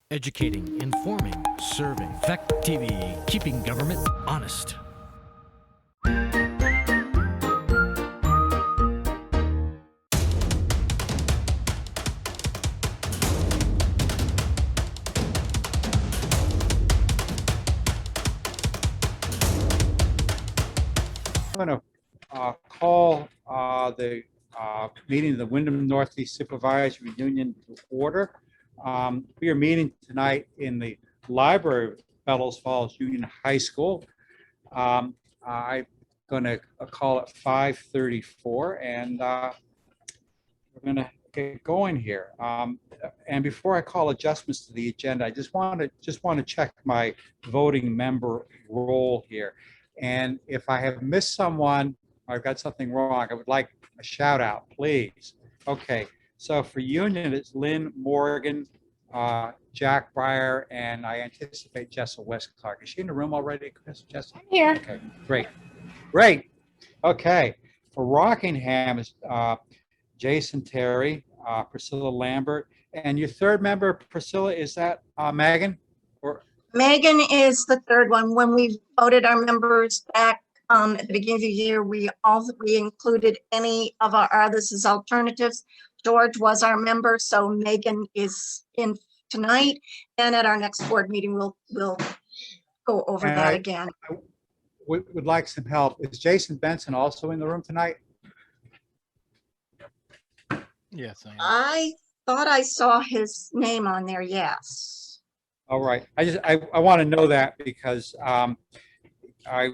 Educating, informing, serving. Fact TV, keeping government honest. I'm going to call the meeting of the Wyndham Northeast Supervisory Union to order. We are meeting tonight in the library of Bellows Falls Union High School. I'm going to call it 5:34, and we're going to get going here. And before I call adjustments to the agenda, I just want to check my voting member roll here. And if I have missed someone, or I've got something wrong, I would like a shout out, please. Okay, so for Union, it's Lynn Morgan, Jack Breyer, and I anticipate Jessa West Clark. Is she in the room already, Chris? Jessa? I'm here. Okay, great. Great. Okay, for Rockingham is Jason Terry, Priscilla Lambert, and your third member, Priscilla, is that Megan? Or Megan is the third one. When we voted our members back at the beginning of the year, we included any of our others as alternatives. George was our member, so Megan is in tonight, and at our next board meeting, we'll go over And that I- again. would like some help. Is Jason Benson also in the room tonight? Yes, I am. I thought I saw his name on there, yes. All right. I want to know that because I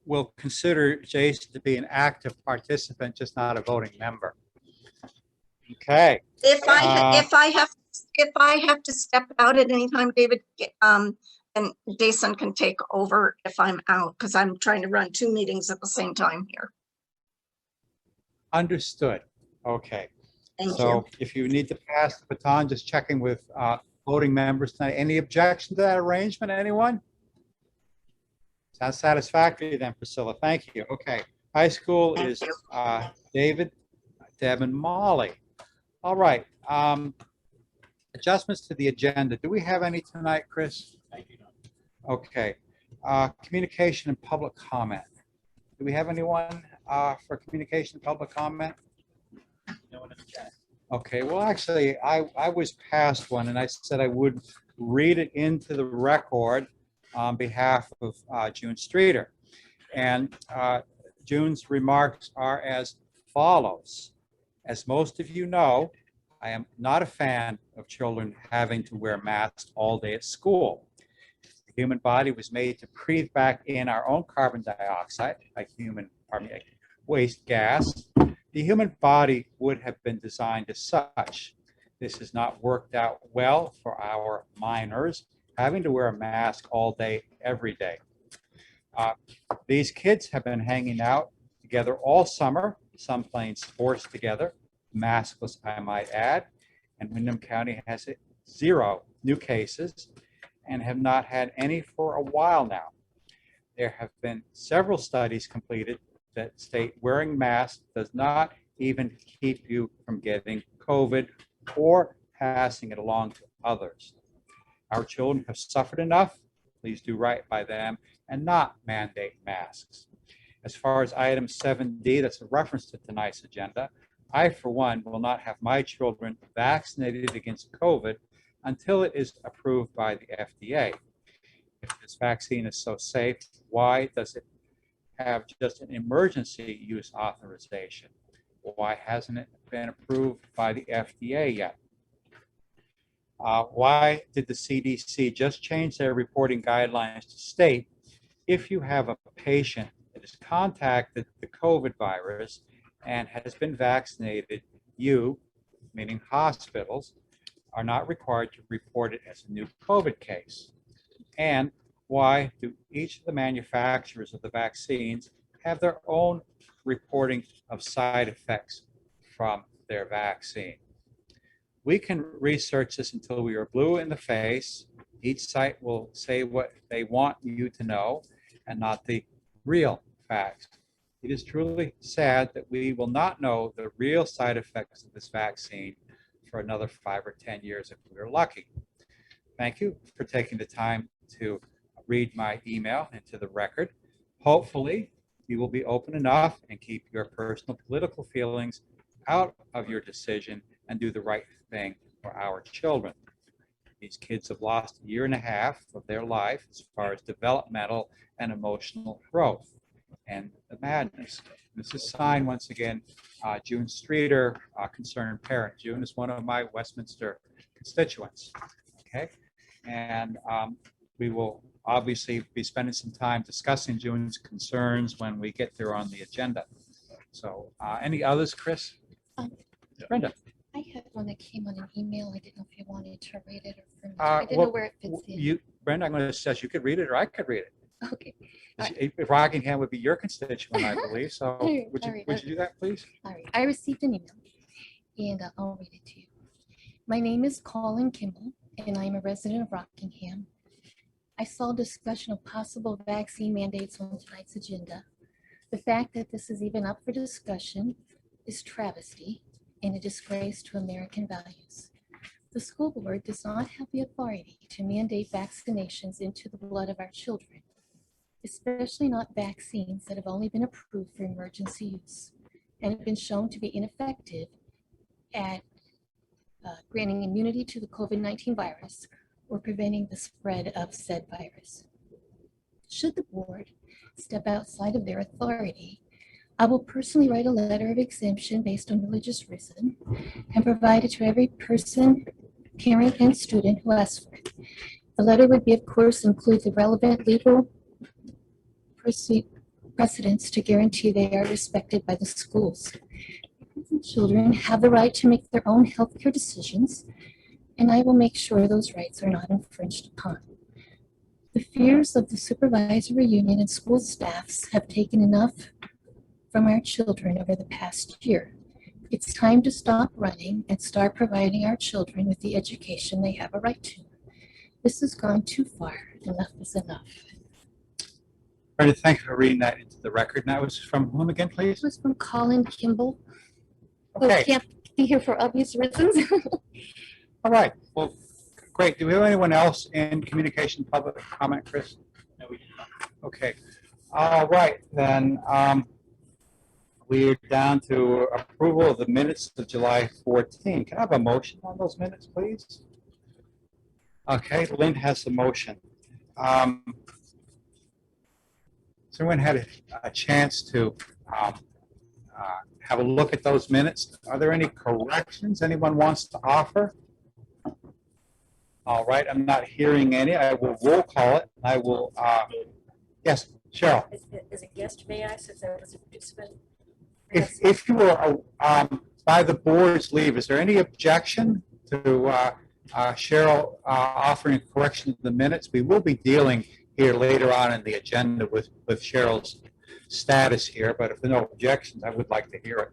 will consider Jason to be an active participant, just not a voting member. Okay. If I have to step out at any time, David, and Jason can take over if I'm out, because I'm trying to run two meetings at the same time here. Understood. Okay. Thank So you. if you need to pass the baton, just checking with voting members tonight. Any objection to that arrangement, anyone? Sounds satisfactory then, Priscilla. Thank you. Okay. High school Thank is you. David, Deb, and Molly. All right. Adjustments to the agenda. Do we have any tonight, Chris? Okay. Communication and public comment. Do we have anyone for communication and public comment? No one in the chat. Okay, well, actually, I was passed one, and I said I would read it into the record on behalf of June Streeter. And June's remarks are as follows. As most of you know, I am not a fan of children having to wear masks all day at school. The human body was made to breathe back in our own carbon dioxide, waste gas. The human body would have been designed as such. This has not worked out well for our minors, having to wear a mask all day, every day. These kids have been hanging out together all summer, some playing sports together, maskless, I might add, and Windham County has 0 new cases and have not had any for a while now. There have been several studies completed that state wearing masks does not even keep you from getting COVID or passing it along to others. Our children have suffered enough. Please do right by them and not mandate masks. As far as item 7D, that's a reference to tonight's agenda, I, for one, will not have my children vaccinated against COVID until it is approved by the FDA. If this vaccine is so safe, why does it have just an emergency use authorization? Why hasn't it been approved by the FDA yet? Why did the CDC just change their reporting guidelines to state if you have a patient that has contacted the COVID virus and has been vaccinated, you, meaning hospitals, are not required to report it as a new COVID case? And why do each of the manufacturers of the vaccines have their own reporting of side effects from their vaccine? We can research this until we are blue in the face. Each site will say what they want you to know and not the real facts. It is truly sad that we will not know the real side effects of this vaccine for another 5 or 10 years if we're lucky. thank you for taking the time to read my email into the record. Hopefully, you will be open enough and keep your personal political feelings out of your decision and do the right thing for our children. These kids have lost a year and a half of their life as far as developmental and emotional growth and the madness. This is signed once again, June Streeter, concerned parent. June is one of my Westminster constituents. Okay, and we will obviously be spending some time discussing June's concerns when we get there on the agenda. So, any others, Chris? Brenda? I had one that came on an email. I didn't know if you wanted to read it or for me. I didn't know where it fits in. Brenda, I'm going to suggest you could read it or I could read it. Okay. Rockingham would be your constituent, I believe. So All right, would all right, you do that, please? All right. I received an email and I'll read it to you. My name is Colin Kimball and I'm a resident of Rockingham. I saw discussion of possible vaccine mandates on tonight's agenda. The fact that this is even up for discussion is travesty and a disgrace to American values. The school board does not have the authority to mandate vaccinations into the blood of our children, especially not vaccines that have only been approved for emergency use and have been shown to be ineffective at granting immunity to the COVID-19 virus or preventing the spread of said virus. Should the board step outside of their authority, I will personally write a letter of exemption based on religious reason and provide it to every person, parent, and student who asks for it. The letter would be, of course, include the relevant legal precedents to guarantee they are respected by the schools. Children have the right to make their own healthcare decisions, and I will make sure those rights are not infringed upon. The fears of the supervisory union and school staffs have taken enough from our children over the past year. It's time to stop running and start providing our children with the education they have a right to. This has gone too far. Enough is enough. Brenda, thank you for reading that into the record. Now, was from whom again, please? It was from Colin Kimball, who Okay. can't be here for obvious reasons. All right. Well, great. Do we have anyone else in communication public comment, Chris? No, we do not. Okay. All right, then. We're down to approval of the minutes of July 14. Can I have a motion on those minutes, please? Okay, Lynn has the motion. Has everyone had a chance to have a look at those minutes? Are there any corrections anyone wants to offer? All right, I'm not hearing any. I will roll call it. I will, yes, Cheryl. As a guest, may I, since I was a participant? If you were by the board's leave, is there any objection to Cheryl offering a correction to the minutes? We will be dealing here later on in the agenda with Cheryl's status here, but if there are no objections, I would like to hear it.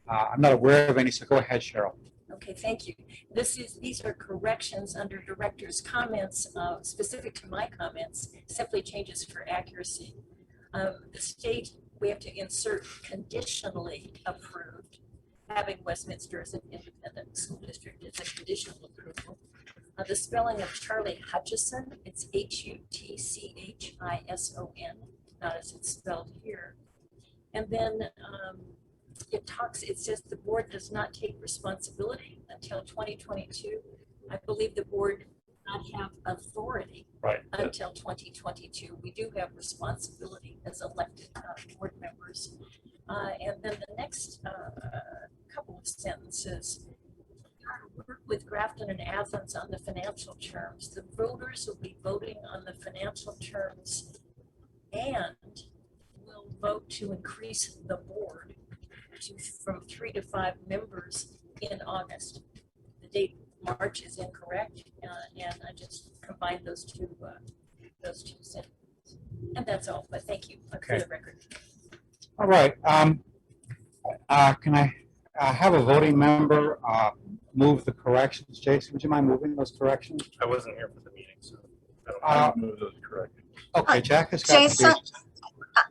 I'm not aware of any, so go ahead, Cheryl. Okay, thank you. These are corrections under director's comments, specific to my comments, simply changes for accuracy. The state, we have to insert conditionally approved, having Westminster as an independent school district is a conditional approval. The spelling of Charlie Hutchison, it's Hutchison, not as it's spelled here. And then it says the board does not take responsibility until 2022. I believe the board does not have authority until 2022. We do have responsibility as elected board members. And then the next couple of sentences, work with Grafton and Athens on the financial terms. The voters will be voting on the financial terms and will vote to increase the board from 3 to 5 members in August. The date March is incorrect, and I just combined those two sentences. And that's all, but thank you for the record. All right. Can I have a voting member move the corrections? Jason, would you mind moving those corrections? I wasn't here for the meeting, so I don't move those corrections. Okay, Jack has got Jason,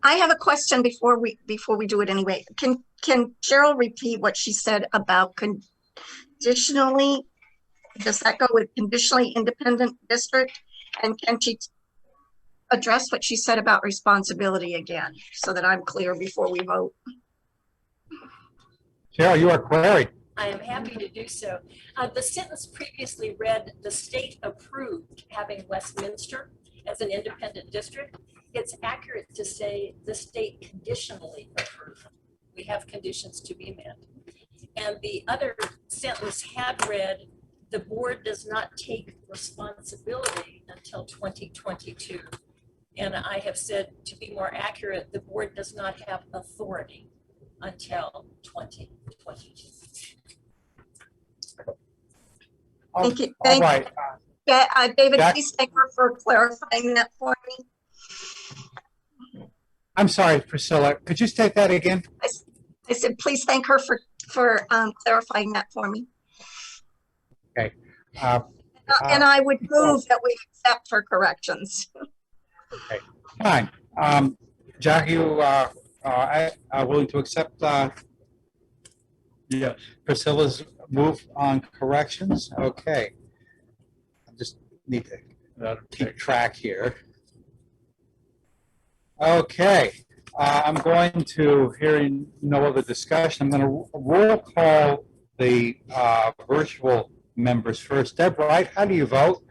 I have a question before we do it anyway. Can Cheryl repeat what she said about conditionally Does that go with conditionally independent district? And can she address what she said about responsibility again, so that I'm clear before we vote? Cheryl, you are queried. I am happy to do so. The sentence previously read, the state approved having Westminster as an independent district. It's accurate to say the state conditionally approved. We have conditions to be met. And the other sentence had read, the board does not take responsibility until 2022. And I have said, to be more accurate, the board does not have authority until 2022. Thank you. All right. David, Jack? please thank her for clarifying that for me. I'm sorry, Priscilla. Could you state that again? I said, please thank her for clarifying that for me. Okay. And I would move that we accept her corrections. Okay. Fine. Jack, you are willing to accept Yes. Priscilla's move on corrections? Okay. I just need to keep track here. Okay. I'm going to, hearing no other discussion, I'm going to roll call the virtual members first. Deb Wright, how do you vote?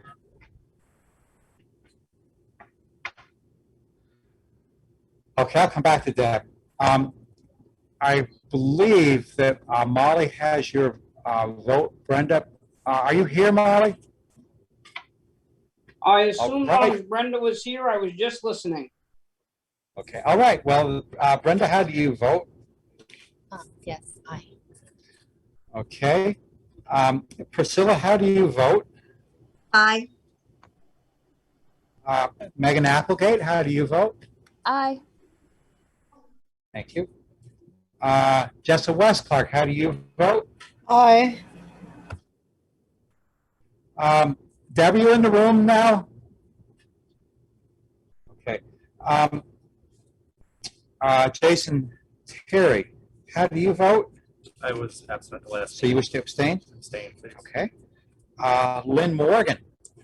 Okay, I'll come back to Deb. I believe that Molly has your vote. Brenda, are you here, Molly? I assumed right. Brenda was here. I was just listening. Okay, all right. Well, Brenda, how do you vote? Yes, aye. Okay. Priscilla, how do you vote? Aye. Megan Applegate, how do you vote? Aye. Thank you. Jessa West Clark, how do you vote? Aye. Deb, are you in the room now? Okay. Jason Terry, how do you vote? I was absent at the last. So you wish to abstain? Abstain, please. Okay. Lynn Morgan,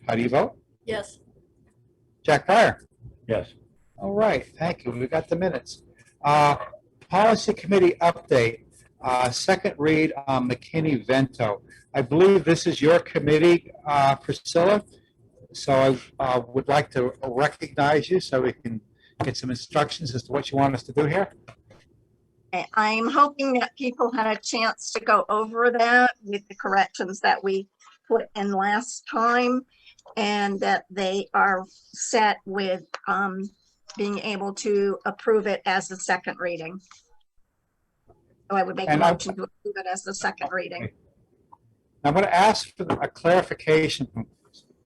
how do you vote? Yes. Jack Pryor? Yes. All right, thank you. We got the minutes. Policy Committee update, second read on McKinney-Vento. I believe this is your committee, Priscilla. So I would like to recognize you so we can get some instructions as to what you want us to do here. I'm hoping that people had a chance to go over that with the corrections that we put in last time, and that they are set with being able to approve it as the second reading. So I would make a And motion to approve it as the second reading. I'm going to ask for a clarification from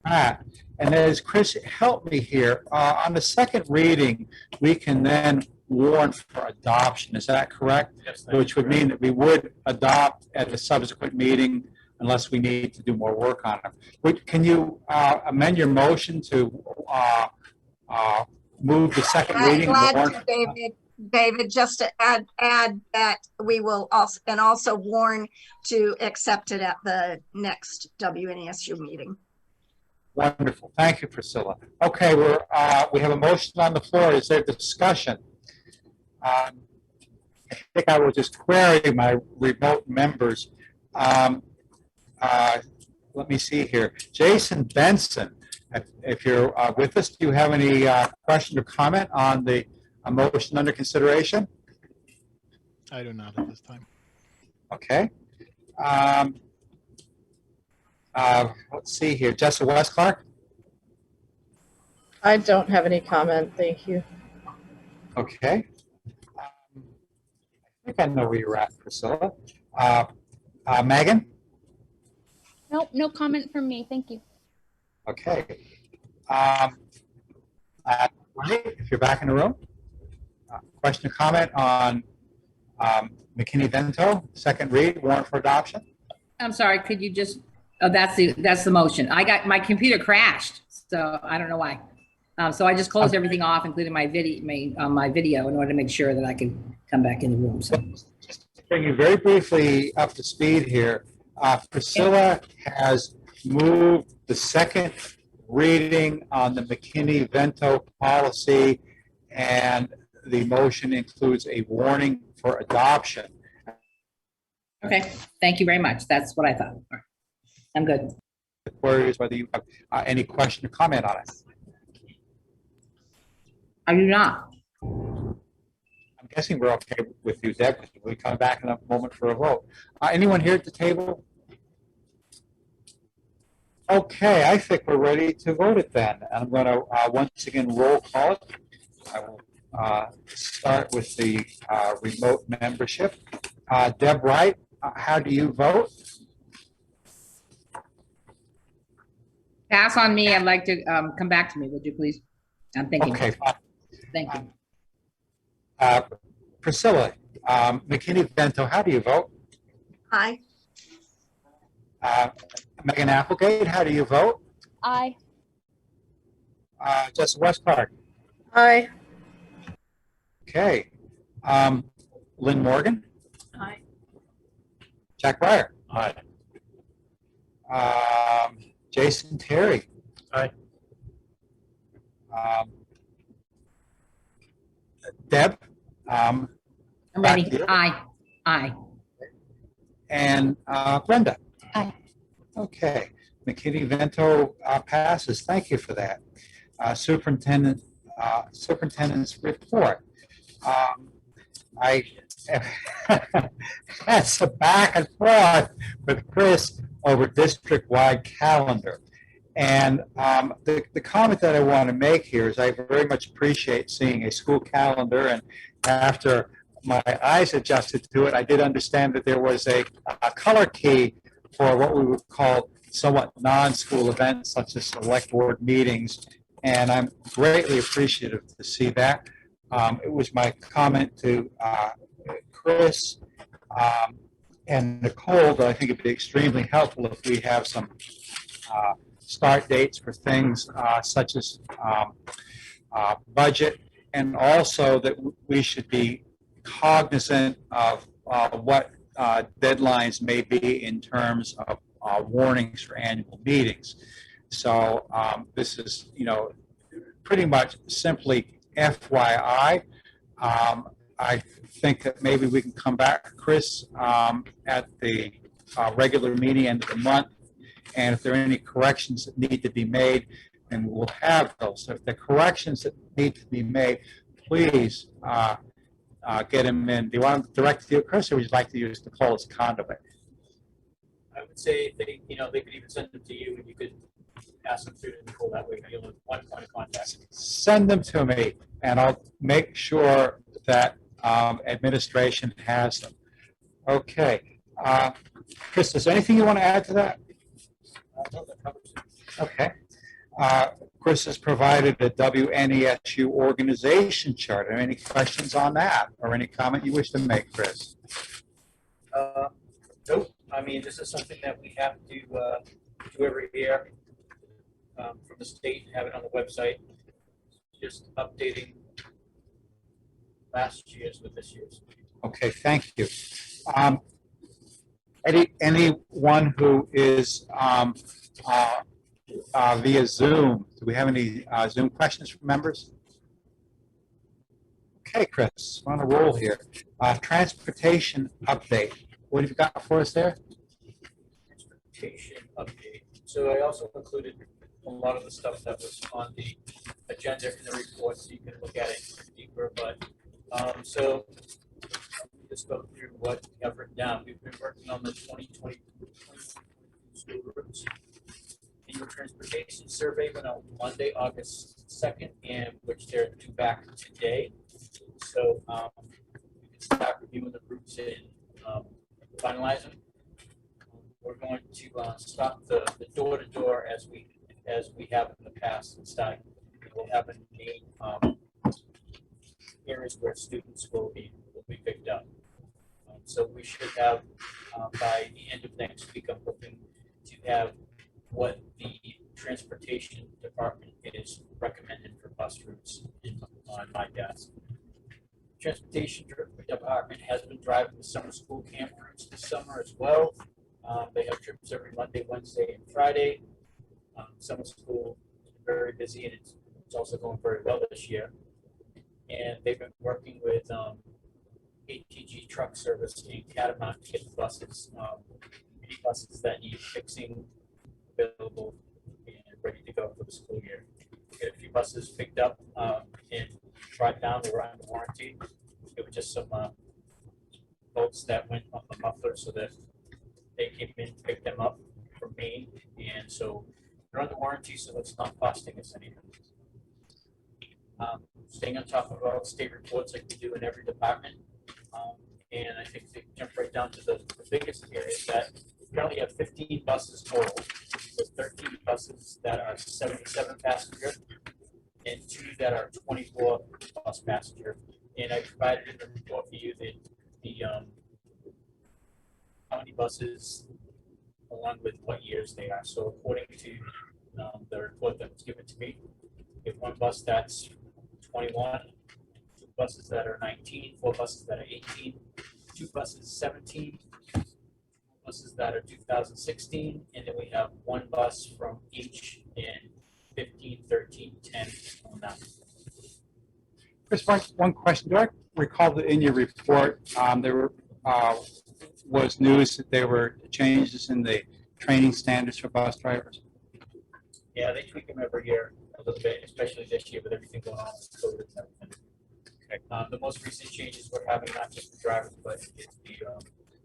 Pat, and that is, Chris, help me here. On the second reading, we can then warn for adoption. Is that correct? Yes. that Which is would correct. mean that we would adopt at a subsequent meeting unless we need to do more work on it. Can you amend your motion to move the second I'm reading? glad warn- to, David, just to add that we will also warn to accept it at the next WNESU meeting. Wonderful. Thank you, Priscilla. Okay, we have a motion on the floor. Is there discussion? I think I will just query my remote members. Let me see here. Jason Benson, if you're with us, do you have any question or comment on the motion under consideration? I do not at this time. Okay. Let's see here. Jessa West Clark? I don't have any comment, thank you. Okay. I think I know where you're at, Priscilla. Megan? Nope, no comment from me. Thank you. Okay. Right, if you're back in the room. Question or comment on McKinney-Vento, second read, warrant for adoption? I'm sorry, could you just, oh, that's the motion. My computer crashed, so I don't know why. So I just closed everything off, including my video, in order to make sure that I could come back in the room. So Just to bring you very briefly up to speed here, Priscilla has move the second reading on the McKinney-Vento policy, and the motion includes a warning for adoption. Okay, thank you very much. That's what I thought. All right. I'm good. The query is whether you have any question or comment on it. Are you not? I'm guessing we're okay with you, Deb, because we'll come back in a moment for a vote. Anyone here at the table? Okay, I think we're ready to vote it then. I'm going to once again roll call it. I will start with the remote membership. Deb Wright, how do you vote? Pass on me. I'd like to come back to me, would you please? I'm thinking. Okay, fine. Thank you. Priscilla, McKinney-Vento, how do you vote? Aye. Megan Applegate, how do you vote? Aye. Jessica Westpark. Aye. Okay. Lynn Morgan. Aye. Jack Breyer. Aye. Jason Terry. Aye. Deb. I'm back ready. to you. Aye. Aye. And Brenda. Aye. Okay. McKinney-Vento passes. Thank you for that. Superintendent's report. I had some back and forth with Chris over district-wide calendar. And the comment that I want to make here is I very much appreciate seeing a school calendar, and after my eyes adjusted to it, I did understand that there was a color key for what we would call somewhat non-school events, such as select board meetings, and I'm greatly appreciative to see that. It was my comment to Chris and Nicole that I think it'd be extremely helpful if we have some start dates for things such as budget, and also that we should be cognizant of what deadlines may be in terms of warnings for annual meetings. So this is, pretty much simply FYI. I think that maybe we can come back, Chris, at the regular meeting end of the month, and if there are any corrections that need to be made, then we'll have those. So if there are corrections that need to be made, please get them in. Do you want them directed to you, Chris, or would you like to use Nicole as a conduit? I would say they could even send them to you, and you could pass them through to Nicole. That way, you'll have one point of contact. Send them to me, and I'll make sure that administration has them. Okay. Chris, is there anything you want to add to that? No, that covers it. Okay. Chris has provided a WNESU organization chart. Are there any questions on that, or any comment you wish to make, Chris? Nope. I mean, this is something that we have to do every year from the state and have it on the website. Just updating last year's with this year's. Okay, thank you. Anyone who is via Zoom, do we have any Zoom questions from members? Okay, Chris, we're on a roll here. Transportation update. What have you got for us there? Transportation update. So I also included a lot of the stuff that was on the agenda in the report, so you can look at it deeper. But so just go through what we have written down. We've been working on the 2020 school routes. The transportation survey went out Monday, August 2nd, and which they're due back today. So we can start reviewing the routes and finalize them. We're going to stop the door-to-door as we have in the past, and start. We'll have a main areas where students will be picked up. So we should have by the end of next week. I'm hoping to have what the transportation department is recommended for bus routes on my desk. Transportation department has been driving the summer school camp routes this summer as well. They have trips every Monday, Wednesday, and Friday. Summer school is very busy, and it's also going very well this year. And they've been working with ATG truck service in Catamount to get the buses, mini buses that need fixing available and ready to go for the school year. We had a few buses picked up and brought down. They were under warranty. It was just some bolts that went on the muffler, so that they came in, picked them up from Maine, and so they're under warranty, so it's not costing us anything. Staying on top of all state reports like we do in every department. And I think they jump right down to the biggest here is that we currently have 15 buses total, with 13 buses that are 77 passenger and 2 that are 24 bus passenger. And I provided in the report for you the how many buses along with what years they are. So according to the report that was given to me, we have 1 bus that's 21, 2 buses that are 19, 4 buses that are 18, 2 buses 17, 2 buses that are 2016, and then we have 1 bus from each in 15, 13, 10, and 9. Chris, one question. Do I recall that in your report there was news that there were changes in the training standards for bus drivers? Yeah, they tweak them every year a little bit, especially this year with everything going on with COVID and everything. Okay. The most recent changes we're having, not just the drivers, but it's the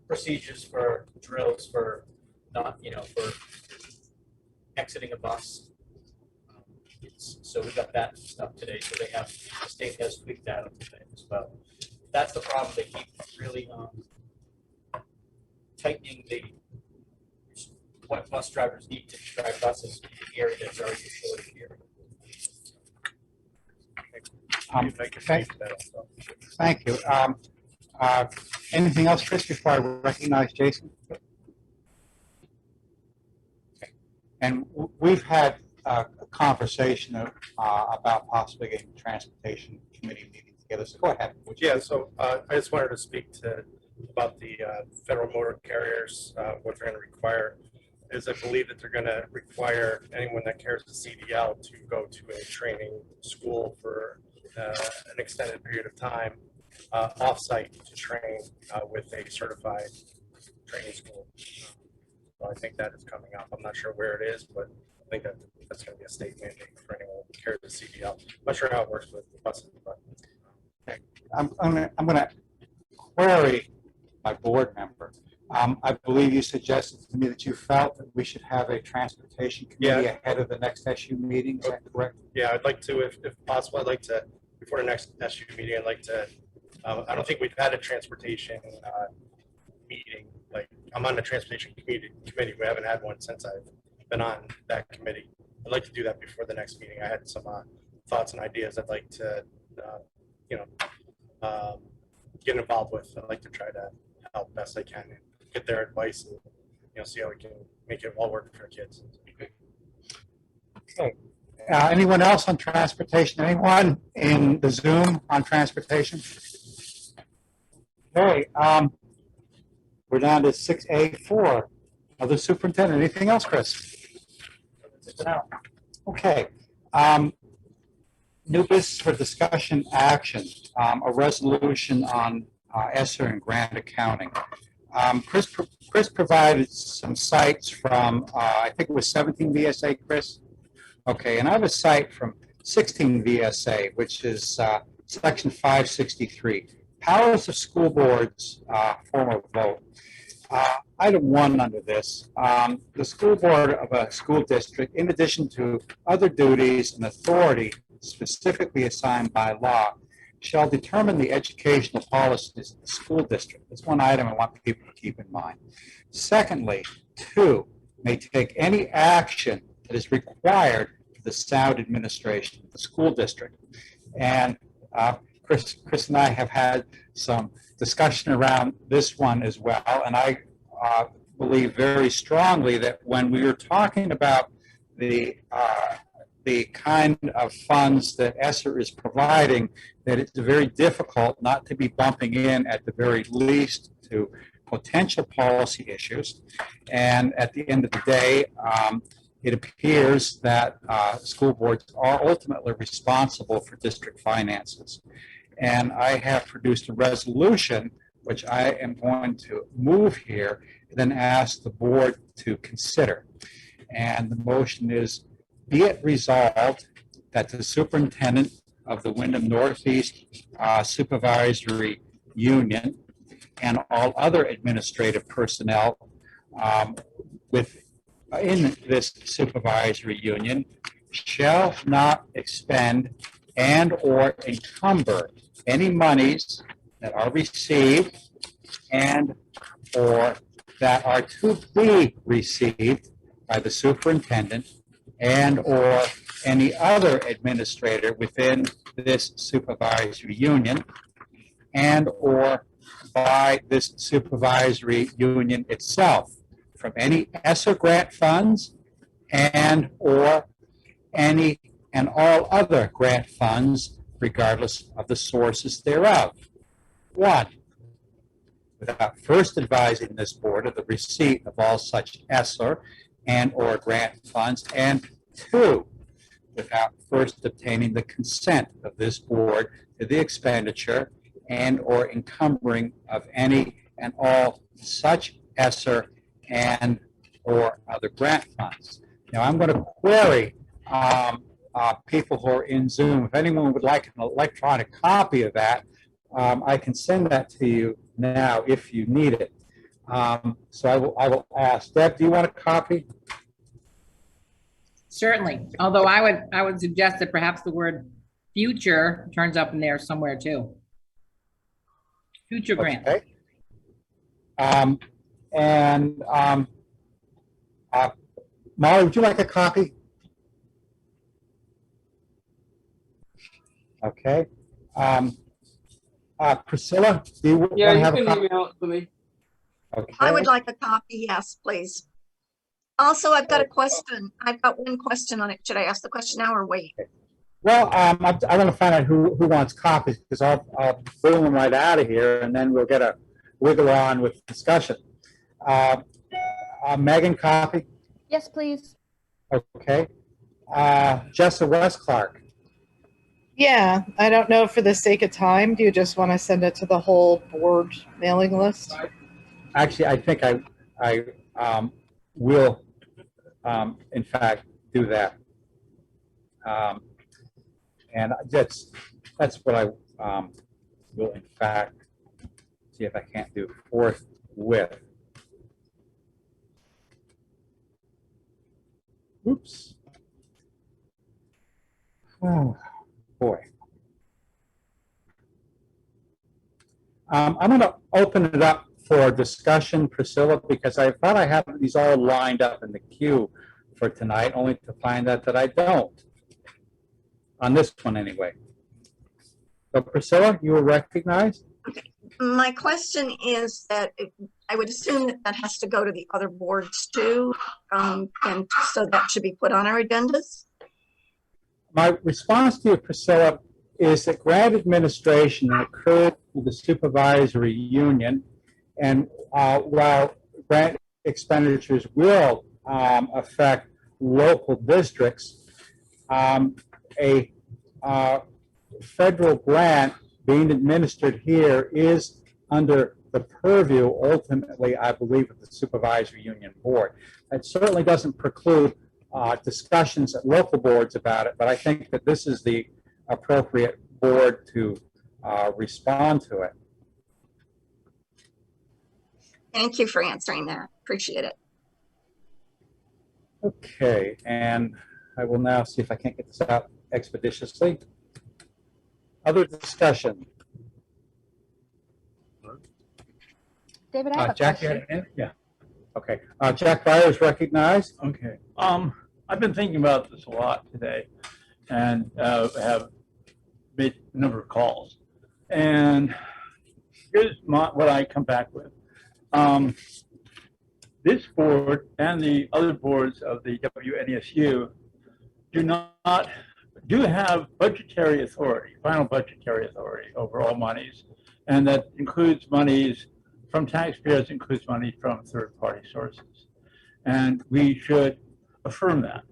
procedures for drills for not, for exiting a bus. So we got that stuff today. So they have, the state has tweaked that up today as well. That's the problem. They keep really tightening what bus drivers need to drive buses in the area that's already a shortage area. Thank you. Anything else, Chris, before I recognize Jason? Okay. And we've had a conversation about possibly getting the transportation committee meeting together. So go ahead. Yeah, so I just wanted to speak about the federal motor carriers, what they're going to require. Is I believe that they're going to require anyone that carries a CDL to go to a training school for an extended period of time off-site to train with a certified training school. So I think that is coming up. I'm not sure where it is, but I think that's going to be a state mandate for anyone who carries a CDL. I'm not sure how it works with buses, but I'm going to query my board member. I believe you suggested to me that you felt that we should have a transportation committee ahead of the next SU meeting. Is that correct? Yeah, I'd like to, if possible, I'd like to, before the next SU meeting, I'd like to, I don't think we've had a transportation meeting. Like, I'm on the transportation committee. We haven't had one since I've been on that committee. I'd like to do that before the next meeting. I had some thoughts and ideas I'd like to, get involved with. I'd like to try to help best I can and get their advice and see how we can make it all work for kids. Okay. Anyone else on transportation? Anyone in the Zoom on transportation? Okay. We're down to 6A4. Other superintendent. Anything else, Chris? No. Okay. New business for discussion action. A resolution on ESSER and grant accounting. Chris provided some sites from, I think it was 17 VSA, Chris? Okay, and I have a site from 16 VSA, which is section 563. Powers of school boards, form of vote. Item 1 under this, the school board of a school district, in addition to other duties and authority specifically assigned by law, shall determine the educational policies of the school district. That's one item I want people to keep in mind. Secondly, 2, may take any action that is required for the sound administration of the school district. And Chris and I have had some discussion around this one as well, and I believe very strongly that when we were talking about the kind of funds that ESSER is providing, that it's very difficult not to be bumping in at the very least to potential policy issues. And at the end of the day, it appears that school boards are ultimately responsible for district finances. And I have produced a resolution, which I am going to move here, and then ask the board to consider. And the motion is, be it resolved that the superintendent of the Wyndham Northeast Supervisory Union and all other administrative personnel within this supervisory union shall not expend and or encumber any monies that are received and or that are to be received by the superintendent and or any other administrator within this supervisory union and or by this supervisory union itself from any ESSER grant funds and or any and all other grant funds regardless of the sources thereof. One, without first advising this board of the receipt of all such ESSER and or grant funds, and two, without first obtaining the consent of this board to the expenditure and or encumbering of any and all such ESSER and or other grant funds. Now I'm going to query people who are in Zoom. If anyone would like an electronic copy of that, I can send that to you now if you need it. So I will ask. Deb, do you want a copy? Certainly, although I would suggest that perhaps the word future turns up in there somewhere too. Future grant. Okay. Molly, would you like a copy? Okay. Priscilla, do you want to have a copy? Email it to me. Okay. I would like a copy, yes, please. Also, I've got a question. I've got one question on it. Should I ask the question now or wait? Well, I want to find out who wants copies, because I'll boom them right out of here, and then we'll get a wiggle on with discussion. Megan, copy? Yes, please. Okay. Jessa West Clark. Yeah, I don't know, for the sake of time, do you just want to send it to the whole board mailing list? Actually, I think I will, in fact, do that. And that's what I will, in fact, see if I can't do forthwith. Oops. Oh, boy. I'm going to open it up for discussion, Priscilla, because I thought I had these all lined up in the queue for tonight, only to find out that I don't. On this one, anyway. So, Priscilla, you were recognized? My question is that I would assume that that has to go to the other boards too, and so that should be put on our agendas. My response to you, Priscilla, is that grant administration occurred through the supervisory union, and while grant expenditures will affect local districts, a federal grant being administered here is under the purview, ultimately, I believe, of the supervisory union board. It certainly doesn't preclude discussions at local boards about it, but I think that this is the appropriate board to respond to it. Thank you for answering that. Appreciate it. Okay, and I will now see if I can't get this out expeditiously. Other discussion? David, I have a Jack, question. yeah. Okay, Jack Breyer is recognized. Okay. I've been thinking about this a lot today, and have made a number of calls. And here's what I come back with. This board and the other boards of the WNESU do have budgetary authority, final budgetary authority over all monies, and that includes monies from taxpayers includes money from third-party sources. And we should affirm that.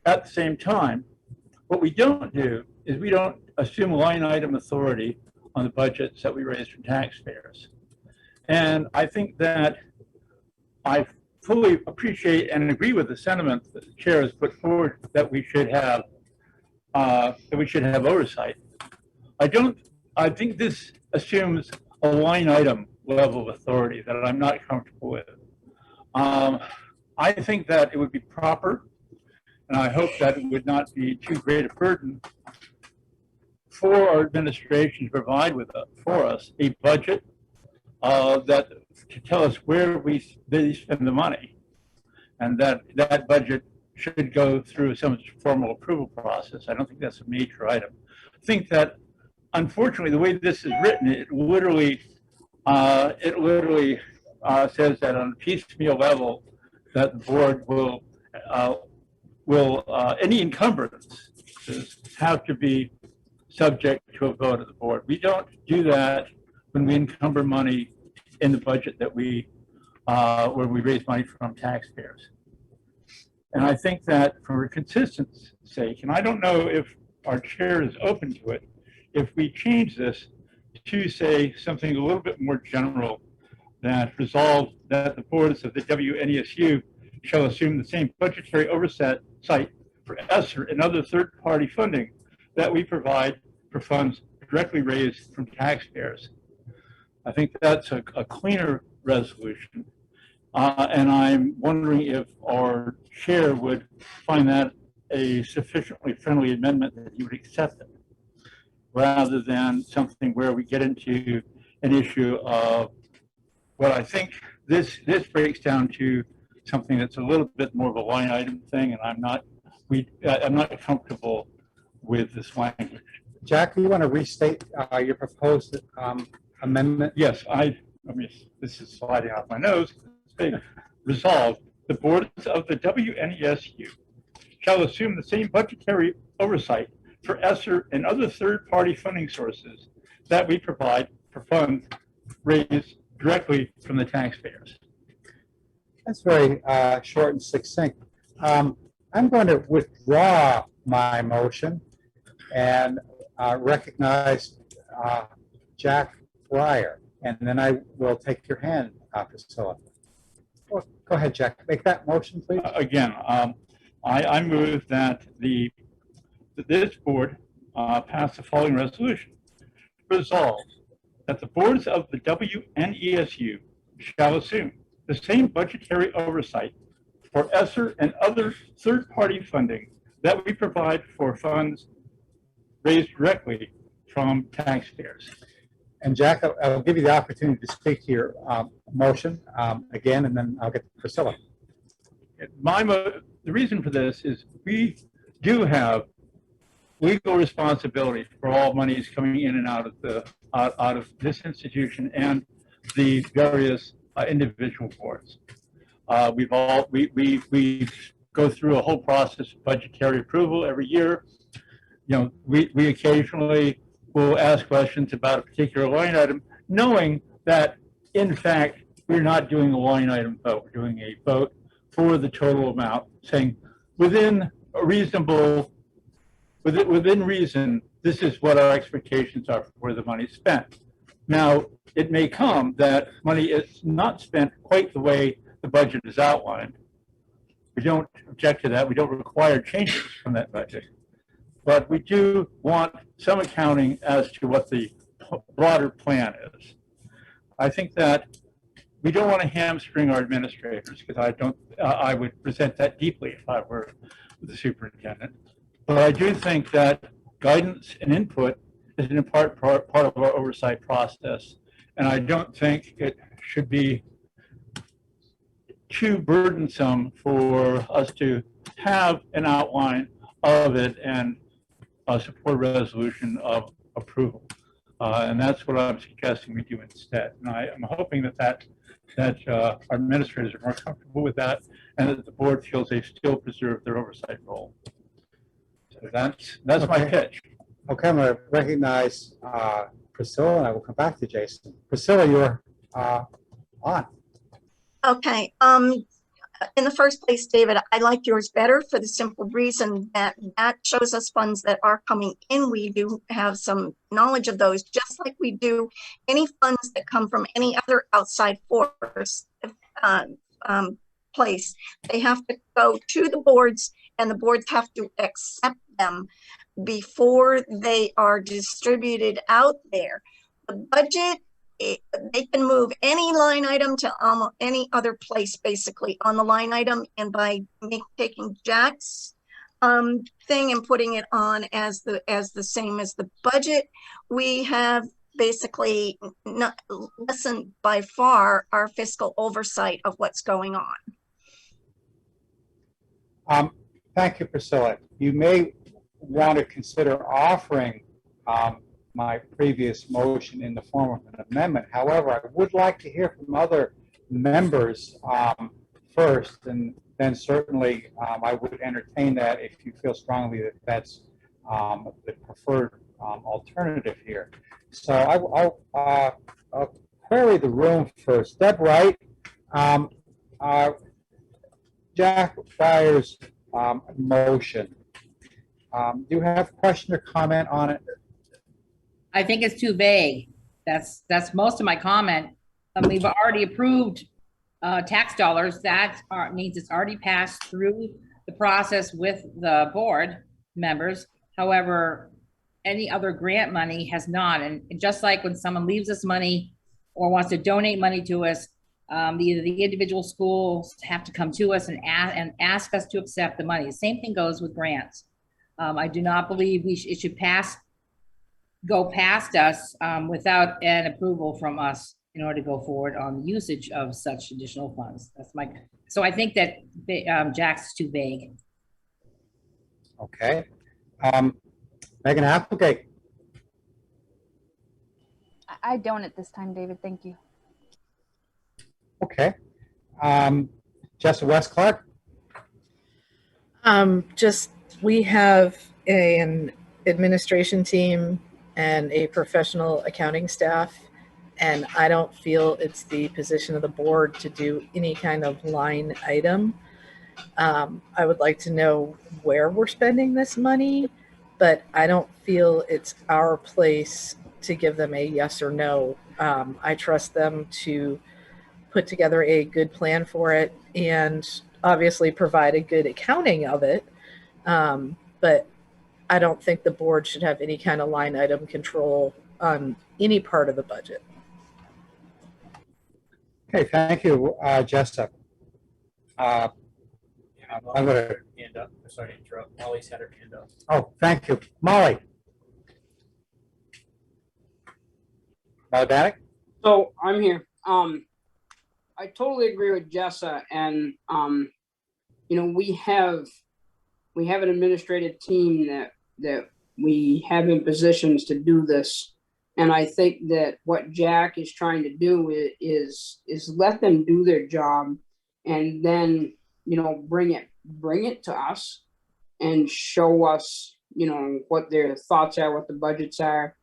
At the same time, what we don't do is we don't assume line item authority on the budgets that we raise from taxpayers. And I think that I fully appreciate and agree with the sentiment that the chair has put forward that we should have oversight. I think this assumes a line item level of authority that I'm not comfortable with. I think that it would be proper, and I hope that it would not be too great a burden for our administration to provide for us a budget that to tell us where they spend the money, and that budget should go through some formal approval process. I don't think that's a major item. I think that, unfortunately, the way this is written, it literally says that on a piecemeal level that the board will any encumbrances have to be subject to a vote of the board. We don't do that when we encumber money in the budget that where we raise money from taxpayers. And I think that for consistency's sake, and I don't know if our chair is open to it, if we change this to say something a little bit more general, that resolve that the boards of the WNESU shall assume the same budgetary oversight for ESSER and other third-party funding that we provide for funds directly raised from taxpayers. I think that's a cleaner resolution. And I'm wondering if our chair would find that a sufficiently friendly amendment that he would accept it, rather than something where we get into an issue of what I think this breaks down to something that's a little bit more of a line item thing, and I'm not comfortable with this language. Jack, you want to restate your proposed amendment? Yes, I mean, this is sliding off my nose. Resolved, the boards of the WNESU shall assume the same budgetary oversight for ESSER and other third-party funding sources that we provide for funds raised directly from the taxpayers. That's very short and succinct. I'm going to withdraw my motion and recognize Jack Breyer, and then I will take your hand, Priscilla. Well, go ahead, Jack. Make that motion, please. Again, I move that this board pass the following resolution. Resolved that the boards of the WNESU shall assume the same budgetary oversight for ESSER and other third-party funding that we provide for funds raised directly from taxpayers. And Jack, I'll give you the opportunity to speak to your motion again, and then I'll get to Priscilla. The reason for this is we do have legal responsibility for all monies coming in and out of this institution and the various individual boards. We go through a whole process of budgetary approval every year. You know, we occasionally will ask questions about a particular line item, knowing that in fact we're not doing a line item vote. We're doing a vote for the total amount, saying within reason, this is what our expectations are for where the money is spent. Now, it may come that money is not spent quite the way the budget is outlined. We don't object to that. We don't require changes from that budget. But we do want some accounting as to what the broader plan is. I think that we don't want to hamstring our administrators, because I would resent that deeply if I were the superintendent. But I do think that guidance and input is an important part of our oversight process. And I don't think it should be too burdensome for us to have an outline of it and support a resolution of approval. And that's what I'm suggesting we do instead. And I'm hoping that our administrators are more comfortable with that, and that the board feels they still preserve their oversight role. So that's my pitch. Okay, I'm going to recognize Priscilla, and I will come back to Jason. Priscilla, on. Okay, in the first place, David, I like yours better for the simple reason that that shows us funds that are coming in. We do have some knowledge of those, just like we do any funds that come from any other outside force uh, place. They have to go to the boards and the boards have to accept them before they are distributed out there. The budget, they can move any line item to any other place basically on the line item, and by taking Jack's thing and putting it on as the same as the budget, we have basically not lessened by far our fiscal oversight of what's going on. Thank you, Priscilla. You may want to consider offering my previous motion in the form of an amendment. However, I would like to hear from other members first, and then certainly I would entertain that if you feel strongly that that's the preferred alternative here. So I'll query the room first. Deb Wright, Jack Dyer's motion. Do you have a question or comment on it? I think it's too vague. That's most of my comment. We've already approved tax dollars. That means it's already passed through the process with the board members. However, any other grant money has not. And just like when someone leaves us money or wants to donate money to us, the individual schools have to come to us and ask us to accept the money. The same thing goes with grants. I do not believe it should go past us without an approval from us in order to go forward on the usage of such additional funds. So I think that Jack's is too vague. Okay. Megan Applegate. I don't at this time, David. Thank you. Okay. Jessica West Clark. We have an administration team and a professional accounting staff, and I don't feel it's the position of the board to do any kind of line item. I would like to know where we're spending this money, but I don't feel it's our place to give them a yes or no. I trust them to put together a good plan for it and obviously provide a good accounting of it. But I don't think the board should have any kind of line item control on any part of the budget. Okay, thank you, Jessica. I'm going to hand up. Sorry to interrupt. Molly's had her hand up. Oh, thank you. Molly. Molly Bannock? So I'm here. I totally agree with Jessa, and we have an administrative team that we have in positions to do this, and I think that what Jack is trying to do is let them do their job, and then bring it to us and show us what their thoughts are, what the budgets are,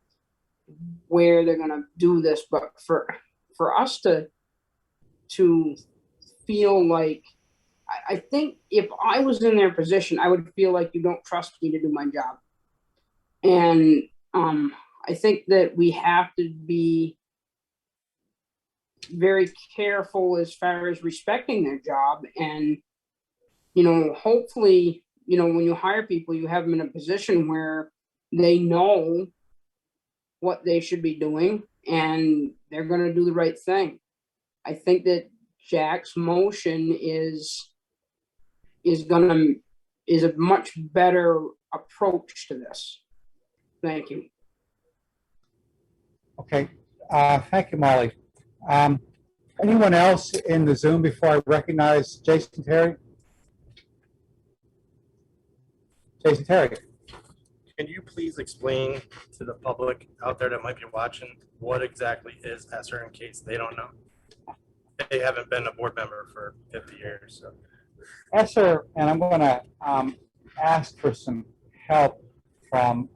where they're going to do this. But for us to feel like, I think if I was in their position, I would feel like you don't trust me to do my job. And I think that we have to be very careful as far as respecting their job. And, hopefully, when you hire people, you have them in a position where they know what they should be doing and they're going to do the right thing. I think that Jack's motion is a much better approach to this. Thank you. Okay, thank you, Molly. Anyone else in the Zoom before I recognize Jason Terry? Jason Terry. Can you please explain to the public out there that might be watching what exactly is ESSER in case they don't know? They haven't been a board member for 50 years. So. ESSER, and I'm going to ask for some help from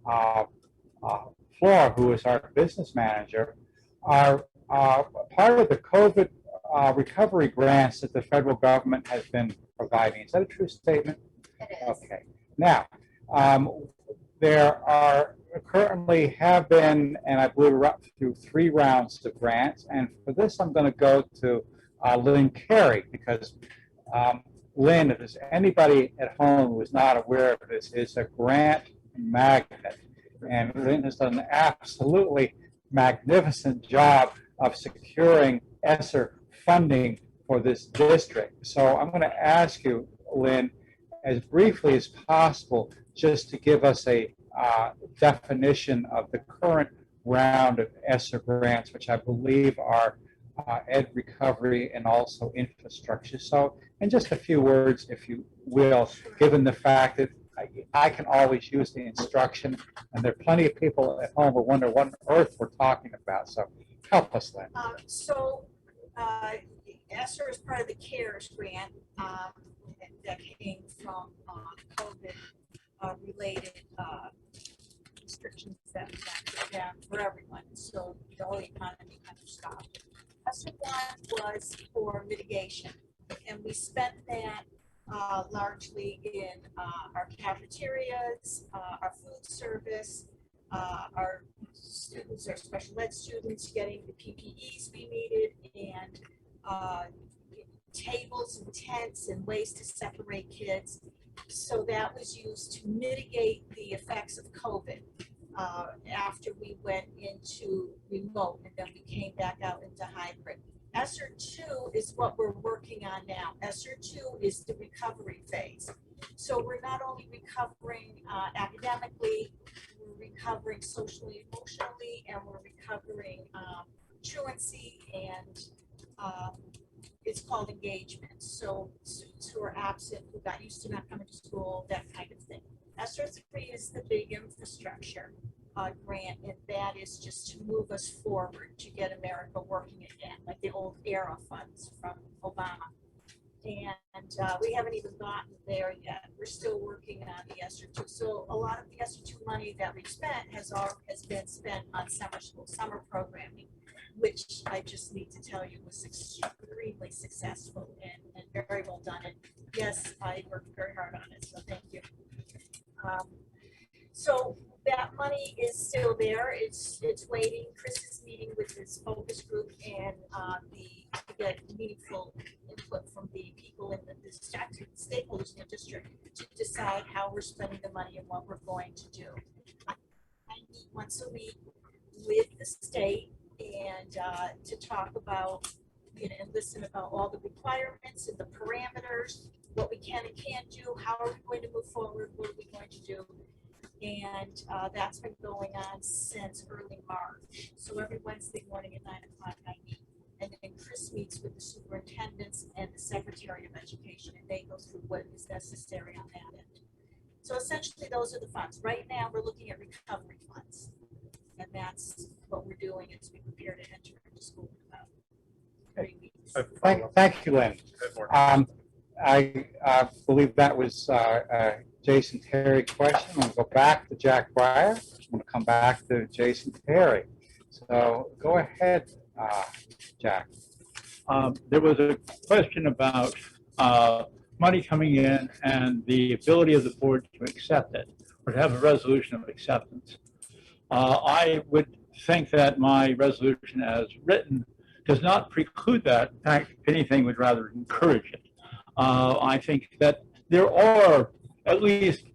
Flora, who is our business manager, are part of the COVID recovery grants that the federal government has been providing. Is that a true statement? It is. Okay. Now, there are currently have been, and I believe we're up through 3 rounds of grants. And for this, I'm going to go to Lynn Carey, because Lynn, if there's anybody at home who is not aware of this, is a grant magnet. And Lynn has done an absolutely magnificent job of securing ESSER funding for this district. So I'm going to ask you, Lynn, as briefly as possible, just to give us a definition of the current round of ESSER grants, which I believe are ed recovery and also infrastructure. So in just a few words, if you will, given the fact that I can always use the instruction, and there are plenty of people at home who wonder what on earth we're talking about. So help us, Lynn. ESSER is part of the CARES grant that came from COVID related restrictions that were down for everyone. So the whole economy kind of stopped. ESSER was for mitigation, and we spent that largely in our cafeterias, our food service, our students, our special ed students getting the PPEs we needed, and tables and tents and ways to separate kids. So that was used to mitigate the effects of COVID after we went into remote, and then we came back out into hybrid. ESSER 2 is what we're working on now. ESSER 2 is the recovery phase. So we're not only recovering academically, we're recovering socially, emotionally, and we're recovering truancy, and it's called engagement. So students who are absent, who got used to not coming to school, that kind of thing. ESSER 3 is the big infrastructure grant, and that is just to move us forward to get America working again, like the old ERA funds from Obama. And we haven't even gotten there yet. We're still working on the ESSER 2. So a lot of the ESSER 2 money that we've spent has been spent on summer school, summer programming, which I just need to tell you was extremely successful and very well done. And yes, I worked very hard on it, so thank you. So that money is still there. It's waiting. Chris is meeting with his focus group and to get meaningful input from the people in the stakeholders in the district to decide how we're spending the money and what we're going to do. I meet once a week with the state and to talk about, and listen about all the requirements and the parameters, what we can and can't do, how are we going to move forward, what are we going to do. And that's been going on since early March. So every Wednesday morning at 9 o'clock I meet. And then Chris meets with the superintendents and the Secretary of Education, and they go through what is necessary on that end. So essentially those are the funds. Right now we're looking at recovery funds. And that's what we're doing as we prepare to enter into school in about 3 weeks. Thank you, Lynn. I believe that was Jason Terry question. I'm going to go back to Jack Breyer. I'm going to come back to Jason Terry. So go ahead, Jack. There was a question about money coming in and the ability of the board to accept it or to have a resolution of acceptance. I would think that my resolution as written does not preclude that. In fact, if anything, would rather encourage it. I think that there are at least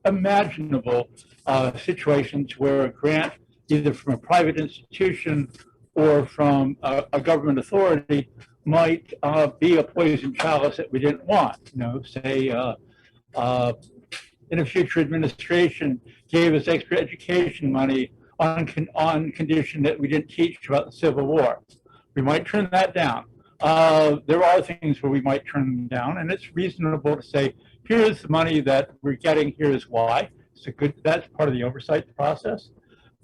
imaginable situations where a grant, either from a private institution or from a government authority, might be a poison chalice that we didn't want. You know, say in a future administration gave us extra education money on condition that we didn't teach about the Civil War. We might turn that down. There are things where we might turn them down, and it's reasonable to say, here's the money that we're getting, here's why. That's part of the oversight process.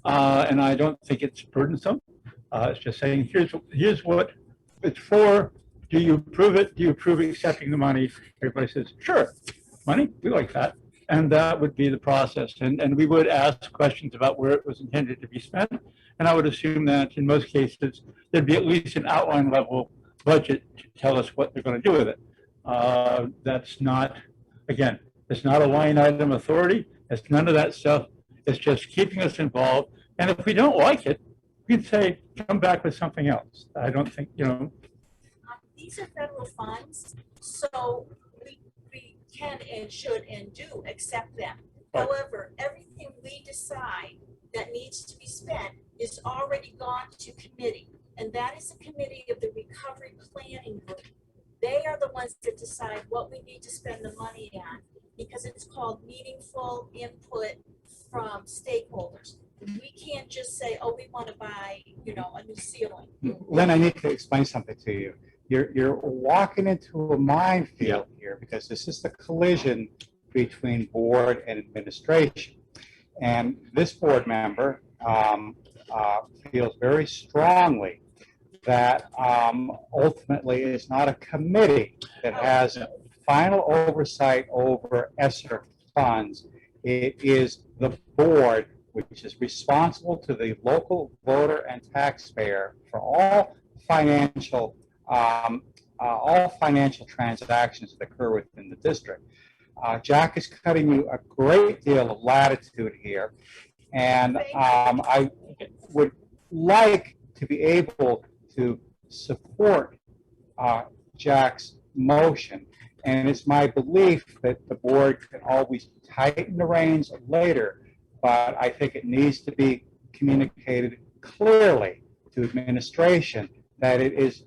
And I don't think it's burdensome. It's just saying, here's what it's for. Do you approve it? Do you approve accepting the money? Everybody says, sure, money, we like that. And that would be the process. And we would ask questions about where it was intended to be spent. And I would assume that in most cases, there'd be at least an outline level budget to tell us what they're going to do with it. That's not, again, it's not a line item authority. It's none of that stuff. It's just keeping us involved. And if we don't like it, we can say, come back with something else. I don't think, These are federal funds, so we can and should and do accept them. Right. However, everything we decide that needs to be spent is already gone to committee. And that is a committee of the recovery planning group. They are the ones that decide what we need to spend the money on, because it's called meaningful input from stakeholders. We can't just say, oh, we want to buy, a new ceiling. Lynn, I need to explain something to you. You're walking into a minefield here, because this is the collision between board and administration. And this board member feels very strongly that ultimately it's not a committee that has final oversight over ESSER funds. It is the board, which is responsible to the local voter and taxpayer for all financial transactions that occur within the district. Jack is cutting you a great deal of latitude here, and I would like to be able to support Jack's motion, and it's my belief that the board can always tighten the reins later, but I think it needs to be communicated clearly to administration that it is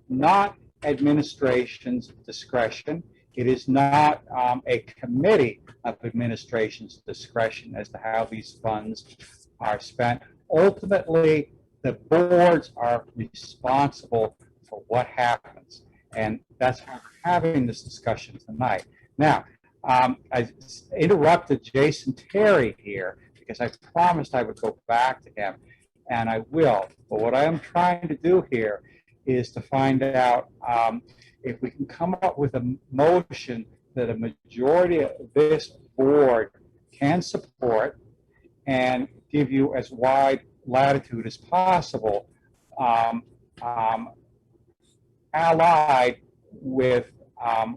not administration's discretion. It is not a committee of administration's discretion as to how these funds are spent. Ultimately, the boards are responsible for what happens, and that's why we're having this discussion tonight. Now, I interrupted Jason Terry here because I promised I would go back to him, and I will. But what I am trying to do here is to find out if we can come up with a motion that a majority of this board can support and give you as wide latitude as possible, allied with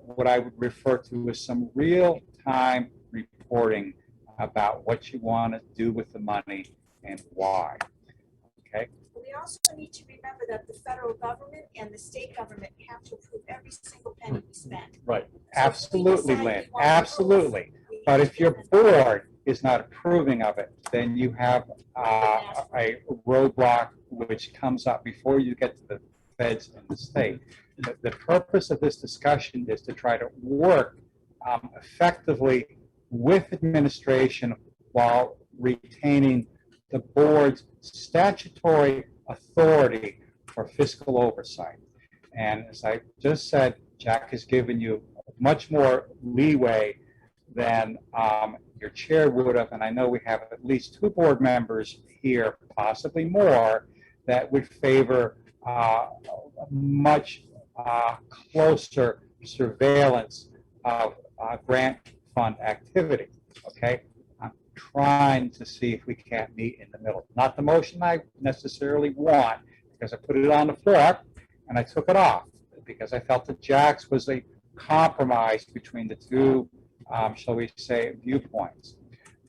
what I would refer to as some real-time reporting about what you want to do with the money and why. Okay. We also need to remember that the federal government and the state government have to approve every single penny we spend. Right. So Absolutely, if we decide Lynn. we want to Absolutely. we But have if to your give them- board is not approving of it, then you have a roadblock which comes up before you get to the feds and the state. The purpose of this discussion is to try to work effectively with administration while retaining the board's statutory authority for fiscal oversight. And as I just said, Jack has given you much more leeway than your chair would have, and I know we have at least 2 board members here, possibly more, that would favor much closer surveillance of grant fund activity. Okay, I'm trying to see if we can't meet in the middle. Not the motion I necessarily want, because I put it on the floor and I took it off because I felt that Jack's was a compromise between the 2, shall we say, viewpoints.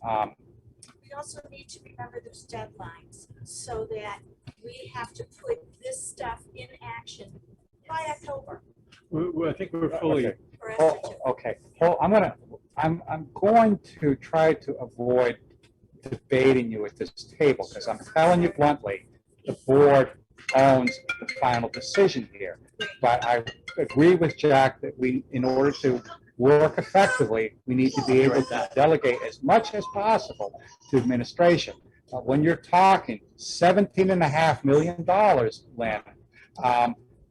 We also need to remember those deadlines so that we have to put this stuff in action by October. I think we're fully. Okay. For us Oh, to- okay. Well, I'm going to try to avoid debating you at this table, because I'm telling you bluntly, the board owns the final decision here. But I agree with Jack that in order to work effectively, we need to be able to delegate as much as possible to administration. But when you're talking $17.5 million, Lynn,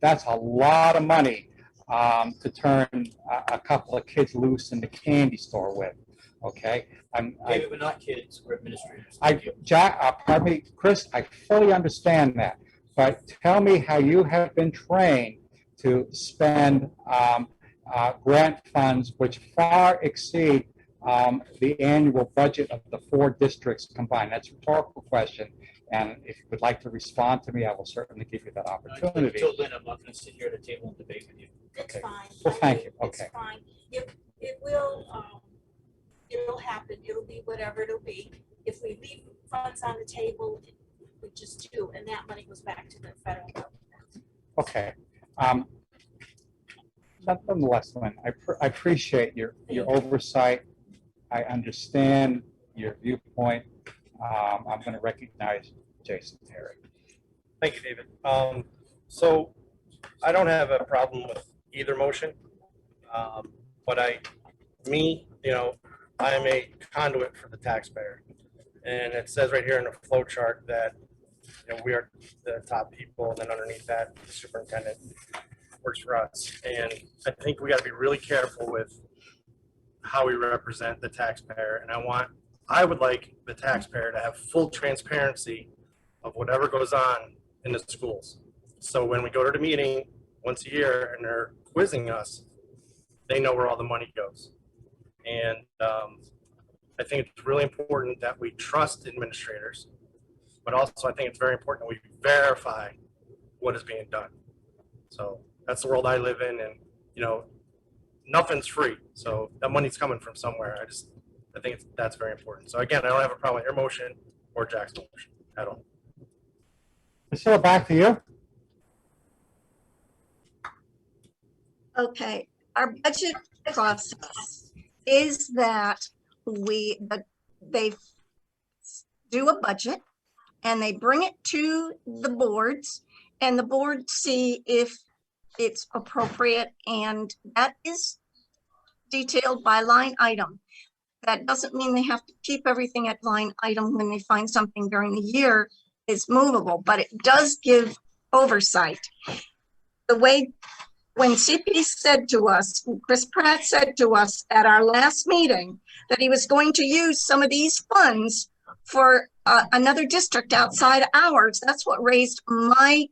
that's a lot of money to turn a couple of kids loose in the candy store with. Okay, David, we're not kids, we're administrators. Jack, pardon me, Chris, I fully understand that, but tell me how you have been trained to spend grant funds which far exceed the annual budget of the 4 districts combined? That's a rhetorical question. And if you would like to respond to me, I will certainly give you that opportunity. Until then, I'm not going to sit here at a table and debate with you. It's fine. Well, thank you. It's Okay. fine. It will, it'll happen. It'll be whatever it'll be. If we leave funds on the table, we just do, and that money goes back to the federal government. Okay. Nonetheless, Lynn, I appreciate your oversight. I understand your viewpoint. I'm going to recognize Jason Terry. Thank you, David. So I don't have a problem with either motion. But I am a conduit for the taxpayer. And it says right here in the flow chart that we are the top people, and then underneath that, the superintendent works for us. And I think we got to be really careful with how we represent the taxpayer. And I would like the taxpayer to have full transparency of whatever goes on in the schools. So when we go to the meeting once a year and they're quizzing us, they know where all the money goes. And I think it's really important that we trust administrators, but also I think it's very important that we verify what is being done. So that's the world I live in, and nothing's free. So that money's coming from somewhere. I think that's very important. So again, I don't have a problem with your motion or Jack's motion at all. Priscilla, back to you. Okay, our budget process is that they do a budget and they bring it to the boards, and the boards see if it's appropriate, and that is detailed by line item. That doesn't mean they have to keep everything at line item when they find something during the year is movable, but it does give oversight. The way when CP said to us, Chris Pratt said to us at our last meeting that he was going to use some of these funds for another district outside ours, that's what raised my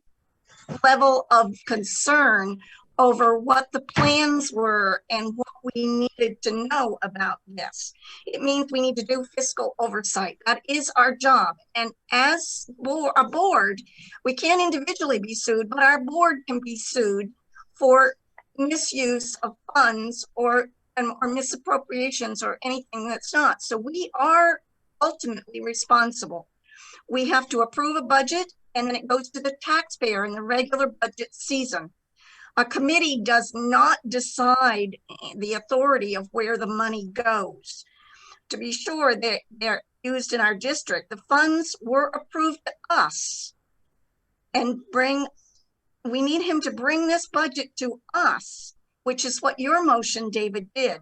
level of concern over what the plans were and what we needed to know about this. It means we need to do fiscal oversight. That is our job. And as a board, we can't individually be sued, but our board can be sued for misuse of funds or misappropriations or anything that's not. So we are ultimately responsible. We have to approve a budget, and then it goes to the taxpayer in the regular budget season. A committee does not decide the authority of where the money goes. To be sure, they're used in our district. The funds were approved to us, and we need him to bring this budget to us, which is what your motion, David, did.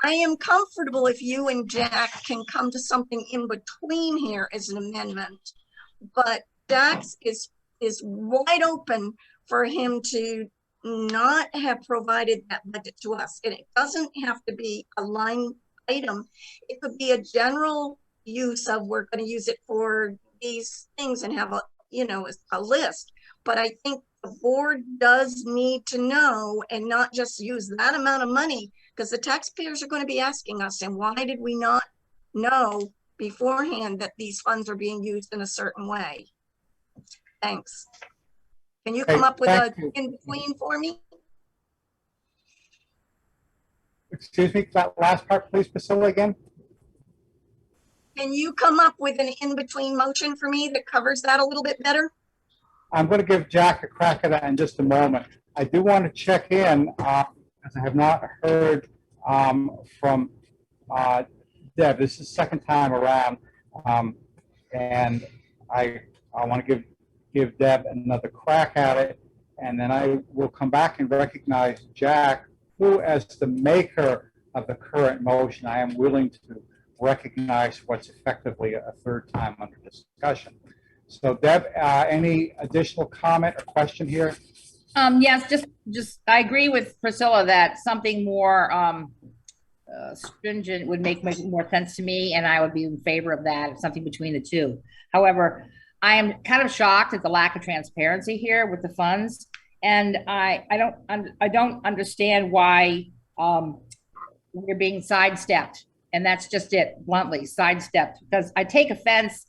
I am comfortable if you and Jack can come to something in between here as an amendment, but Jack's is wide open for him to not have provided that budget to us. And it doesn't have to be a line item. It could be a general use of, we're going to use it for these things and have a list. But I think the board does need to know and not just use that amount of money, because the taxpayers are going to be asking us, and why did we not know beforehand that these funds are being used in a certain way? Thanks. Can you come up with a in-between for me? Excuse me, that last part, please, Priscilla, again. Can you come up with an in-between motion for me that covers that a little bit better? I'm going to give Jack a crack at that in just a moment. I do want to check in, as I have not heard from Deb. This is the second time around, and I want to give Deb another crack at it, and then I will come back and recognize Jack, who, as the maker of the current motion, I am willing to recognize what's effectively a third time under discussion. So Deb, any additional comment or question here? Yes, just I agree with Priscilla that something more stringent would make more sense to me, and I would be in favor of that, something between the two. However, I am kind of shocked at the lack of transparency here with the funds, and I don't understand why we're being sidestepped And that's just it, bluntly, sidestepped, because I take offense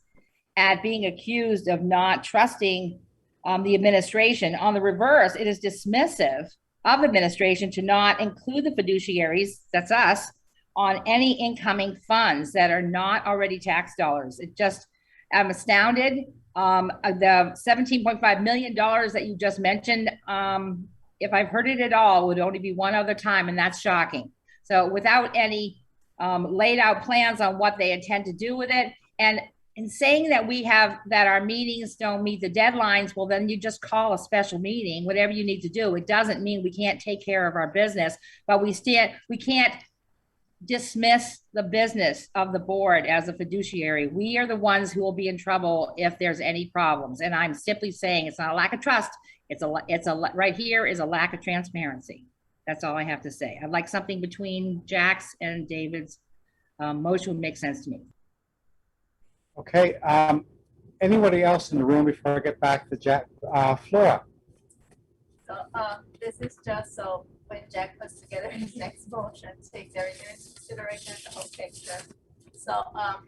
at being accused of not trusting the administration. On the reverse, it is dismissive of administration to not include the fiduciaries, that's us, on any incoming funds that are not already tax dollars. It just, I'm astounded. The $17.5 million that you just mentioned, if I've heard it at all, would only be one other time, and that's shocking. So without any laid out plans on what they intend to do with it, and in saying that that our meetings don't meet the deadlines, well, then you just call a special meeting, whatever you need to do. It doesn't mean we can't take care of our business, but we can't dismiss the business of the board as a fiduciary. We are the ones who will be in trouble if there's any problems. And I'm simply saying it's not a lack of trust. Right here is a lack of transparency. That's all I have to say. I'd like something between Jack's and David's motion would make sense to me. Okay, anybody else in the room before I get back to Jack? Flora? So this is just so when Jack puts together his next motion, takes everything into consideration, the whole picture. So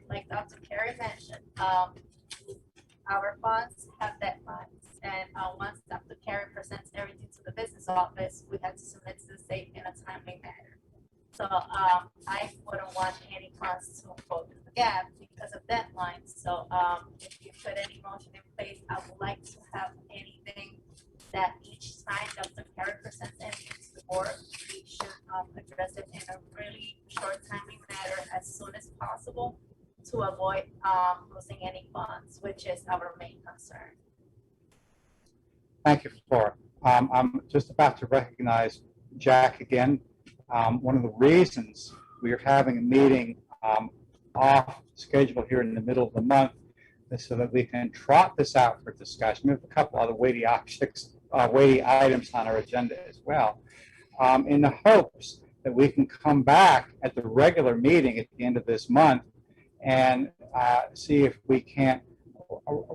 like Dr. Carey mentioned, our funds have deadlines, and once Dr. Carey presents everything to the business office, we have to submit to the state in a timely manner. So I wouldn't want any funds to go through the gap because of deadlines. So if you put any motion in place, I would like to have anything that each time Dr. Carey presents anything to the board, we should address it in a really short timely manner as soon as possible to avoid losing any funds, which is our main concern. Thank you, Flora. I'm just about to recognize Jack again. One of the reasons we are having a meeting off schedule here in the middle of the month is so that we can trot this out for discussion. We have a couple other weighty items on our agenda as well, in the hopes that we can come back at the regular meeting at the end of this month and see if we can't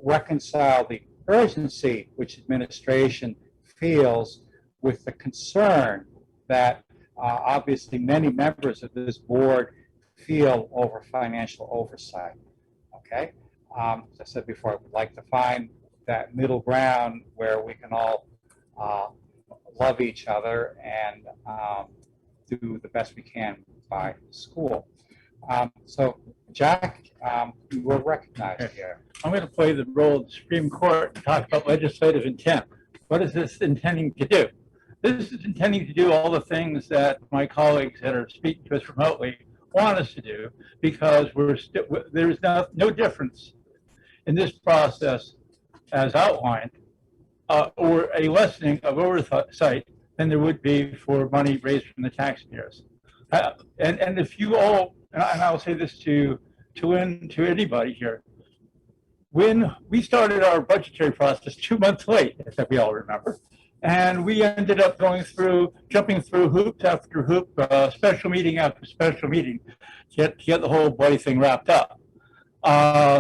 reconcile the urgency which administration feels with the concern that obviously many members of this board feel over financial oversight. Okay, as I said before, I would like to find that middle ground where we can all love each other and do the best we can by school. So Jack, you were recognized here. I'm going to play the role of the Supreme Court and talk about legislative intent. What is this intending to do? This is intending to do all the things that my colleagues that are speaking to us remotely want us to do, because there's no difference in this process as outlined or a lessening of oversight than there would be for money raised from the taxpayers. And if you all, and I'll say this to anybody here, when we started our budgetary process 2 months late, as we all remember, and we ended up jumping through hoops after hoop, special meeting after special meeting to get the whole bloody thing wrapped up.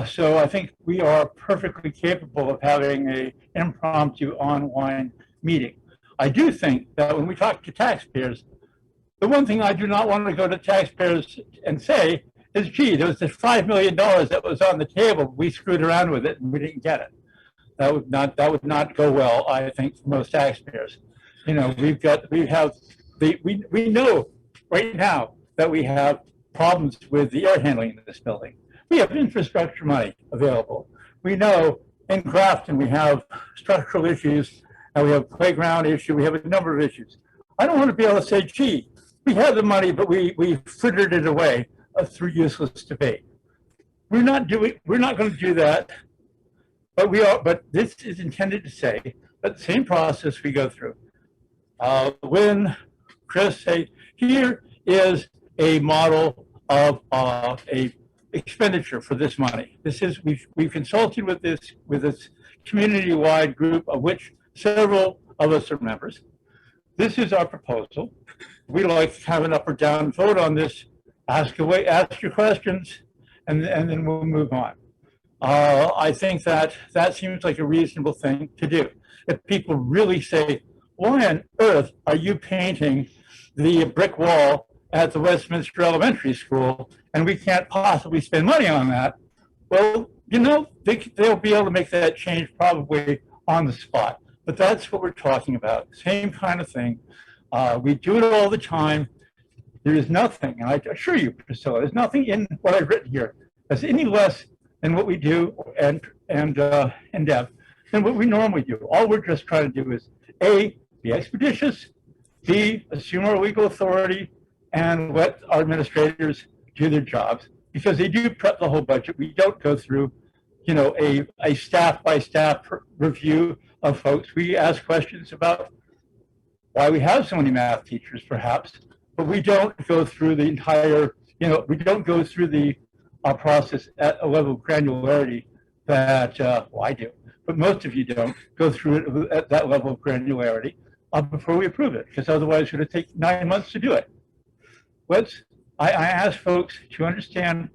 So I think we are perfectly capable of having an impromptu online meeting. I do think that when we talk to taxpayers, the one thing I do not want to go to taxpayers and say is, gee, there was this $5 million that was on the table. We screwed around with it and we didn't get it. That would not go well, I think, for most taxpayers. You know, we know right now that we have problems with the air handling in this building. We have infrastructure money available. We know in Grafton we have structural issues, and we have playground issue. We have a number of issues. I don't want to be able to say, gee, we have the money, but we frittered it away through useless debate. We're not going to do that. But this is intended to say that the same process we go through. When Chris say, here is a model of a expenditure for this money. This is we've consulted with this community-wide group of which several of us are members. This is our proposal. We'd like to have an up or down vote on this. Ask your questions, and then we'll move on. I think that seems like a reasonable thing to do. If people really say, why on earth are you painting the brick wall at the Westminster Elementary School, and we can't possibly spend money on that. Well, you know, they'll be able to make that change probably on the spot. But that's what we're talking about. Same kind of thing. We do it all the time. There is nothing, and I assure you, Priscilla, there's nothing in what I've written here that's any less than what we do and Deb, than what we normally do. All we're just trying to do is A, be expeditious, B, assume our legal authority, and let our administrators do their jobs, because they do prep the whole budget. We don't go through, you know, a staff by staff review of folks. We ask questions about why we have so many math teachers, perhaps, but we don't go through the entire, you know, we don't go through the process at a level of granularity that, well, I do, but most of you don't go through it at that level of granularity before we approve it, because otherwise it would take 9 months to do it. I ask folks to understand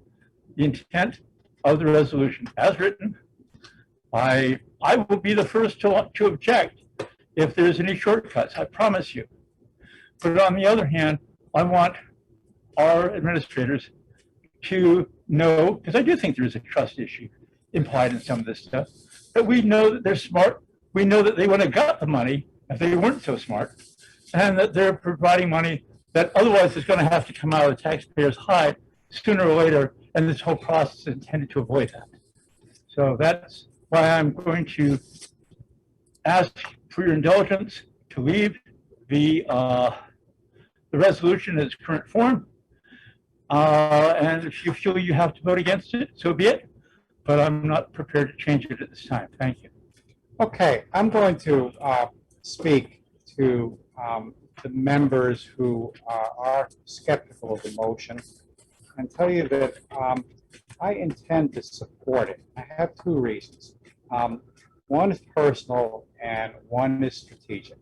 the intent of the resolution as written. I will be the first to object if there's any shortcuts, I promise you. But on the other hand, I want our administrators to know, because I do think there is a trust issue implied in some of this stuff, that we know that they're smart. We know that they would have got the money if they weren't so smart, and that they're providing money that otherwise is going to have to come out of the taxpayers' hide sooner or later, and this whole process is intended to avoid that. So that's why I'm going to ask for your indulgence to leave the resolution in its current form. And if you feel you have to vote against it, so be it. But I'm not prepared to change it at this time. Thank you. Okay, I'm going to speak to the members who are skeptical of the motion and tell you that I intend to support it. I have two reasons. One is personal and one is strategic.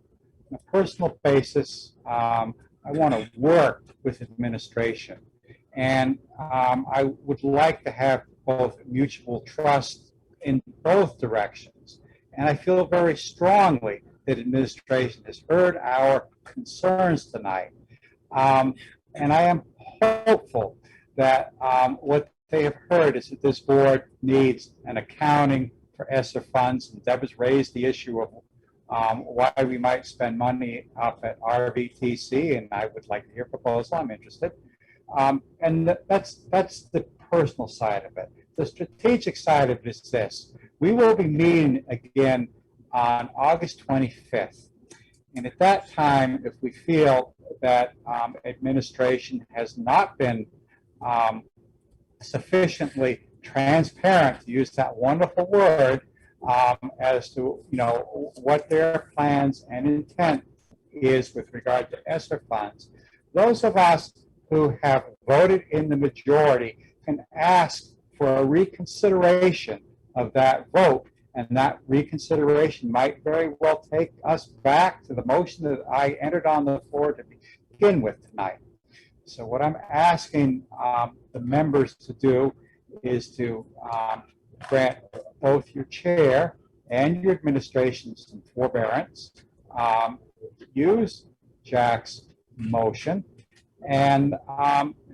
On a personal basis, I want to work with administration, and I would like to have both mutual trust in both directions. And I feel very strongly that administration has heard our concerns tonight. And I am hopeful that what they have heard is that this board needs an accounting for ESSER funds. And Deb has raised the issue of why we might spend money up at RVTC, and I would like to hear a proposal. I'm interested. And that's the personal side of it. The strategic side of it is this. We will be meeting again on August 25th. And at that time, if we feel that administration has not been sufficiently transparent, to use that wonderful word, as to what their plans and intent is with regard to ESSER funds, those of us who have voted in the majority can ask for a reconsideration of that vote, and that reconsideration might very well take us back to the motion that I entered on the floor to begin with tonight. So what I'm asking the members to do is to grant both your chair and your administration some forbearance, use Jack's motion, and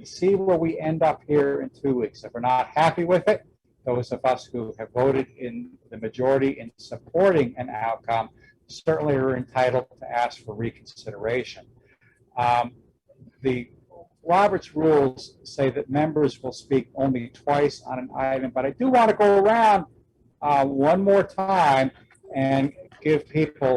see where we end up here in 2 weeks. If we're not happy with it, those of us who have voted in the majority in supporting an outcome certainly are entitled to ask for reconsideration. The Robert's rules say that members will speak only twice on an item, but I do want to go around one more time and give people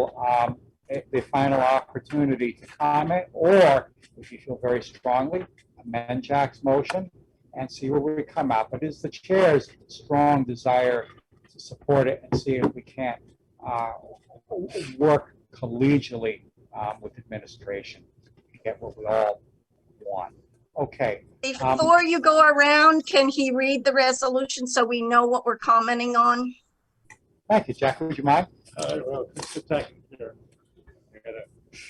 the final opportunity to comment, or if you feel very strongly, amend Jack's motion and see where we come out. But it's the chair's strong desire to support it and see if we can't work collegially with administration to get what we all want. Okay. Before you go around, can he read the resolution so we know what we're commenting on? Thank you, Jack. Would you mind? Well, just a second here. I gotta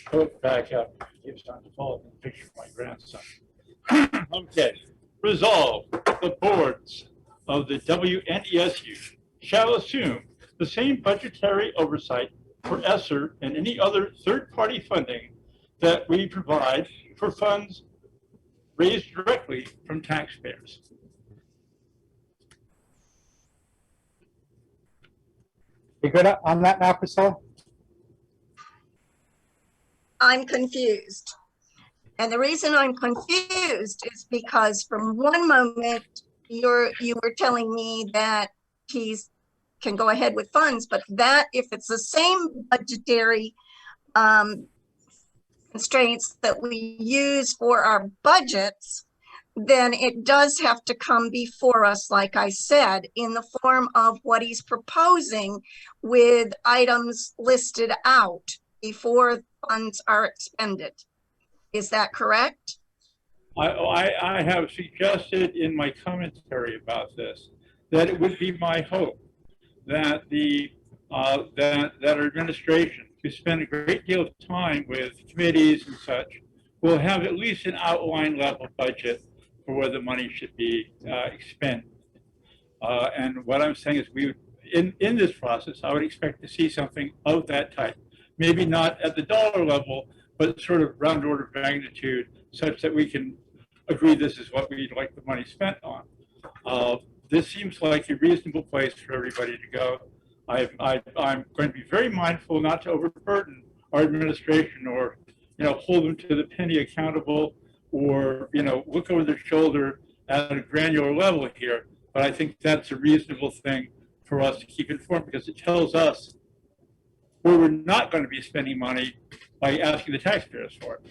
pull it back up. It's on the fall in the picture of my grandson. Okay. Resolved, the boards of the WNESU shall assume the same budgetary oversight for ESSER and any other third-party funding that we provide for funds raised directly from taxpayers. You good on that now, Priscilla? I'm confused. And the reason I'm confused is because from one moment you were telling me that he's can go ahead with funds, but that if it's the same budgetary constraints that we use for our budgets, then it does have to come before us, like I said, in the form of what he's proposing with items listed out before funds are expended. Is that correct? I have suggested in my commentary about this that it would be my hope that that our administration, who spend a great deal of time with committees and such, will have at least an outline level budget for where the money should be expended. And what I'm saying is, we would, in this process, I would expect to see something of that type. Maybe not at the dollar level, but sort of round order of magnitude, such that we can agree this is what we'd like the money spent on. This seems like a reasonable place for everybody to go. I'm going to be very mindful not to overburden our administration, or hold them to the penny accountable, or look over their shoulder at a granular level here. But I think that's a reasonable thing for us to keep informed, because it tells us where we're not going to be spending money by asking the taxpayers for it.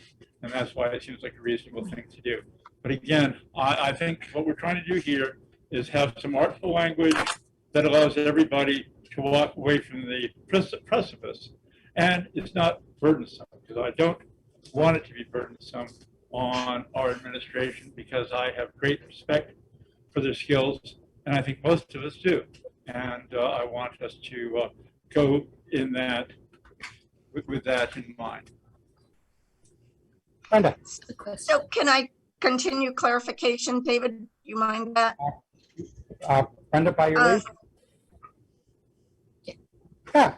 And that's why it seems like a reasonable thing to do. But again, I think what we're trying to do here is have some artful language that allows everybody to walk away from the precipice. And it's not burdensome, because I don't want it to be burdensome on our administration, because I have great respect for their skills, and I think most of us do. And I want us to go in that with that in mind. Brenda. So can I continue clarification, David? You mind that? Brenda, by your leave? Yeah. Yeah.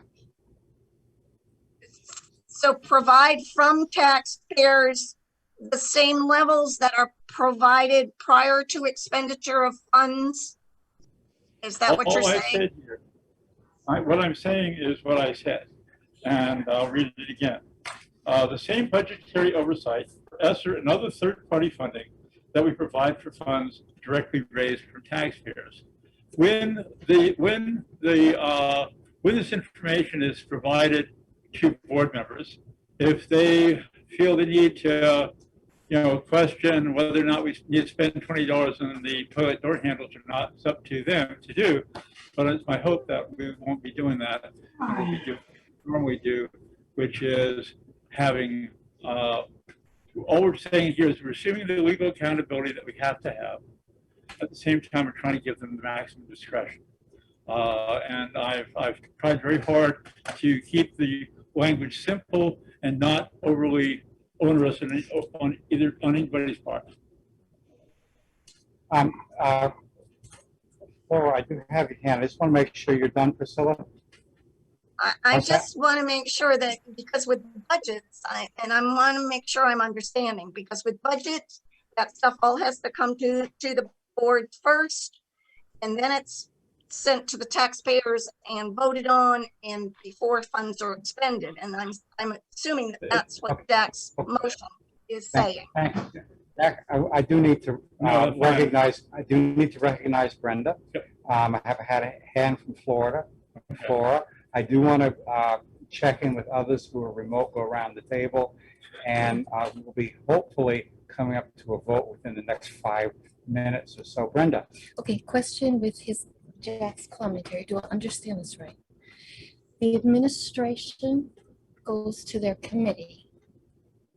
So provide from taxpayers the same levels that are provided prior to expenditure of funds? Is that what you're All I saying? said here, what I'm saying is what I said, and I'll read it again. The same budgetary oversight for ESSER and other third-party funding that we provide for funds directly raised from taxpayers. When this information is provided to board members, if they feel the need to question whether or not we need to spend $20 on the toilet door handles or not, it's up to them to do. But it's my hope that we won't be doing that. We'll be doing what we normally do, which is having, all we're saying here is we're assuming the legal accountability that we have to have. At the same time, we're trying to give them the maximum discretion. And I've tried very hard to keep the language simple and not overly onerous on anybody's part. Laura, I do have your hand. I just want to make sure you're done, Priscilla. I just want to make sure that, because with budgets, I want to make sure I'm understanding, because with budgets, that stuff all has to come to the board first, and then it's sent to the taxpayers and voted on, and before funds are expended. And I'm assuming that that's what Jack's motion is saying. Thank you. Jack, I do need to recognize. I do need to recognize Brenda. I have had a hand from Flora. I do want to check in with others who are remote, go around the table, and we'll be hopefully coming up to a vote within the next 5 minutes or so. Brenda. Okay, question with Jack's commentary. Do I understand this right? The administration goes to their committee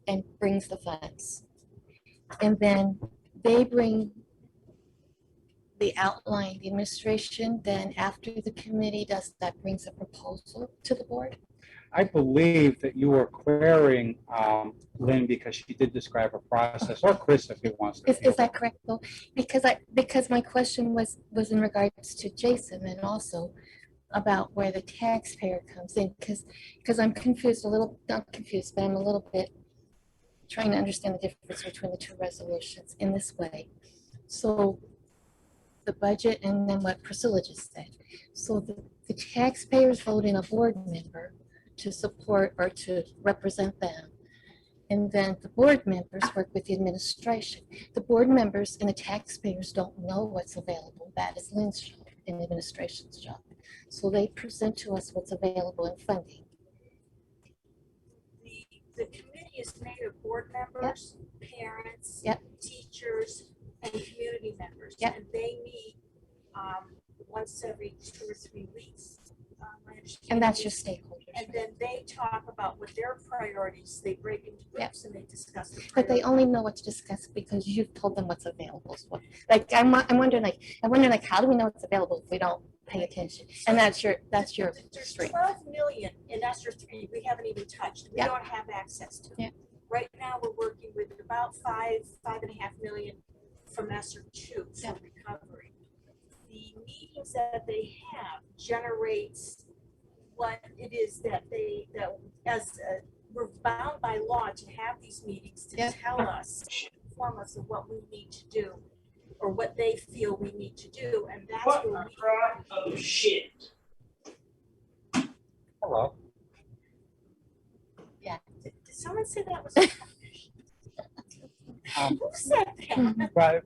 and brings the funds. And then they bring the outline, the administration, then after the committee does that, brings a proposal to the board? I believe that you were querying Lynn, because she did describe a process, or Chris if he wants to. Is that correct though? Because my question was in regards to Jason, and also about where the taxpayer comes in, because I'm confused a little, not confused, but I'm a little bit trying to understand the difference between the two resolutions in this way. So the budget and then what Priscilla just said. So the taxpayers vote in a board member to support or to represent them. And then the board members work with the administration. The board members and the taxpayers don't know what's available. That is Lynn's job and the administration's job. So they present to us what's available in funding. The committee is made of board members, parents, Yep. teachers, and community members. Yep. And they meet once every 2 or 3 weeks. My And understanding that's your is- stakeholders. And then they talk about what their priorities, they break into groups and they discuss the But they priorities. only know what to discuss because you've told them what's available. So, like I'm wondering how do we know what's available if we don't pay attention? And that's your There's stream. 12 million in ESSER 3 we haven't even touched. We Yep. don't have access to. Yep. Right now, we're working with about 5.5 million from ESSER 2 for Yep. recovery. The meetings that they have generates what it is that we're bound by law to have these meetings to Yep. tell us, inform us of what we need to do or what they feel we need to do, and that's where we. Oh shit. Hello. Yeah. Did someone say that was? Um, Who said that? But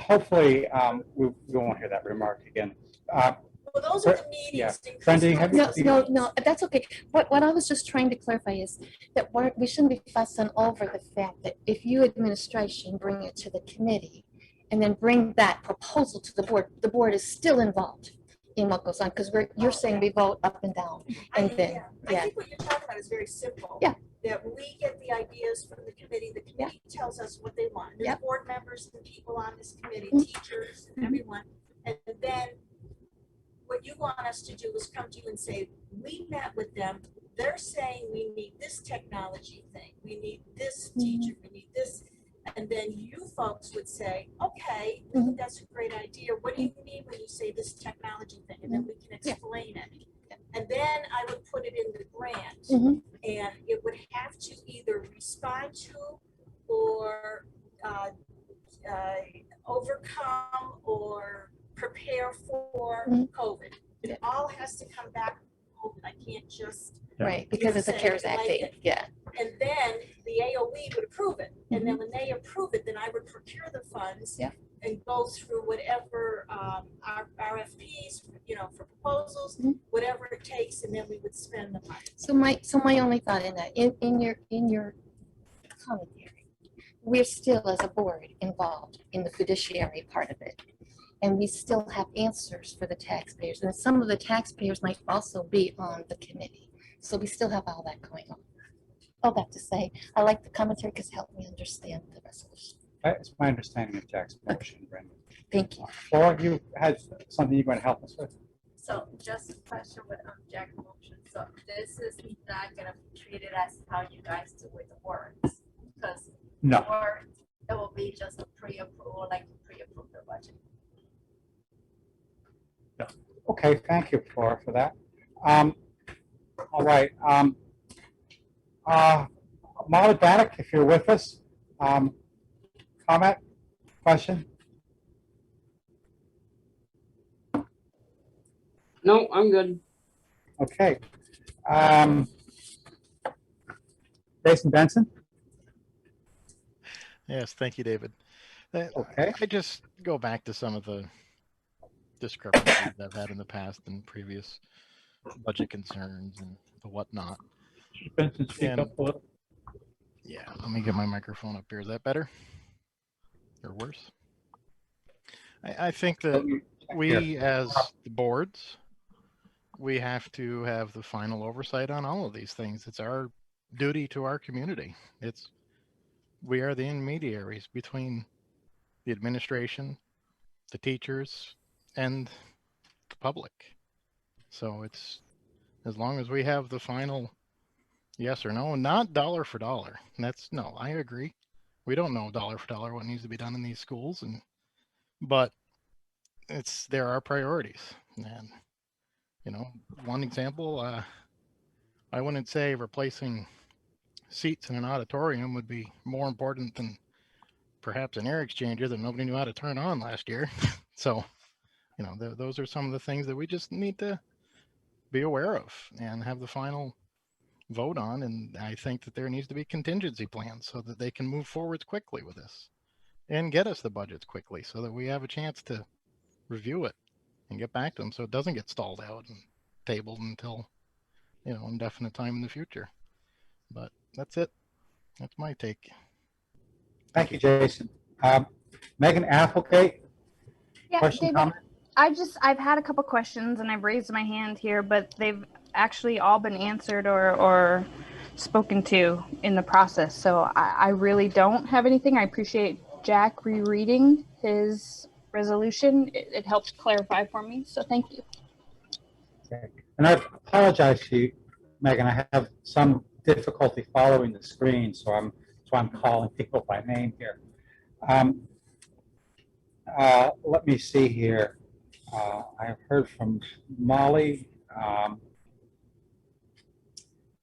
hopefully, we won't hear that remark again. Well, those are the Yeah. meetings. and Brandy, Crystal have knows you- No, the no, meetings. no, that's okay. What I was just trying to clarify is that we shouldn't be fussing over the fact that if you administration bring it to the committee and then bring that proposal to the board is still involved in what goes on, because you're saying we vote up and down. And then, I yeah, think what you're talking about is very simple. Yeah. That we get the ideas from the committee tells us what they want. There's Yeah. board members and people on this committee, Mhm. teachers, and everyone. And then what you want us to do is come to you and say, we met with them. They're saying we need this technology thing. We need this teacher. We need this. And then you folks would say, okay, we think that's a great idea. What do you mean when you say this technology thing? And then we can explain it. And then I would put it in the grant. Mhm. And it would have to either respond to or overcome or prepare for Mhm. COVID. It all has to come back. I can't just. right, because it's a say CARES I Act like thing, it. yeah. And then the AOE would approve it. And then when they approve it, then I would procure the funds Yeah. and go through whatever our RFPs, for proposals, Mhm. whatever it takes, and then we would spend the money. So my only thought in that, in your commentary, we're still as a board involved in the fiduciary part of it. And we still have answers for the taxpayers. And some of the taxpayers might also be on the committee. So we still have all that going on. All that to say, I like the commentary because it helped me understand the resolution. That's my understanding of Jack's motion, Brenda. Thank you. Or you had something you're going to help us with? So just a question with Jack motion. So this is not gonna be treated as how you guys do with the warrants, because No. warrants, it will be just a pre-approval, like you pre-approve the budget. Okay, thank you for that. All right. Molly Bannock, if you're with us, comment, question? No, I'm good. Okay. Jason Benson? Yes, thank you, David. Okay. I just go back to some of the discrepancies I've had in the past and previous budget concerns and the whatnot. Benson, speak And- up a little. Yeah, let me get my microphone up here. Is that better or worse? I think that we, as the boards, we have to have the final oversight on all of these things. It's our duty to our community. We are the intermediaries between the administration, the teachers, and the public. So it's, as long as we have the final yes or no, not dollar for dollar. No, I agree. We don't know dollar for dollar what needs to be done in these schools, but there are priorities. And one example, I wouldn't say replacing seats in an auditorium would be more important than perhaps an air exchanger that nobody knew how to turn on last year. So, you know, those are some of the things that we just need to be aware of and have the final vote on. And I think that there needs to be contingency plans so that they can move forward quickly with this and get us the budgets quickly so that we have a chance to review it and get back to them so it doesn't get stalled out and tabled until, you know, indefinite time in the future. But that's it. That's my take. Thank you, Jason. Megan Applegate, Yeah, question, David, comment? I've had a couple questions and I've raised my hand here, but they've actually all been answered or spoken to in the process. So I really don't have anything. I appreciate Jack rereading his resolution. It helped clarify for me. So thank you. Okay. And I apologize to you, Megan. I have some difficulty following the screen, so I'm calling people by name here. Let me see here. I've heard from Molly.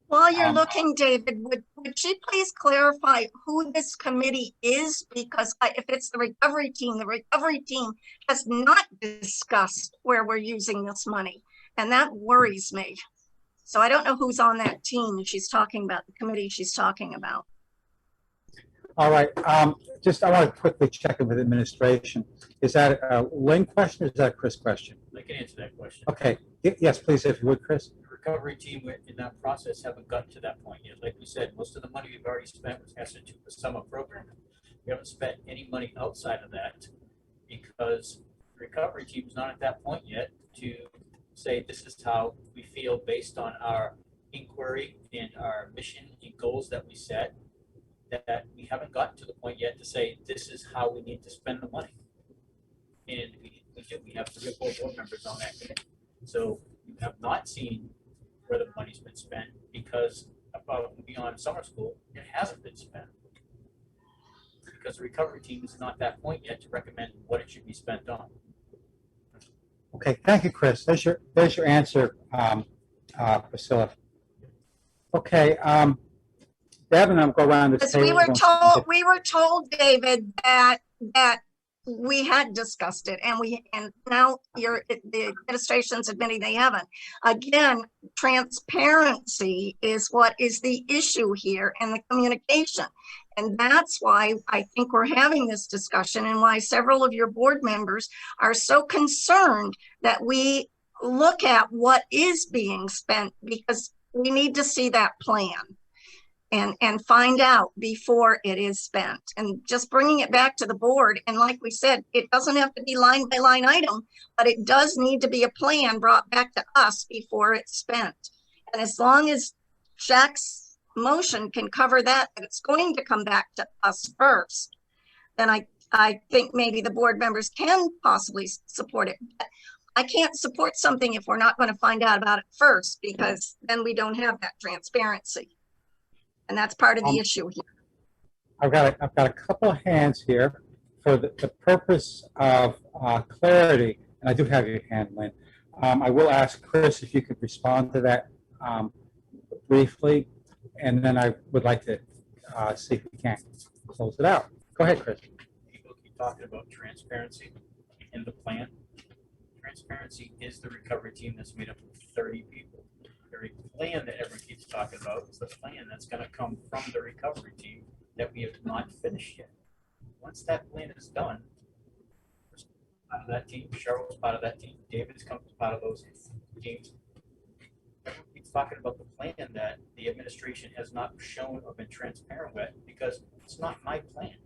While you're looking, David, would you please clarify who this committee is? Because if it's the recovery team has not discussed where we're using this money, and that worries me. So I don't know who's on that team she's talking about, the committee she's talking about. All right. I want to quickly check in with administration. Is that a Lynn question or is that a Chris question? I can answer that question. Okay. Yes, please, if you would, Chris. The recovery team in that process haven't gotten to that point yet. Like we said, most of the money we've already spent was has to do with the summer program. We haven't spent any money outside of that because the recovery team is not at that point yet to say this is how we feel based on our inquiry and our mission and goals that we set, that we haven't gotten to the point yet to say this is how we need to spend the money. And we have 3 or 4 board members on that committee. So you have not seen where the money's been spent because above and beyond summer school, it hasn't been spent. Because the recovery team is not at that point yet to recommend what it should be spent on. Okay, thank you, Chris. There's your answer, Priscilla. Okay, Devin, I'll go around the Because table. we were told, David, that we had discussed it, and now the administration's admitting they haven't. Again, transparency is what is the issue here, and the communication. And that's why I think we're having this discussion and why several of your board members are so concerned that we look at what is being spent, because we need to see that plan and find out before it is spent. And just bringing it back to the board, and like we said, it doesn't have to be line by line item, but it does need to be a plan brought back to us before it's spent. And as long as Jack's motion can cover that it's going to come back to us first, then I think maybe the board members can possibly support it. But I can't support something if we're not going to find out about it first, because then we don't have that transparency. And that's part of the issue here. I've got a couple of hands here for the purpose of clarity, and I do have your hand, Lynn. I will ask Chris if you could respond to that briefly, and then I would like to see if we can close it out. Go ahead, Chris. People keep talking about transparency in the plan. Transparency is the recovery team that's made up of 30 people. The plan that everyone keeps talking about is the plan that's going to come from the recovery team that we have not finished yet. Once that plan is done, part of that team, Cheryl's part of that team, David's come part of those teams. Everyone keeps talking about the plan that the administration has not shown or been transparent with, because it's not my plan.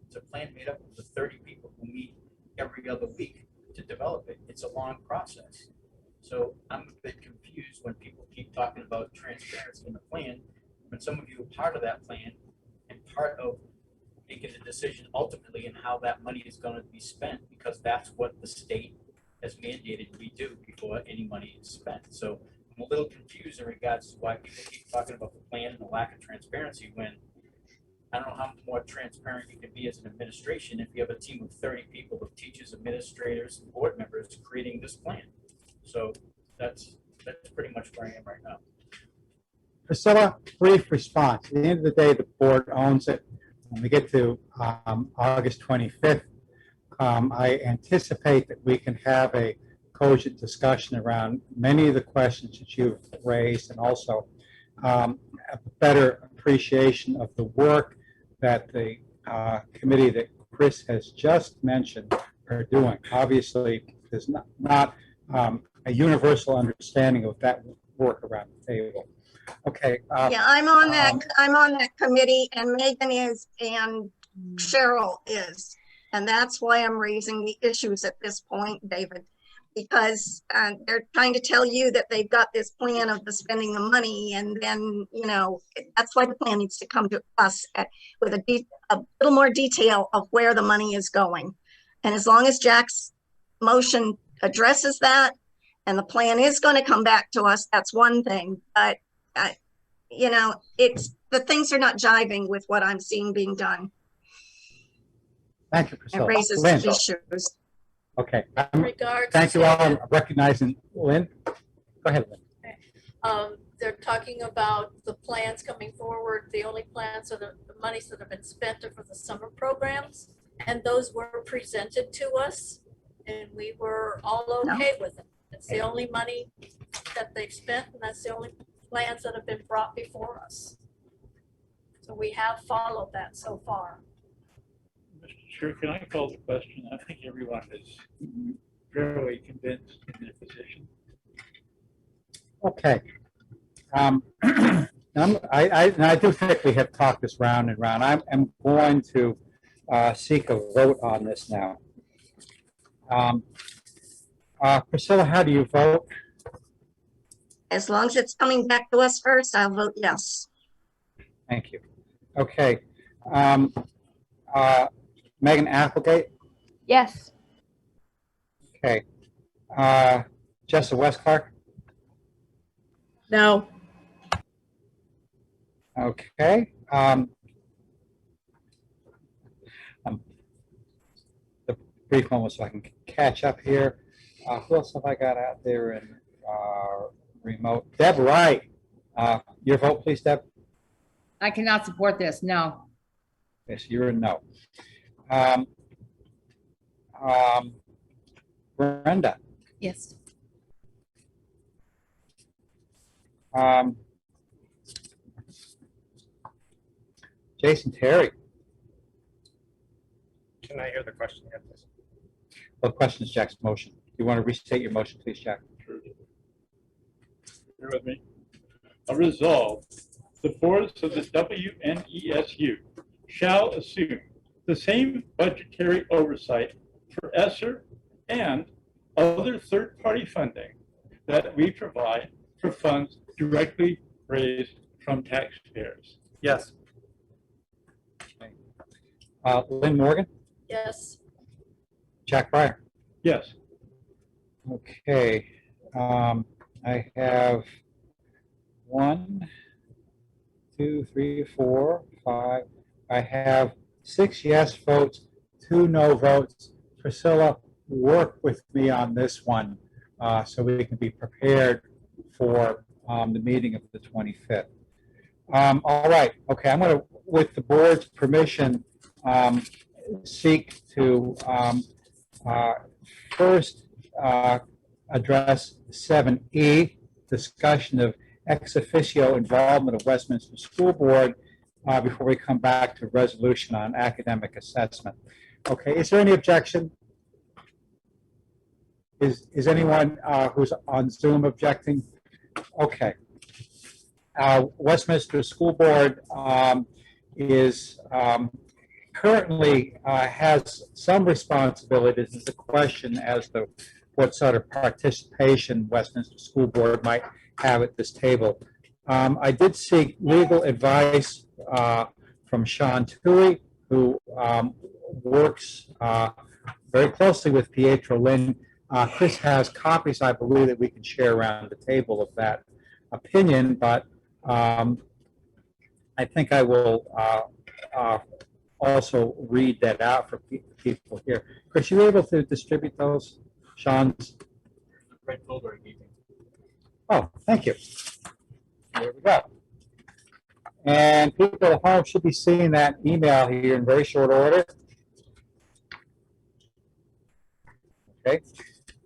It's a plan made up of the 30 people who meet every other week to develop it. It's a long process. So I'm a bit confused when people keep talking about transparency in the plan, when some of you are part of that plan and part of making the decision ultimately in how that money is going to be spent, because that's what the state has mandated we do before any money is spent. So I'm a little confused in regards to why people keep talking about the plan and the lack of transparency, when I don't know how much more transparent you can be as an administration if you have a team of 30 people, of teachers, administrators, and board members creating this plan. So that's pretty much where I am right now. Priscilla, brief response. At the end of the day, the board owns it. When we get to August 25th, I anticipate that we can have a cogent discussion around many of the questions that you've raised, and also a better appreciation of the work that the committee that Chris has just mentioned are doing. Obviously, there's not a universal understanding of that work around the table. Okay. Yeah, I'm on that committee, and Megan is, and Cheryl is. And that's why I'm raising the issues at this point, David, because they're trying to tell you that they've got this plan of the spending the money, and then, you know, that's why the plan needs to come to us with a little more detail of where the money is going. And as long as Jack's motion addresses that, and the plan is going to come back to us, that's one thing. But you know, the things are not jiving with what I'm seeing being done. Thank you, Priscilla. It raises Lynn. issues. Okay. Regards Thank you to- all. I'm recognizing Lynn. Go ahead, Lynn. They're talking about the plans coming forward. The only plans are the monies that have been spent are for the summer programs, and those were presented to us, and we were all okay with it. It's the only money that they've spent, and that's the only plans that have been brought before us. So we have followed that so far. Mr. Chair, can I call the question? I think everyone is fairly convinced in their position. Okay. I do think we have talked this round and round. I'm going to seek a vote on this now. Priscilla, how do you vote? As long as it's coming back to us first, I'll vote yes. Thank you. Okay. Megan Applegate? Yes. Okay. Jessa Westclark? No. Okay. The brief moment so I can catch up here. Who else have I got out there in remote? Deb Wright. Your vote, please, Deb. I cannot support this, no. Yes, you're a no. Brenda. Yes. Jason Terry. Can I hear the question again, please? Well, the question is Jack's motion. Do you want to restate your motion, please, Jack? Bear with me. A resolve. The boards of the WNESU shall assume the same budgetary oversight for ESSER and other third-party funding that we provide for funds directly raised from taxpayers. Yes. Lynn Morgan? Yes. Jack Breyer? Yes. Okay. I have 1, 2, 3, 4, 5. I have 6 yes votes, 2 no votes. Priscilla, work with me on this one so we can be prepared for the meeting of the 25th. All right. Okay. I'm going to, with the board's permission, seek to first address 7E, discussion of ex officio involvement of Westminster School Board before we come back to resolution on academic assessment. Okay, is there any objection? Is anyone who's on Zoom objecting? Okay. Westminster School Board is currently has some responsibilities. There's a question as to what sort of participation Westminster School Board might have at this table. I did seek legal advice from Sean Tui, who works very closely with Pietro Lynn. Chris has copies, I believe, that we can share around the table of that opinion, but I think I will also read that out for people here. Chris, you able to distribute those? Sean's? Red folder I gave you. Oh, thank you. There we go. And people at home should be seeing that email here in very short order. Okay.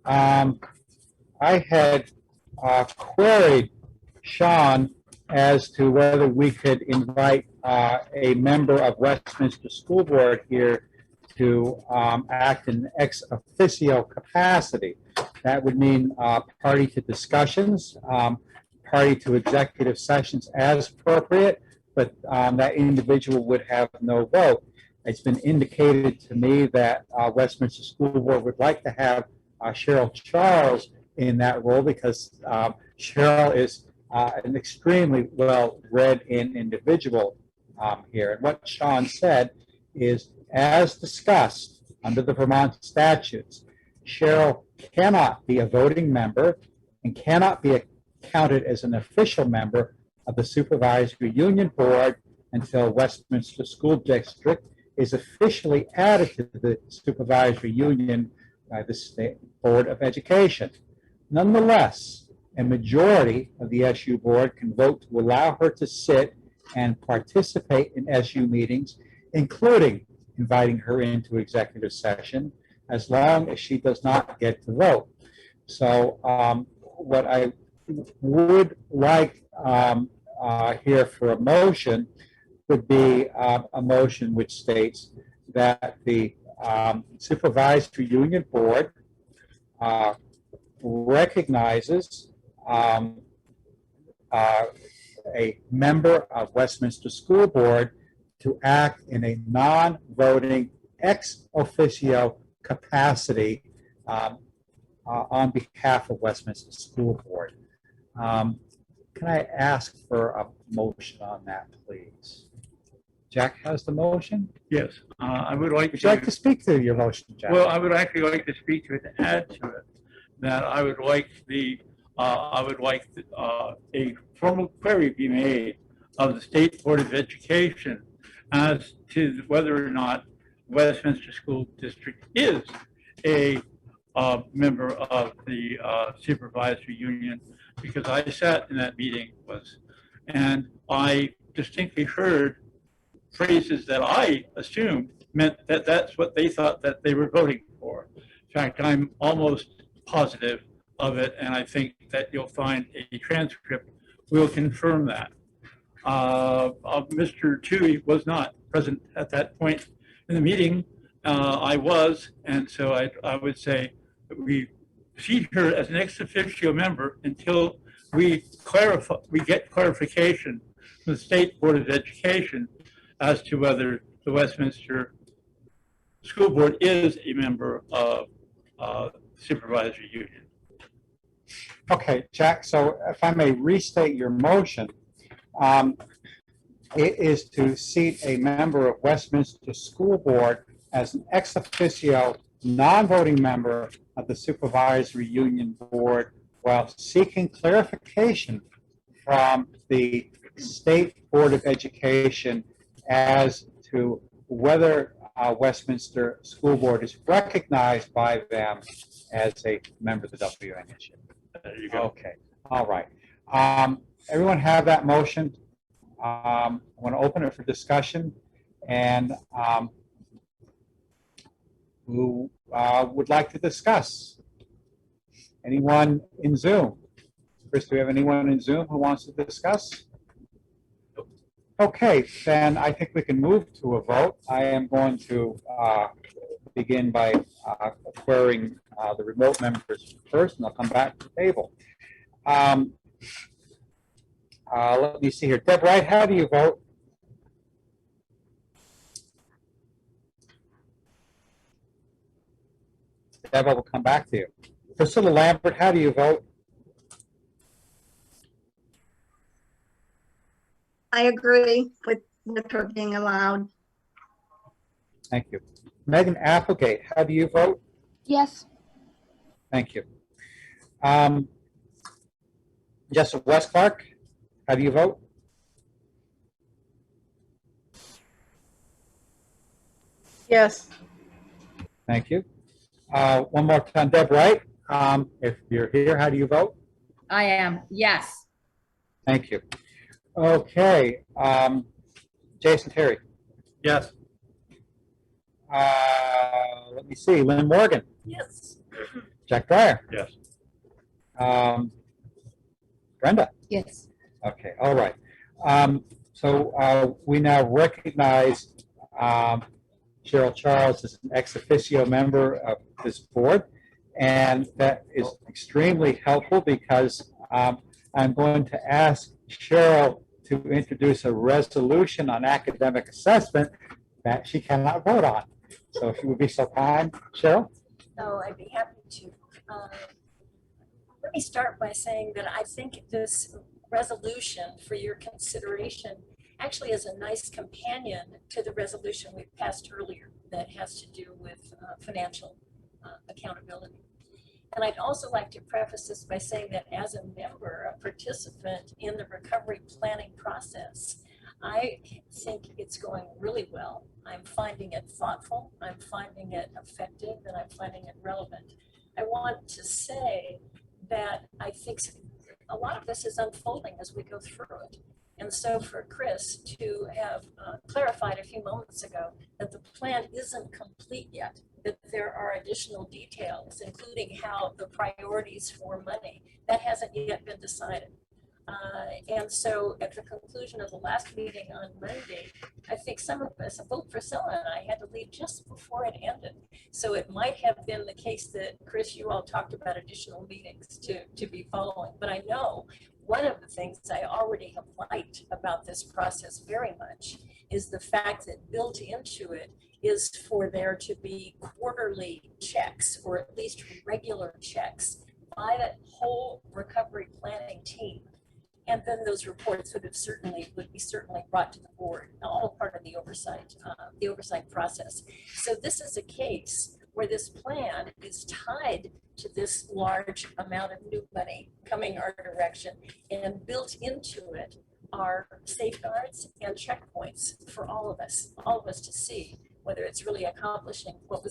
I had queried Sean as to whether we could invite a member of Westminster School Board here to act in ex officio capacity. That would mean party to discussions, party to executive sessions as appropriate, but that individual would have no vote. It's been indicated to me that Westminster School Board would like to have Cheryl Charles in that role because Cheryl is an extremely well-read individual here. And what Sean said is, as discussed under the Vermont statutes, Cheryl cannot be a voting member and cannot be counted as an official member of the Supervisory Union Board until Westminster School District is officially added to the Supervisory Union by the State Board of Education. Nonetheless, a majority of the SU board can vote to allow her to sit and participate in SU meetings, including inviting her into executive session, as long as she does not get to vote. So what I would like here for a motion would be a motion which states that the Supervisory Union Board recognizes a member of Westminster School Board to act in a non-voting ex officio capacity on behalf of Westminster School Board. Can I ask for a motion on that, please? Jack has the motion? Yes, I would like Would you like to speak to your motion, Jack? Well, I would actually like to speak to it, to add to it, that I would like a formal query be made of the State Board of Education as to whether or not Westminster School District is a member of the Supervisory Union, because I sat in that meeting and I distinctly heard phrases that I assumed meant that that's what they thought that they were voting for. In fact, I'm almost positive of it, and I think that you'll find a transcript will confirm that. Mr. Toohey was not present at that point in the meeting. I was, and so I would say that we see her as an ex officio member until we get clarification from the State Board of Education as to whether the Westminster School Board is a member of Supervisory Union. Okay, Jack, so if I may restate your motion, it is to seat a member of Westminster School Board as an ex officio non-voting member of the Supervisory Union Board while seeking clarification from the State Board of Education as to whether Westminster School Board is recognized by them as a member of the WNESU. There you go. Okay, all right. Everyone have that motion? I want to open it for discussion, and who would like to discuss? Anyone in Zoom? Chris, do we have anyone in Zoom who wants to discuss? Okay, then I think we can move to a vote. I am going to begin by querying the remote members first, and I'll come back to the table. Let me see here. Deb Wright, how do you vote? Deb, I will come back to you. Priscilla Lambert, how do you vote? I agree with her being allowed. Thank you. Megan Applegate, how do you vote? Yes. Thank you. Jessica West Clark, how do you vote? Yes. Thank you. One more time, Deb Wright, if you're here, how do you vote? I am, yes. Thank you. Okay, Jason Terry. Yes. Let me see, Lynn Morgan, Yes. Jack Dreyer, Yes. Brenda. Yes. Okay, all right. So we now recognize Cheryl Charles is an ex officio member of this board, and that is extremely helpful because I'm going to ask Cheryl to introduce a resolution on academic assessment that she cannot vote on. So if you would be so kind, Cheryl? Oh, I'd be happy to. Let me start by saying that I think this resolution for your consideration actually is a nice companion to the resolution we passed earlier that has to do with financial accountability. And I'd also like to preface this by saying that as a member, a participant in the recovery planning process, I think it's going really well. I'm finding it thoughtful, I'm finding it effective, and I'm finding it relevant. I want to say that I think a lot of this is unfolding as we go through it. And so for Chris to have clarified a few moments ago that the plan isn't complete yet, that there are additional details, including how the priorities for money, that hasn't yet been decided. And so at the conclusion of the last meeting on Monday, I think some of us, both Priscilla and I, had to leave just before it ended. So it might have been the case that, Chris, you all talked about additional meetings to be following. But I know one of the things I already have liked about this process very much is the fact that built into it is for there to be quarterly checks, or at least regular checks, by that whole recovery planning team. And then those reports would be certainly brought to the board, all part of the oversight process. So this is a case where this plan is tied to this large amount of new money coming our direction, and built into it are safeguards and checkpoints for all of us to see whether it's really accomplishing what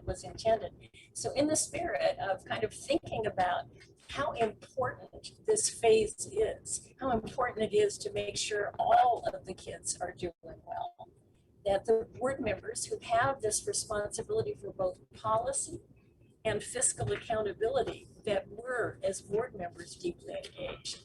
was intended. So in the spirit of kind of thinking about how important this phase is, how important it is to make sure all of the kids are doing well, that the board members who have this responsibility for both policy and fiscal accountability, that we're, as board members, deeply engaged.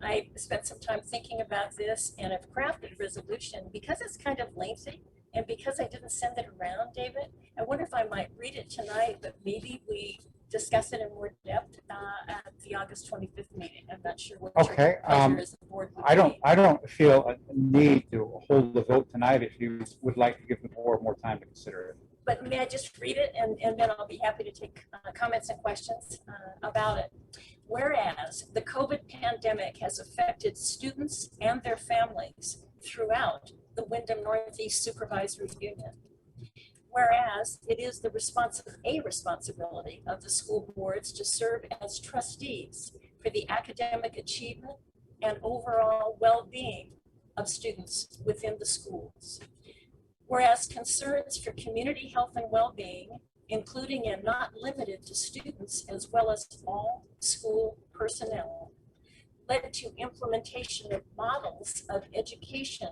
I spent some time thinking about this and have crafted a resolution because it's kind of lengthy. And because I didn't send it around, David, I wonder if I might read it tonight, but maybe we discuss it in more depth at the August 25th meeting. I'm not sure what your pleasure as a board would be. I don't feel a need to hold the vote tonight if you would like to give the board more time to consider it. But may I just read it, and then I'll be happy to take comments and questions about it. Whereas the COVID pandemic has affected students and their families throughout the Wyndham Northeast Supervisory Union. Whereas it is the responsibility of the school boards to serve as trustees for the academic achievement and overall well-being of students within the schools. Whereas concerns for community health and well-being, including and not limited to students as well as all school personnel, led to implementation of models of education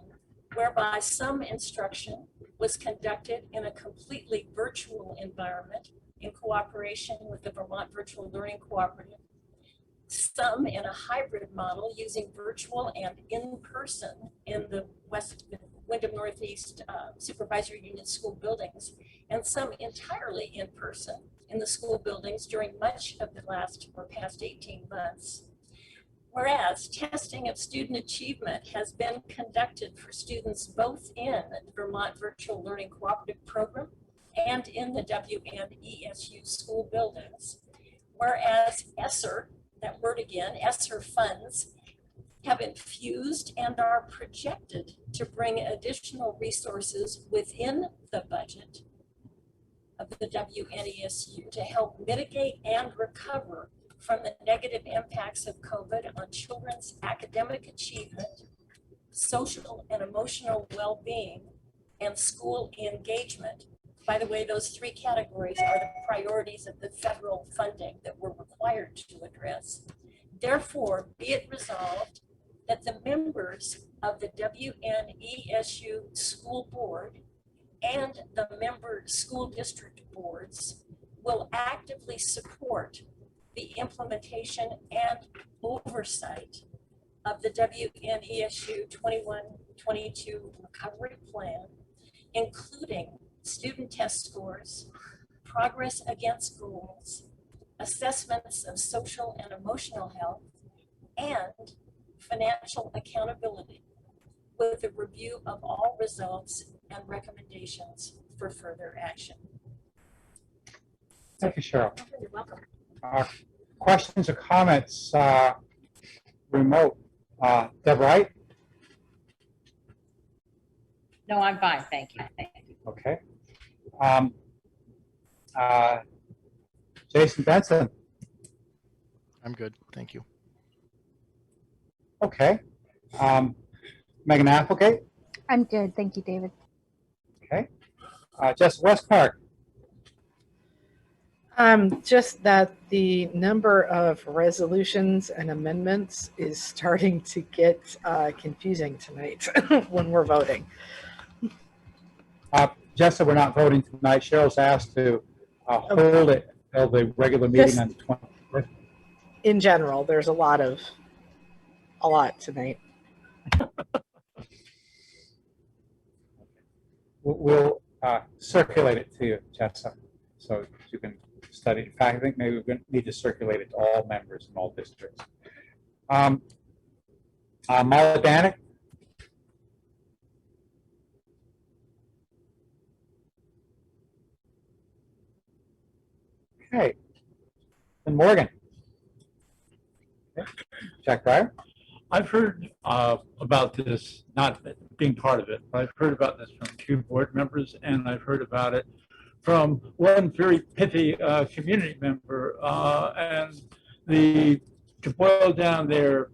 whereby some instruction was conducted in a completely virtual environment in cooperation with the Vermont Virtual Learning Cooperative, some in a hybrid model using virtual and in-person in the Wyndham Northeast Supervisory Union school buildings, and some entirely in person in the school buildings during much of the past 18 months. Whereas testing of student achievement has been conducted for students both in the Vermont Virtual Learning Cooperative Program and in the WNESU school buildings. Whereas ESSER, that word again, ESSER funds have infused and are projected to bring additional resources within the budget of the WNESU to help mitigate and recover from the negative impacts of COVID on children's academic achievement, social and emotional well-being, and school engagement. By the way, those three categories are the priorities of the federal funding that we're required to address. Therefore, be it resolved that the members of the WNESU school board and the member school district boards will actively support the implementation and oversight of the WNESU 21-22 recovery plan, including student test scores, progress against goals, assessments of social and emotional health, and financial accountability, with a review of all results and recommendations for further action. Thank you, Cheryl. You're welcome. Questions or comments, remote? Deb Wright? No, I'm fine, thank you, thank you. Okay. Jason Benson? I'm good, thank you. Okay. Megan Applegate? I'm good. Thank you, David. Okay. Jess Westpark? Just that the number of resolutions and amendments is starting to get confusing tonight when we're voting. Jessa, we're not voting tonight. Cheryl's asked to hold it until the regular meeting Just on the 21st. in general, there's a lot tonight. We'll circulate it to you, Jessa, so you can study. In fact, I think maybe we're going to need to circulate it to all members in all districts. Marla Danik? Okay. And Morgan? Okay. Jack Breyer? I've heard about this, not being part of it, but I've heard about this from 2 board members, and I've heard about it from one very pithy community member. And to boil down their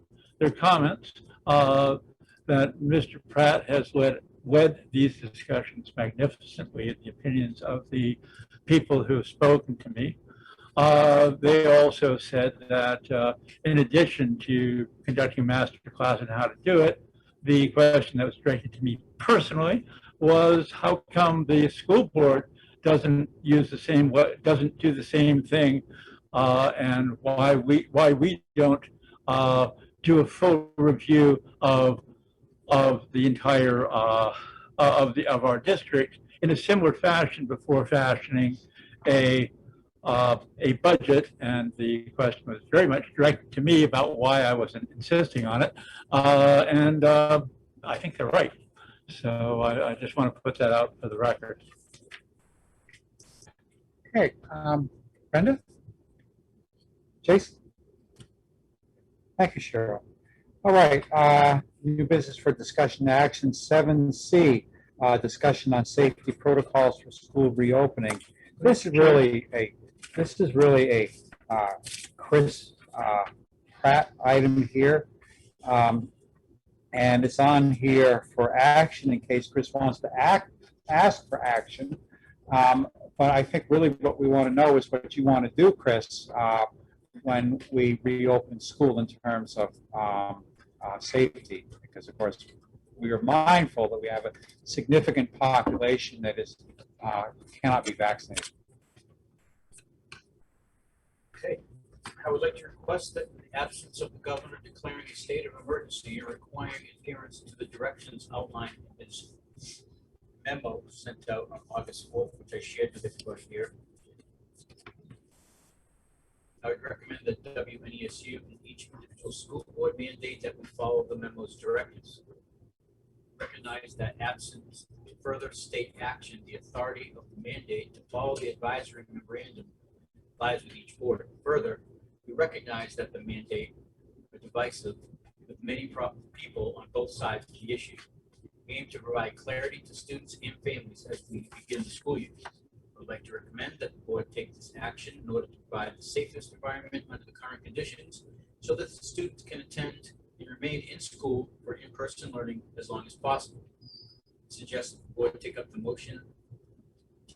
comments, that Mr. Pratt has led these discussions magnificently in the opinions of the people who have spoken to me. They also said that in addition to conducting a master class on how to do it, the question that was directed to me personally was, how come the school board doesn't use the same, doesn't do the same thing, and why we don't do a full review of the entire of our district in a similar fashion before fashioning a budget. And the question was very much directed to me about why I wasn't insisting on it, and I think they're right. So I just want to put that out for the record. Okay. Brenda? Jason? Thank you, Cheryl. All right. New business for discussion action 7C, discussion on safety protocols for school reopening. This is really a Chris Pratt item here, and it's on here for action in case Chris wants to ask for action. But I think really what we want to know is what you want to do, Chris, when we reopen school in terms of safety, because of course we are mindful that we have a significant population that is cannot be vaccinated. Okay, I would like to request that in the absence of the governor declaring a state of emergency or requiring adherence to the directions outlined in his memo sent out on August 4th, which I shared with everybody here, I would recommend that WNESU and each individual school board mandate that we follow the memo's directives. Recognize that absent further state action, the authority of the mandate to follow the advisory memorandum lies with each board. Further, we recognize that the mandate is divisive with many people on both sides of the issue. We aim to provide clarity to students and families as we begin the school year. I would like to recommend that the board take this action in order to provide the safest environment under the current conditions so that the students can attend and remain in school for in-person learning as long as possible. I suggest the board take up the motion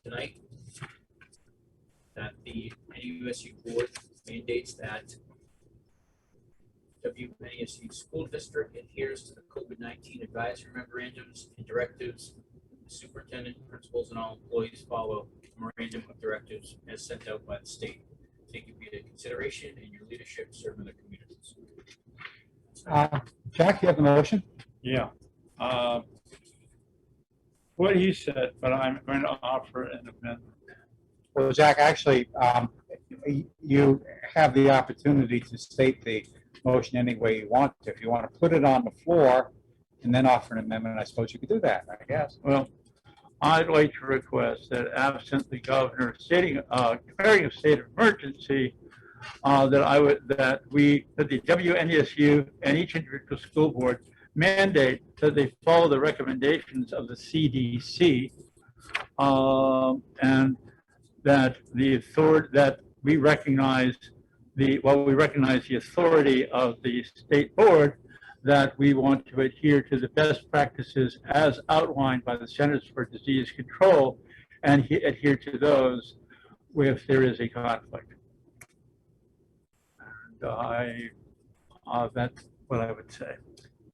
tonight that the NUSU board mandates that WNESU school district adheres to the COVID-19 advisory memorandums and directives. The superintendent, principals, and all employees follow memorandum of directives as sent out by the state. Take it into consideration in your leadership serving the communities. Jack, you have the motion? Yeah. What he said, but I'm going to offer an amendment. Well, Jack, actually, you have the opportunity to state the motion any way you want to. If you want to put it on the floor and then offer an amendment, I suppose you could do that, I guess. Well, I'd like to request that absent the governor declaring a state of emergency, that the WNESU and each individual school board mandate that they follow the recommendations of the CDC, and that we recognize the authority of the state board, that we want to adhere to the best practices as outlined by the Centers for Disease Control and adhere to those if there is a conflict. And that's what I would say.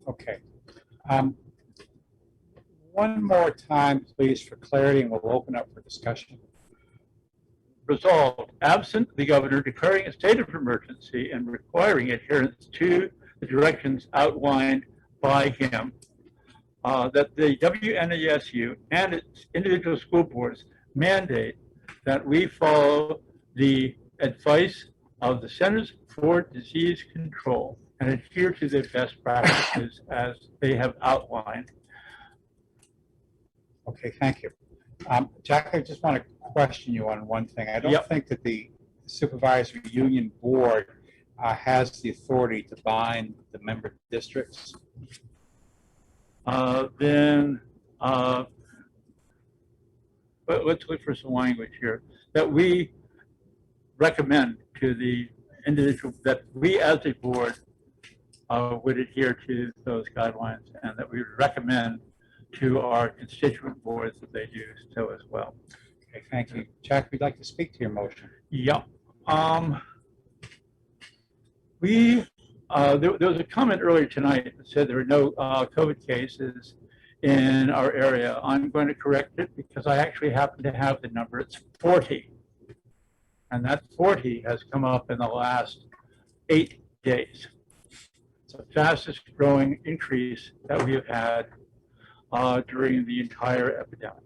Okay. One more time, please, for clarity, and we'll open up for discussion. Resolved, absent the governor declaring a state of emergency and requiring adherence to the directions outlined by him, that the WNESU and its individual school boards mandate that we follow the advice of the Centers for Disease Control and adhere to the best practices as they have outlined. Okay, thank you. Jack, I just want to question you on one thing. I don't think that the supervisory union board has the authority to bind the member districts. But let's look for some language here that we recommend to the individual, that we as a board would adhere to those guidelines, and that we would recommend to our constituent boards that they do so as well. Okay, thank you. Jack, we'd like to speak to your motion. Yeah. There was a comment earlier tonight that said there were no COVID cases in our area. I'm going to correct it because I actually happen to have the number. It's 40. And that 40 has come up in the last 8 days. It's the fastest growing increase that we have had during the entire epidemic.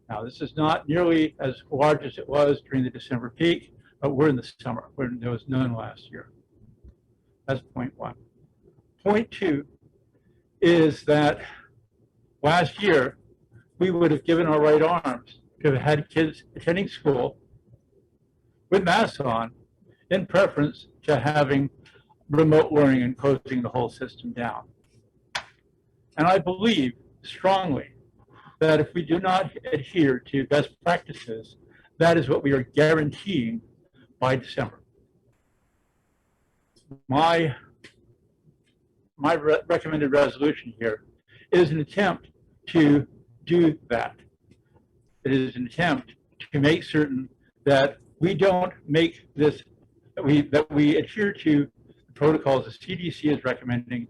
Now, this is not nearly as large as it was during the December peak, but we're in the summer when there was none last year. That's point one. Point two is that last year, we would have given our right arms to have had kids attending school with masks on in preference to having remote learning and closing the whole system down. And I believe strongly that if we do not adhere to best practices, that is what we are guaranteeing by December. My recommended resolution here is an attempt to do that. It is an attempt to make certain that we don't make this, that we adhere to the protocols the CDC is recommending.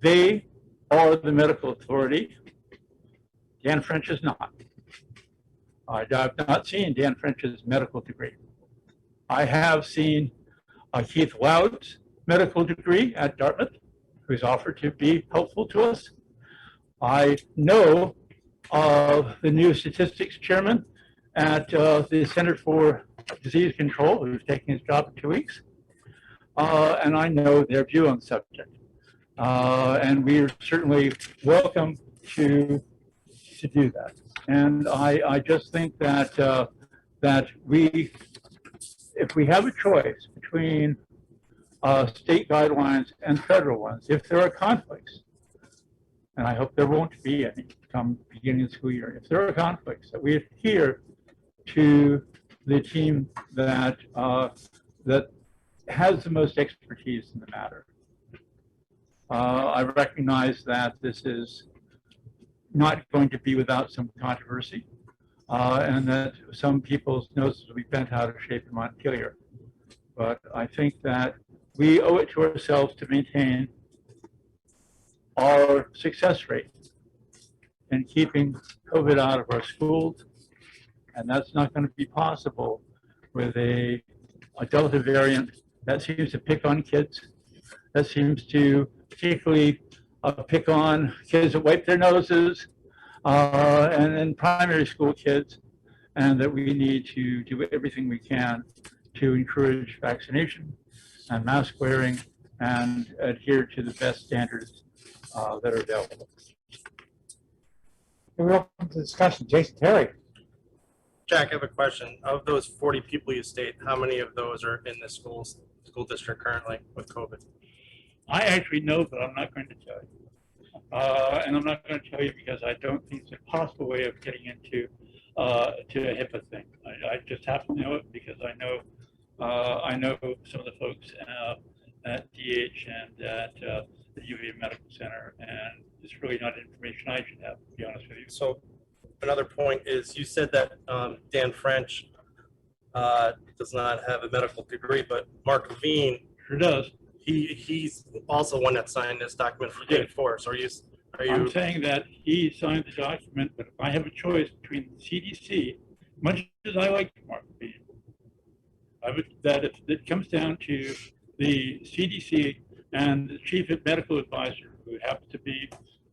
They are the medical authority. Dan French is not. I've not seen Dan French's medical degree. I have seen Keith Loud's medical degree at Dartmouth, who's offered to be helpful to us. I know of the new statistics chairman at the Center for Disease Control, who's taking his job in 2 weeks. And I know their view on the subject. And we are certainly welcome to do that. And I just think that that if we have a choice between state guidelines and federal ones, if there are conflicts, and I hope there won't be any come beginning of the school year, if there are conflicts, that we adhere to the team that that has the most expertise in the matter. I recognize that this is not going to be without some controversy, and that some people's noses will be bent out of shape in Montpelier. But I think that we owe it to ourselves to maintain our success rate in keeping COVID out of our schools. And that's not going to be possible with a Delta variant that seems to pick on kids, that seems to particularly pick on kids that wipe their noses, and then primary school kids, and that we need to do everything we can to encourage vaccination and mask wearing and adhere to the best standards that are available. We're open to discussion. Jason Terry. Jack, I have a question. Of those 40 people you state, how many of those are in the school district currently with COVID? I actually know, but I'm not going to tell you. And I'm not going to tell you because I don't think it's a possible way of getting into to a HIPAA thing. I just happen to know it because I know some of the folks at DH and at the UVA Medical Center, and it's really not information I should have, to be honest with you. So another point is you said that Dan French does not have a medical degree, but Mark Levine sure does. He's also one that signed this document for Day 4. So are you? I'm saying that he signed the document, but if I have a choice between the CDC, much as I like Mark Levine, that if it comes down to the CDC and the chief medical advisor, who happens to be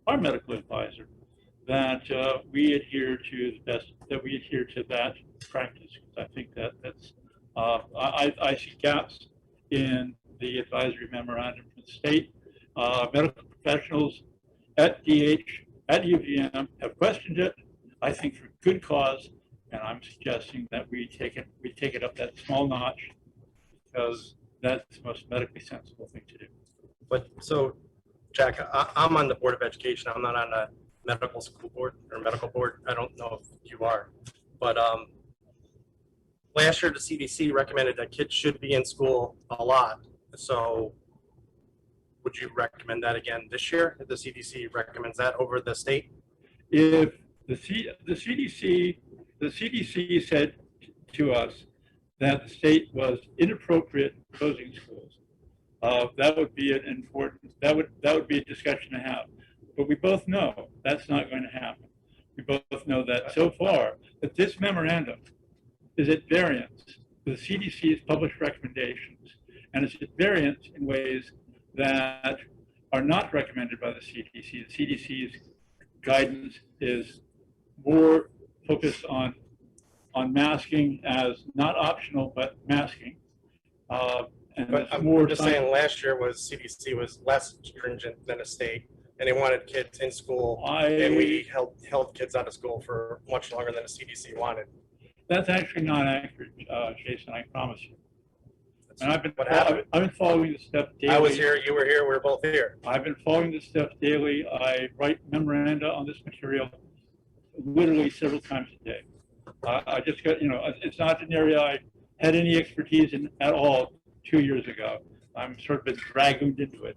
our medical advisor, that we adhere to the best, that we adhere to that practice. I think that's I see gaps in the advisory memorandum from the state. Medical professionals at DH, at UVM have questioned it, I think for good cause, and I'm suggesting that we take it up that small notch because that's the most medically sensible thing to do. But so, Jack, I'm on the Board of Education. I'm not on the medical school board or medical board. I don't know if you are, but last year the CDC recommended that kids should be in school a lot. So would you recommend that again this year? If the CDC recommends that over the state? If the CDC said to us that the state was inappropriate closing schools, that would be an important, that would be a discussion to have. But we both know that's not going to happen. We both know that so far that this memorandum is at variance with the CDC's published recommendations, and it's at variance in ways that are not recommended by the CDC. The CDC's guidance is more focused on masking as not optional, but masking. And but I'm more just saying last year CDC was less stringent than a state, and they wanted kids in school, and we held kids out of school for much longer than the CDC wanted. That's actually not accurate, Jason, I promise you. And I've been following this stuff daily. I was here, you were here, we were both here. I've been following this stuff daily. I write memoranda on this material literally several times a day. I just got, it's not an area I had any expertise in at all 2 years ago. I'm sort of been dragooned into it.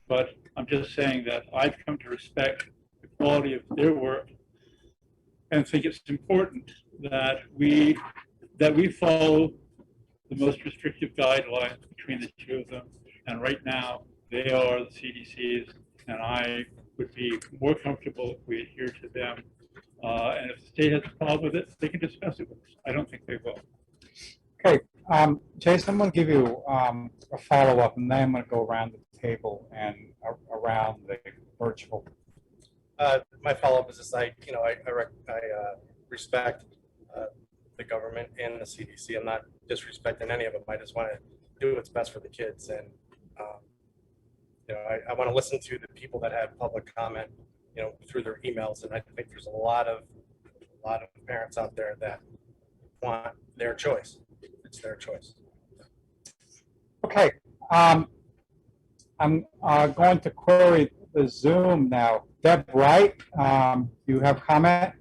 But I'm just saying that I've come to respect the quality of their work and think it's important that we follow the most restrictive guidelines between the two of them. And right now, they are the CDC's, and I would be more comfortable if we adhere to them. And if the state has a problem with it, they can discuss it with us. I don't think they will. Okay, Jason, I'm going to give you a follow-up, and then I'm going to go around the table and around the virtual. My follow-up is just I respect the government and the CDC. I'm not disrespecting any of them. I just want to do what's best for the kids, and I want to listen to the people that have public comment, through their emails. And I think there's a lot of parents out there that want their choice. It's their choice. Okay, I'm going to query the Zoom now. Deb Wright, you have comment?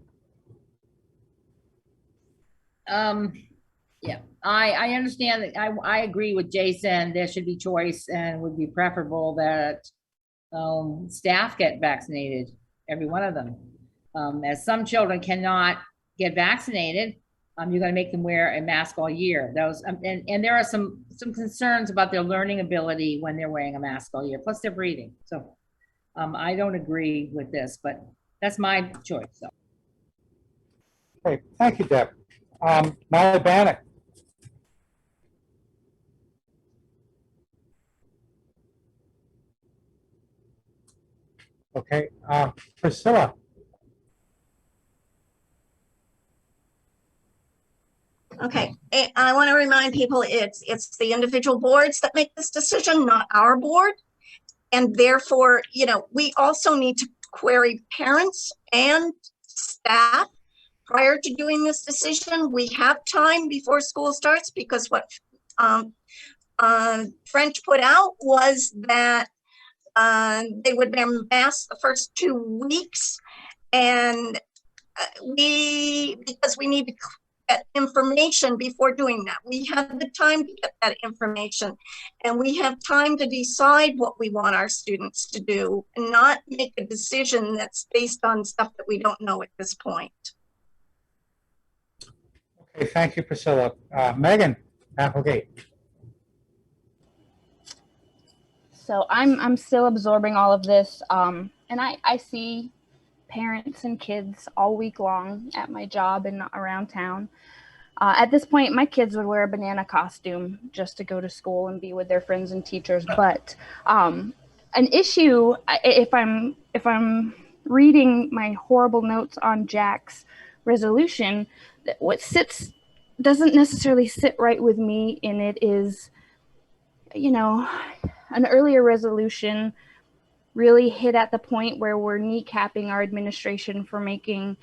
Yeah, I understand that. I agree with Jason. There should be choice, and would be preferable that staff get vaccinated, every one of them. As some children cannot get vaccinated, you're going to make them wear a mask all year. Those and there are some concerns about their learning ability when they're wearing a mask all year. Plus, they're breathing. So I don't agree with this, but that's my choice. So. Okay, thank you, Deb. Molly Bannock. Okay, Priscilla. Okay, I want to remind people it's the individual boards that make this decision, not our board. And therefore, you know, we also need to query parents and staff prior to doing this decision. We have time before school starts because what French put out was that they would wear masks the first 2 weeks, and because we need to get information before doing that. We have the time to get that information, and we have time to decide what we want our students to do and not make a decision that's based on stuff that we don't know at this point. Okay, thank you, Priscilla. Megan Applegate. So I'm still absorbing all of this, and I see parents and kids all week long at my job and around town. At this point, my kids would wear a banana costume just to go to school and be with their friends and teachers. But an issue, if I'm reading my horrible notes on Jack's resolution, what doesn't necessarily sit right with me in it is, you know, an earlier resolution really hit at the point where we're kneecapping our administration for making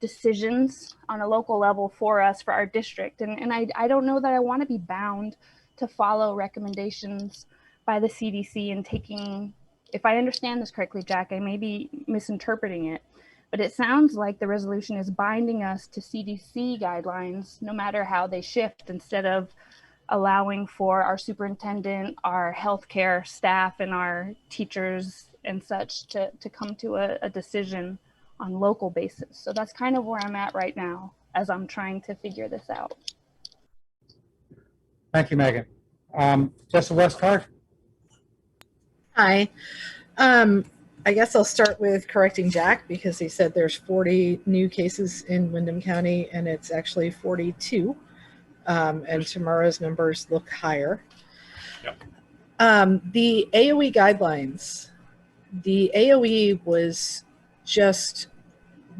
decisions on a local level for us, for our district. And I don't know that I want to be bound to follow recommendations by the CDC and taking, if I understand this correctly, Jack, I may be misinterpreting it, but it sounds like the resolution is binding us to CDC guidelines, no matter how they shift, instead of allowing for our superintendent, our healthcare staff, and our teachers and such to come to a decision on local basis. So that's kind of where I'm at right now as I'm trying to figure this out. Thank you, Megan. Jessica Westhart. Hi. I guess I'll start with correcting Jack because he said there's 40 new cases in Windham County and it's actually 42. And tomorrow's numbers look higher. Yep. The AOE guidelines, the AOE was just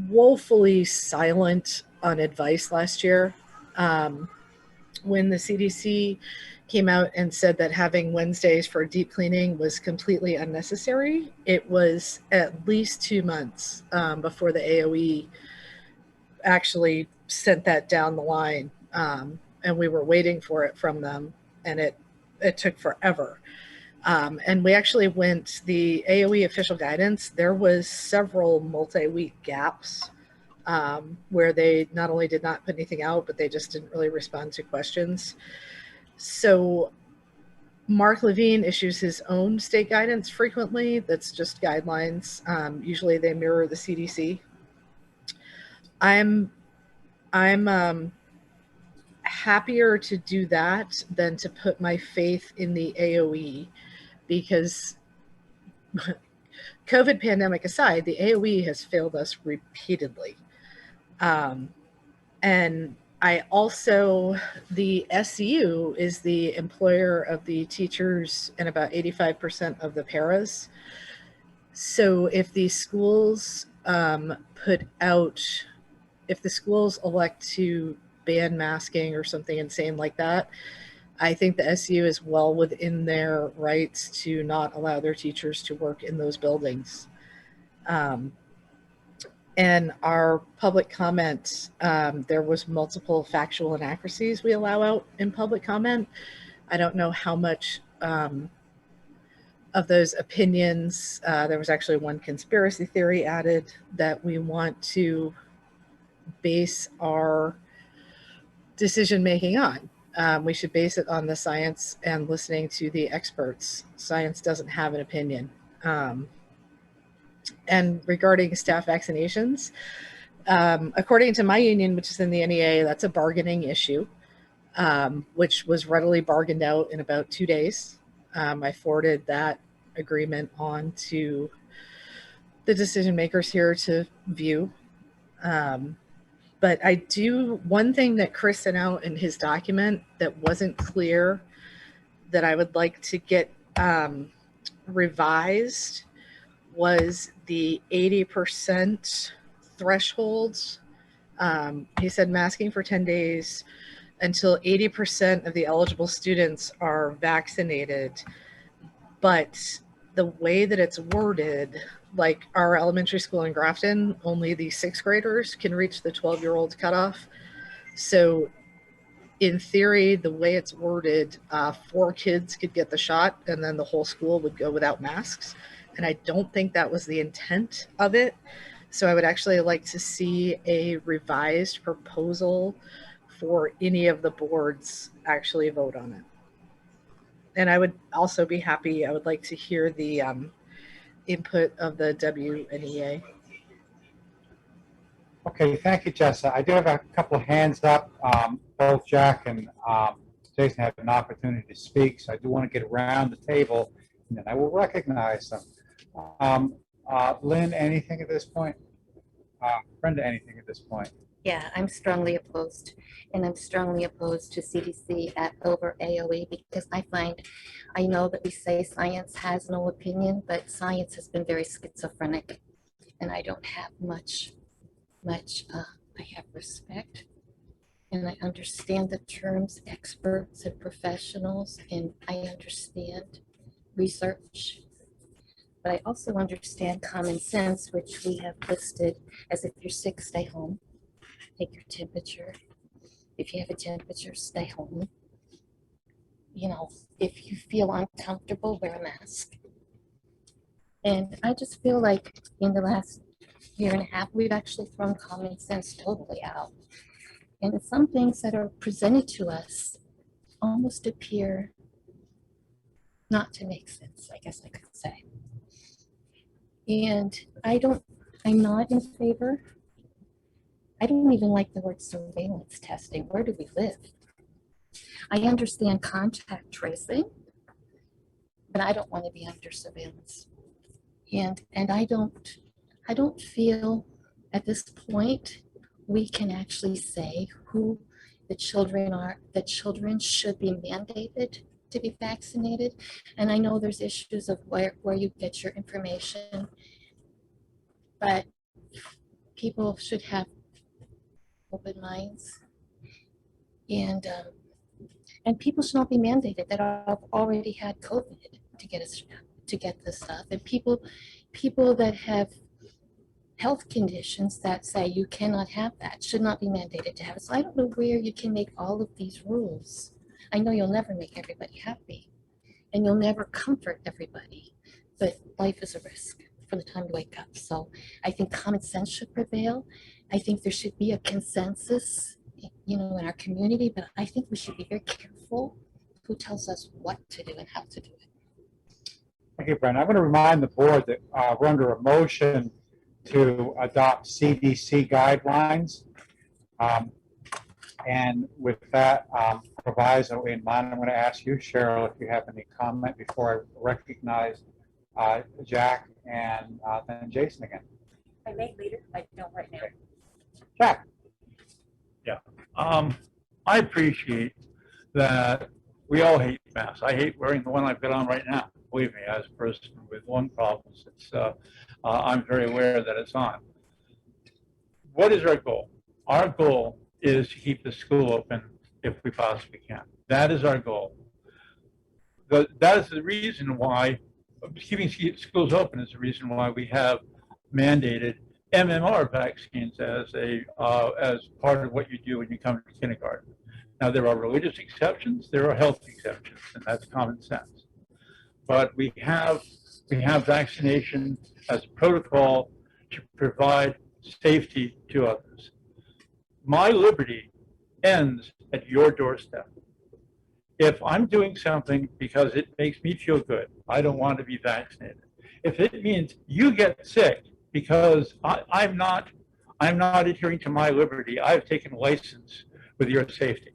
woefully silent on advice last year. When the CDC came out and said that having Wednesdays for deep cleaning was completely unnecessary, it was at least 2 months before the AOE actually sent that down the line. And we were waiting for it from them, and it took forever. And we actually went, the AOE official guidance, there was several multi-week gaps where they not only did not put anything out, but they just didn't really respond to questions. So Mark Levine issues his own state guidance frequently. That's just guidelines. Usually they mirror the CDC. I'm happier to do that than to put my faith in the AOE, because COVID pandemic aside, the AOE has failed us repeatedly. And I also, the SU is the employer of the teachers and about 85% of the paras. So if the schools if the schools elect to ban masking or something insane like that, I think the SU is well within their rights to not allow their teachers to work in those buildings. And our public comment, there was multiple factual inaccuracies we allow out in public comment. I don't know how much of those opinions, there was actually one conspiracy theory added that we want to base our decision making on. We should base it on the science and listening to the experts. Science doesn't have an opinion. And regarding staff vaccinations, According to my union, which is in the NEA, that's a bargaining issue, which was readily bargained out in about 2 days. I forwarded that agreement on to the decision makers here to view. But I do, one thing that Chris sent out in his document that wasn't clear that I would like to get revised was the 80% thresholds. He said masking for 10 days until 80% of the eligible students are vaccinated. But the way that it's worded, like our elementary school in Grafton, only the 6th graders can reach the 12-year-old cutoff. So in theory, the way it's worded, 4 kids could get the shot and then the whole school would go without masks. And I don't think that was the intent of it. So I would actually like to see a revised proposal for any of the boards actually vote on it. And I would also be happy, I would like to hear the input of the WNEA. Okay, thank you, Jessa. I do have a couple of hands up. Both Jack and Jason have an opportunity to speak, so I do want to get around the table, and then I will recognize them. Lynn, anything at this point? Brenda, anything at this point? Yeah, I'm strongly opposed, and I'm strongly opposed to CDC over AOE because I know that we say science has no opinion, but science has been very schizophrenic, and I don't have much. I have respect, and I understand the terms experts and professionals, and I understand research. But I also understand common sense, which we have listed as if you're sick, stay home. Take your temperature. If you have a temperature, stay home. You know, if you feel uncomfortable, wear a mask. And I just feel like in the last year and a half, we've actually thrown common sense totally out. And some things that are presented to us almost appear not to make sense, I guess I could say. And I'm not in favor. I don't even like the word surveillance testing. Where do we live? I understand contact tracing, but I don't want to be under surveillance. And I don't feel at this point we can actually say who the children are. The children should be mandated to be vaccinated. And I know there's issues of where you get your information, but people should have open minds, and people should not be mandated that have already had COVID to get this stuff. And people that have health conditions that say you cannot have that should not be mandated to have it. So I don't know where you can make all of these rules. I know you'll never make everybody happy, and you'll never comfort everybody, but life is a risk from the time you wake up. So I think common sense should prevail. I think there should be a consensus, in our community, but I think we should be very careful who tells us what to do and how to do it. Thank you, Brenda. I'm going to remind the board that we're under a motion to adopt CDC guidelines. And with that proviso in mind, I'm going to ask you, Cheryl, if you have any comment before I recognize Jack and then Jason again. I may later, I don't right now. Okay. Jack. Yeah, I appreciate that we all hate masks. I hate wearing the one I've got on right now. Believe me, as a person with lung problems, I'm very aware that it's on. What is our goal? Our goal is to keep the school open if we possibly can. That is our goal. That is the reason why keeping schools open is the reason why we have mandated MMR vaccines as part of what you do when you come to kindergarten. Now, there are religious exceptions, there are health exceptions, and that's common sense. But we have vaccination as a protocol to provide safety to others. My liberty ends at your doorstep. If I'm doing something because it makes me feel good, I don't want to be vaccinated. If it means you get sick because I'm not I'm not adhering to my liberty. I've taken license with your safety.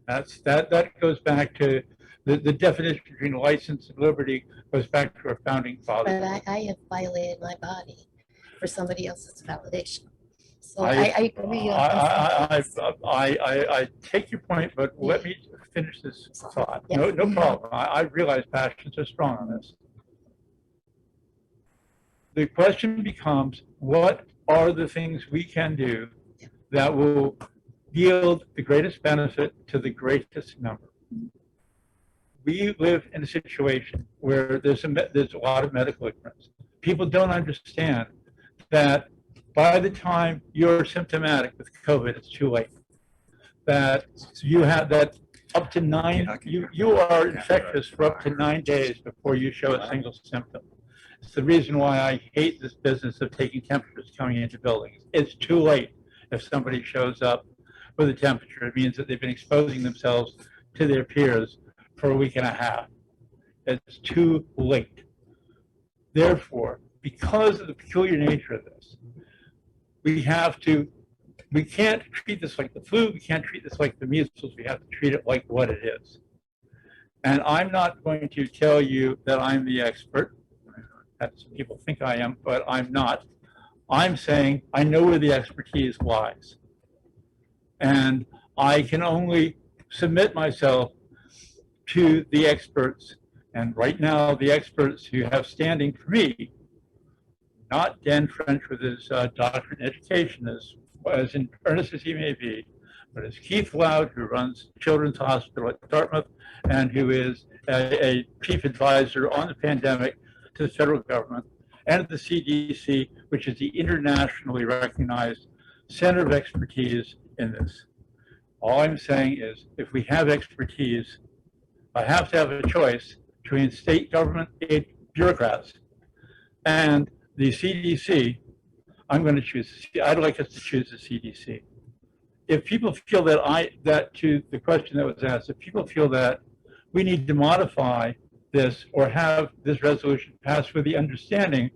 That goes back to the definition between license and liberty goes back to our founding fathers. But I have violated my body for somebody else's validation. So I agree on I take your point, but let me finish this thought. No problem. I realize passions are strong on this. The question becomes, what are the things we can do that will yield the greatest benefit to the greatest number? We live in a situation where there's a lot of medical ignorance. People don't understand that by the time you're symptomatic with COVID, it's too late. That you have that up to you are infectious for up to 9 days before you show a single symptom. It's the reason why I hate this business of taking temperatures coming into buildings. It's too late if somebody shows up with a temperature. It means that they've been exposing themselves to their peers for a week and a half. It's too late. Therefore, because of the peculiar nature of this, we can't treat this like the flu. We can't treat this like the measles. We have to treat it like what it is. And I'm not going to tell you that I'm the expert. Some people think I am, but I'm not. I'm saying I know where the expertise lies. And I can only submit myself to the experts. And right now, the experts who have standing for me, not Dan French with his doctorate in education, as in earnest as he may be, but it's Keith Loud, who runs Children's Hospital at Dartmouth and who is a chief advisor on the pandemic to the federal government, and the CDC, which is the internationally recognized center of expertise in this. All I'm saying is, if we have expertise, I have to have a choice between state government bureaucrats and the CDC. I'm going to choose. I'd like us to choose the CDC. If people feel that to the question that was asked, if people feel that we need to modify this or have this resolution passed with the understanding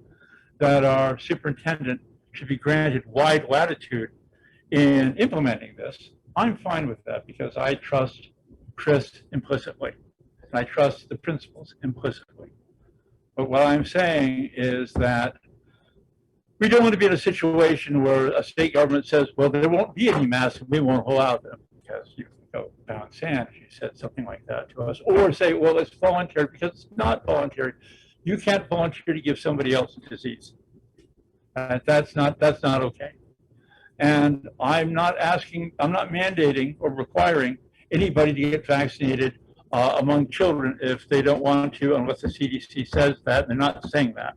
that our superintendent should be granted wide latitude in implementing this, I'm fine with that because I trust Chris implicitly. And I trust the principals implicitly. But what I'm saying is that we don't want to be in a situation where a state government says, well, there won't be any masks and we won't allow them because you can go pound sand if you said something like that to us. Or say, well, it's voluntary because it's not voluntary. You can't volunteer to give somebody else a disease. That's not okay. And I'm not mandating or requiring anybody to get vaccinated among children if they don't want to, unless the CDC says that. They're not saying that.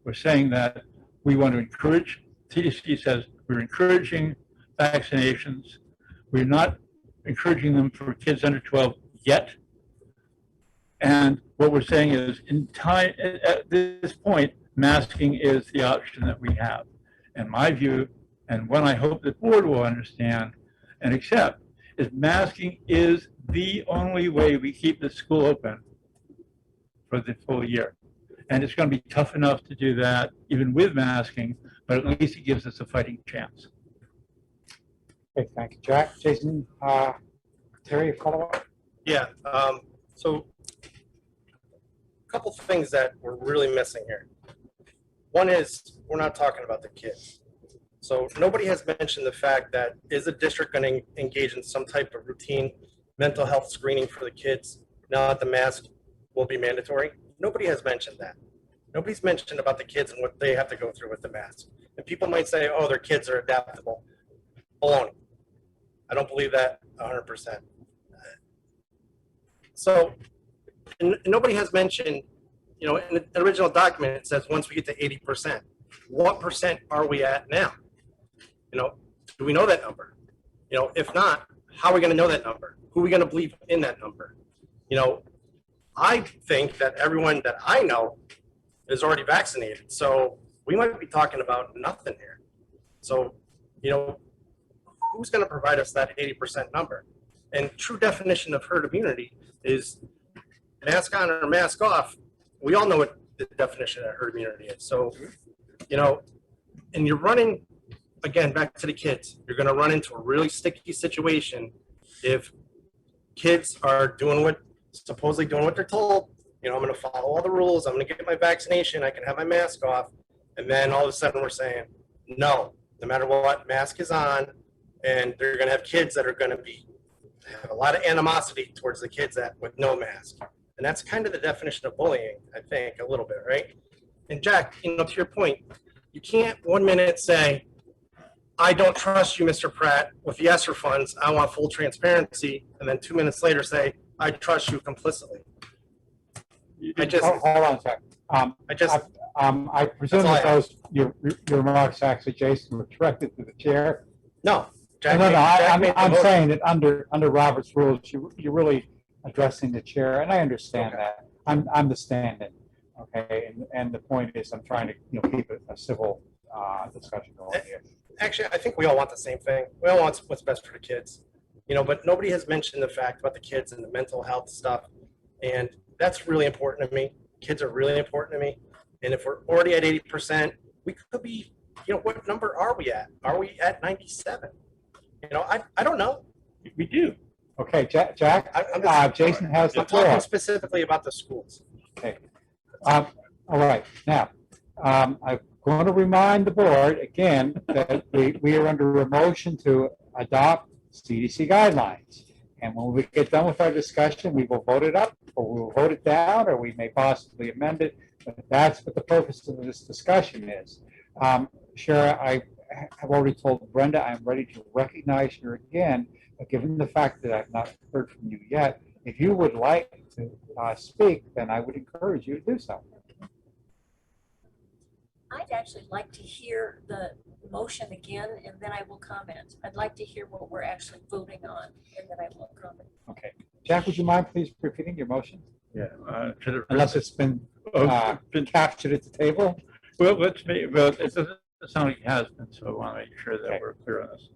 We're saying that we want to encourage, CDC says we're encouraging vaccinations. We're not encouraging them for kids under 12 yet. And what we're saying is, at this point, masking is the option that we have. In my view, and one I hope the board will understand and accept, is masking is the only way we keep the school open for the full year. And it's going to be tough enough to do that even with masking, but at least it gives us a fighting chance. Okay, thank you, Jack. Jason, Terry, follow up? Yeah, so a couple things that we're really missing here. One is we're not talking about the kids. So nobody has mentioned the fact that is the district going to engage in some type of routine mental health screening for the kids now that the mask will be mandatory? Nobody has mentioned that. Nobody's mentioned about the kids and what they have to go through with the mask. And people might say, oh, their kids are adaptable. Baloney. I don't believe that 100%. So, and nobody has mentioned, you know, in the original document, it says once we get to 80%, what percent are we at now? You know, do we know that number? You know, if not, how are we going to know that number? Who are we going to believe in that number? You know, I think that everyone that I know is already vaccinated. So we might be talking about nothing here. So, you know, who's going to provide us that 80% number? And true definition of herd immunity is mask on or mask off. We all know what the definition of herd immunity is. So, you know, and you're running again, back to the kids, you're going to run into a really sticky situation if kids are supposedly doing what they're told. You know, I'm going to follow all the rules. I'm going to get my vaccination. I can have my mask off. And then all of a sudden we're saying, no matter what, mask is on. And they're going to have kids that are going to have a lot of animosity towards the kids with no mask. And that's kind of the definition of bullying, I think, a little bit, right? And Jack, you know, to your point, you can't 1 minute say, I don't trust you, Mr. Pratt, with the ESSER funds. I want full transparency. And then 2 minutes later say, I trust you complicitly. Hold on a second. I presume that your remarks actually, Jason, were directed to the chair. No. I'm saying that under Robert's rules, you're really addressing the chair, and I understand that. I'm the stand-in, okay? And the point is, I'm trying to keep a civil discussion going here. Actually, I think we all want the same thing. We all want what's best for the kids, but nobody has mentioned the fact about the kids and the mental health stuff, and that's really important to me. Kids are really important to me, and if we're already at 80%, we could be. What number are we at? Are we at 97? I don't know. We do. Okay, Jack. Jason has the floor. I'm talking specifically about the schools. Okay. All right. Now, I'm going to remind the board again that we are under a motion to adopt CDC guidelines. And when we get done with our discussion, we will vote it up, or we will vote it down, or we may possibly amend it. But that's what the purpose of this discussion is. Shara, I have already told Brenda I'm ready to recognize her again, but given the fact that I've not heard from you yet, if you would like to speak, then I would encourage you to do so. I'd actually like to hear the motion again, and then I will comment. I'd like to hear what we're actually voting on, and then I will comment. Okay. Jack, would you mind please repeating your motion? Yeah. Unless it's been captured at the table? Well, it doesn't sound like it has been, so I want to make sure that we're clear on this.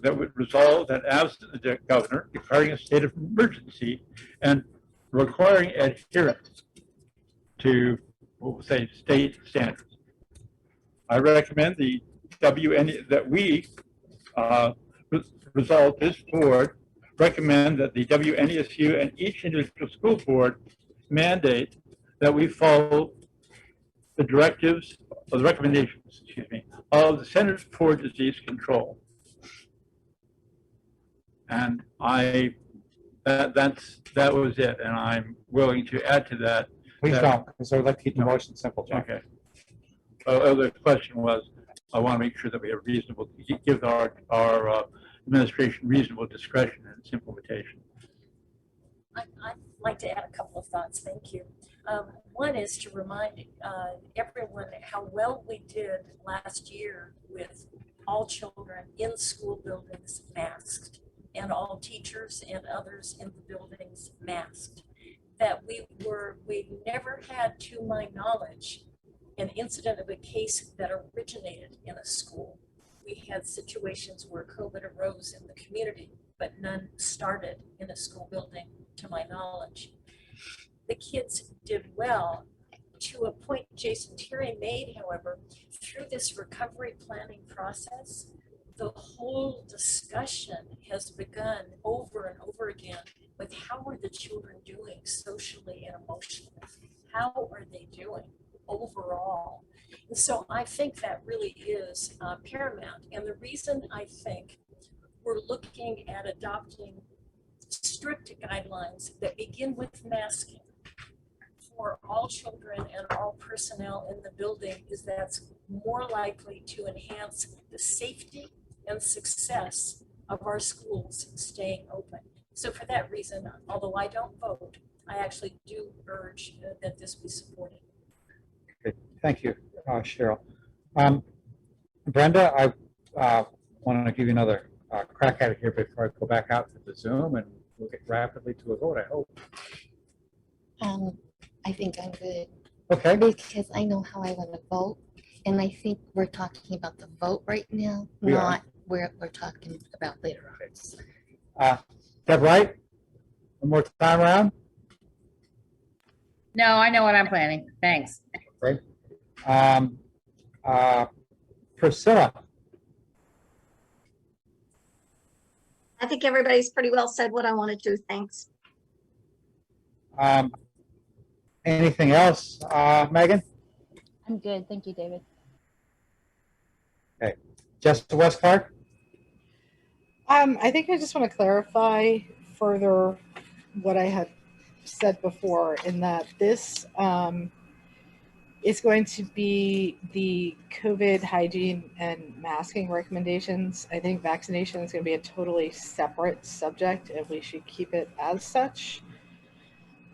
That would resolve that absent the governor declaring a state of emergency and requiring adherence to, we'll say, state standards. I recommend the that we resolve this board recommend that the WNESU and each individual school board mandate that we follow the directives, or the recommendations, of the Centers for Disease Control. And that was it, and I'm willing to add to that. Please don't, because I would like to keep the motion simple, Jack. Okay. The question was, I want to make sure that we have give our administration reasonable discretion in its implementation. I'd like to add a couple of thoughts. Thank you. One is to remind everyone how well we did last year with all children in school buildings masked, and all teachers and others in the buildings masked. That we never had, to my knowledge, an incident of a case that originated in a school. We had situations where COVID arose in the community, but none started in a school building, to my knowledge. The kids did well. To a point Jason Terry made, however, through this recovery planning process, the whole discussion has begun over and over again with how are the children doing socially and emotionally? How are they doing overall? And so I think that really is paramount. And the reason I think we're looking at adopting strict guidelines that begin with masking for all children and all personnel in the building is that's more likely to enhance the safety and success of our schools staying open. So for that reason, although I don't vote, I actually do urge that this be supported. Okay, thank you, Cheryl. Brenda, I want to give you another crack at it here before I go back out to the Zoom, and we'll get rapidly to a vote, I hope. I think I'm good. Okay. Because I know how I want to vote, and I think we're talking about the vote right now, not where we're talking about later on. Deb Wright, one more time around. No, I know what I'm planning. Thanks. Okay. Priscilla? I think everybody's pretty well said what I wanted to. Thanks. Anything else, Megan? I'm good. Thank you, David. Okay. Jessica West Clark? I think I just want to clarify further what I had said before, in that this is going to be the COVID hygiene and masking recommendations. I think vaccination is going to be a totally separate subject, and we should keep it as such.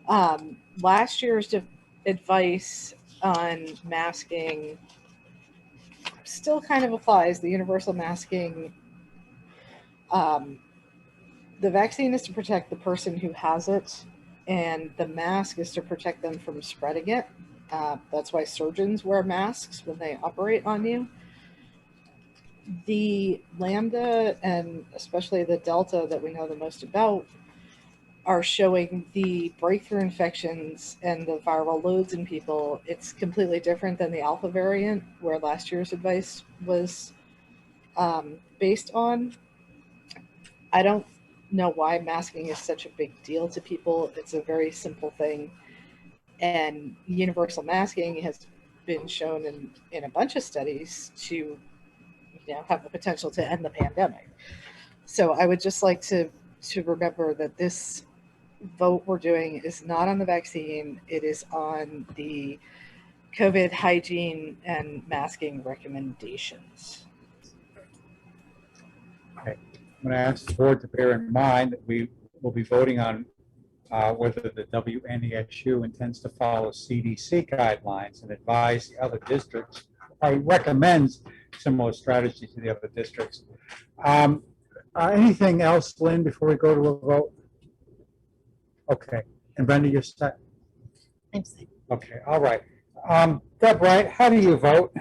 Last year's advice on masking still kind of applies. The universal masking, the vaccine is to protect the person who has it, and the mask is to protect them from spreading it. That's why surgeons wear masks when they operate on you. The Lambda, and especially the Delta that we know the most about, are showing the breakthrough infections and the viral loads in people. It's completely different than the Alpha variant, where last year's advice was based on. I don't know why masking is such a big deal to people. It's a very simple thing. And universal masking has been shown in a bunch of studies to have the potential to end the pandemic. So I would just like to remember that this vote we're doing is not on the vaccine. It is on the COVID hygiene and masking recommendations. Okay. I'm going to ask the board to bear in mind that we will be voting on whether the WNESU intends to follow CDC guidelines and advise the other districts, or recommends similar strategy to the other districts. Anything else, Lynn, before we go to a vote? Okay. And Brenda, you're set? I'm set. Okay, all right. Deb Wright, how do you vote?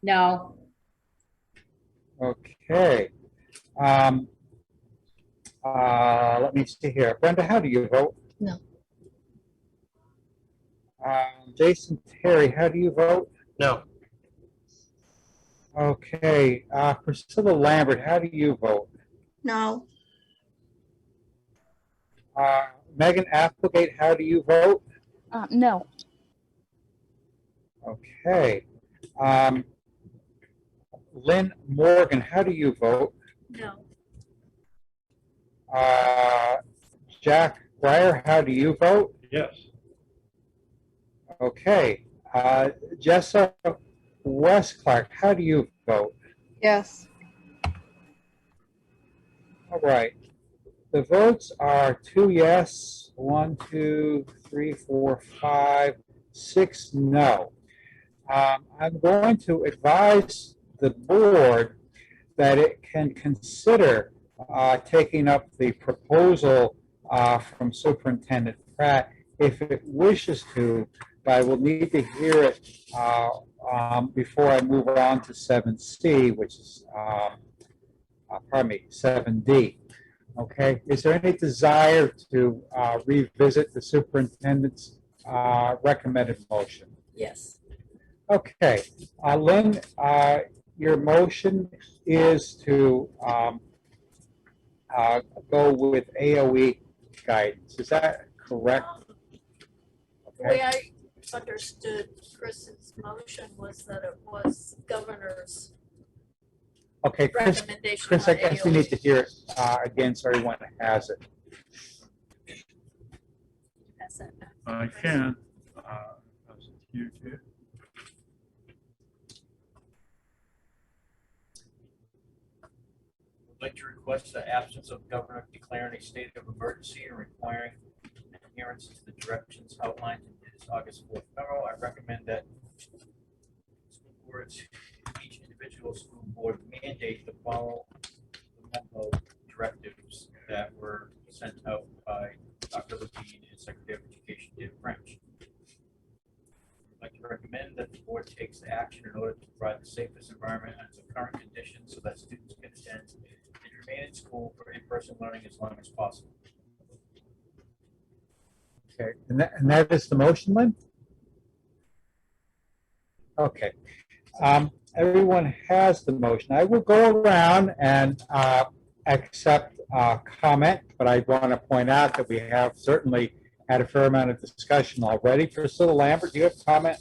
No. Okay. Let me see here. Brenda, how do you vote? No. Jason Terry, how do you vote? No. Okay. Priscilla Lambert, how do you vote? No. Megan Applegate, how do you vote? No. Okay. Lynn Morgan, how do you vote? No. Jack Breyer, how do you vote? Yes. Okay. Jessica West Clark, how do you vote? Yes. All right. The votes are 2 yes, 1, 2, 3, 4, 5, 6 no. I'm going to advise the board that it can consider taking up the proposal from Superintendent Pratt if it wishes to, but I will need to hear it before I move on to 7C, which is, 7D. Okay, is there any desire to revisit the superintendent's recommended motion? Yes. Okay, Lynn, your motion is to go with AOE guidance. Is that correct? The way I understood Chris's motion was that it was governor's Okay, Chris, recommendation. Chris, I on guess we AOE. need to hear it again so everyone has it. Pass that back. I can. That's you too. I'd like to request the absence of governor declaring a state of emergency and requiring adherence to the directions outlined in his August 4th memo. I recommend that school boards, each individual school board mandate the follow the memo directives that were sent out by Dr. Levine and Secretary of Education Dan French. I'd like to recommend that the board takes the action in order to provide the safest environment under the current conditions so that students can attend and remain in school for in-person learning as long as possible. Okay, and that is the motion, Lynn? Okay. Everyone has the motion. I will go around and accept comment, but I want to point out that we have certainly had a fair amount of discussion already. Priscilla Lambert, do you have a comment?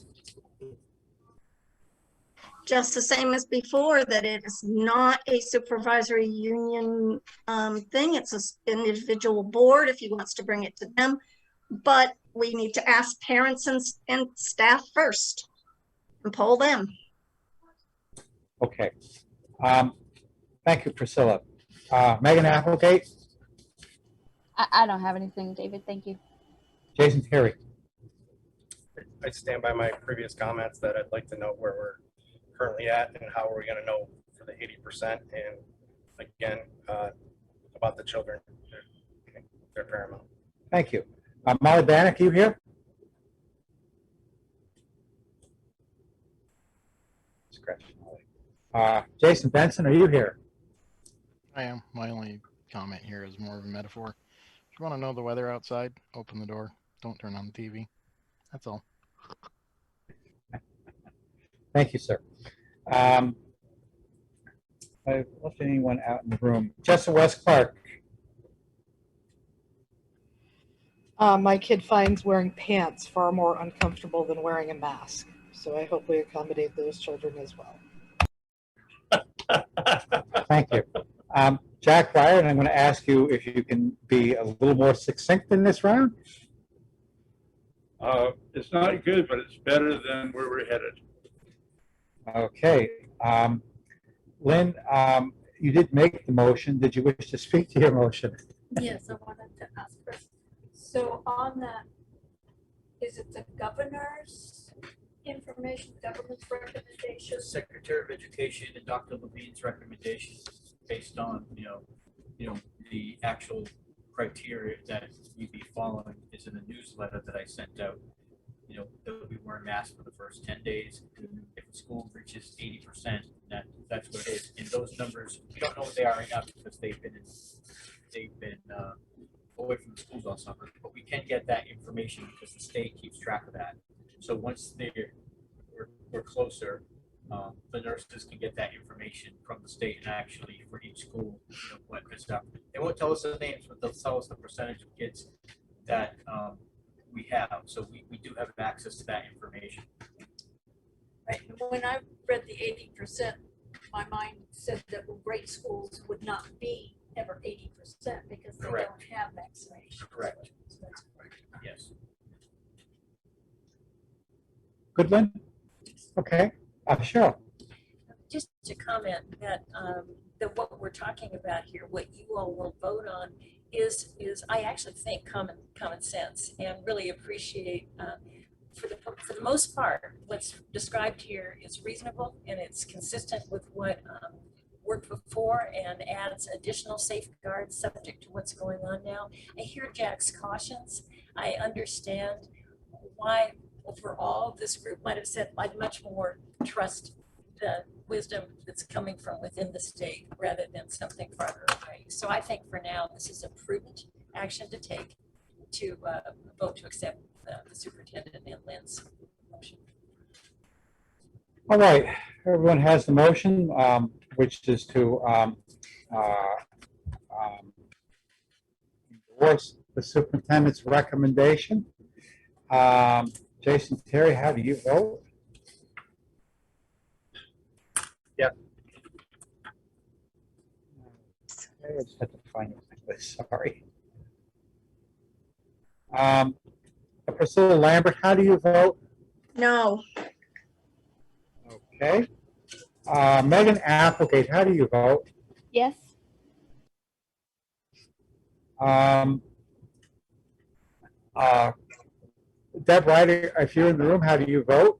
Just the same as before, that it is not a supervisory union thing. It's an individual board if he wants to bring it to them. But we need to ask parents and staff first and poll them. Okay. Thank you, Priscilla. Megan Applegate, I don't have anything, David. Thank you. Jason Terry. I stand by my previous comments that I'd like to know where we're currently at and how are we going to know for the 80%. And again, about the children, they're paramount. Thank you. Molly Bannock, you here? Scratch Molly. Jason Benson, are you here? I am. My only comment here is more of a metaphor. If you want to know the weather outside, open the door. Don't turn on the TV. That's all. Thank you, sir. I've left anyone out in the room. Jessa West Clark. My kid finds wearing pants far more uncomfortable than wearing a mask. So I hope we accommodate those children as well. Thank you. Jack Ryan, I'm going to ask you if you can be a little more succinct in this round. It's not good, but it's better than where we're headed. Okay. Lynn, you did make the motion. Did you wish to speak to your motion? Yes, I wanted to ask first. So on that, is it the governor's information, government's recommendation? Secretary of Education and Dr. Levine's recommendations based on, the actual criteria that you'd be following is in a newsletter that I sent out. They'll be wearing masks for the first 10 days. If the school reaches 80%, that's what it is. And those numbers, we don't know what they are right now because they've been away from the schools all summer. But we can get that information because the state keeps track of that. So once we're closer, the nurses can get that information from the state and actually for each school, what good stuff. They won't tell us the names, but they'll tell us the percentage of kids that we have. So we do have access to that information. Right. When I read the 80%, my mind said that great schools would not be ever 80% because they Correct. don't have vaccination. Correct. Yes. Good, Lynn? Okay. Cheryl. Just to comment that what we're talking about here, what you all will vote on is I actually think common sense and really appreciate for the most part what's described here is reasonable and it's consistent with what worked before and adds additional safeguards subject to what's going on now. I hear Jack's cautions. I understand why overall this group might have said I'd much more trust the wisdom that's coming from within the state rather than something farther away. So I think for now this is a prudent action to take to vote to accept the superintendent and Lynn's motion. All right. Everyone has the motion, which is to endorse the superintendent's recommendation. Jason Terry, how do you vote? Yeah. I just had to find it. Sorry. Priscilla Lambert, how do you vote? No. Okay. Megan Applegate, how do you vote? Yes. Deb Ryder, if you're in the room, how do you vote?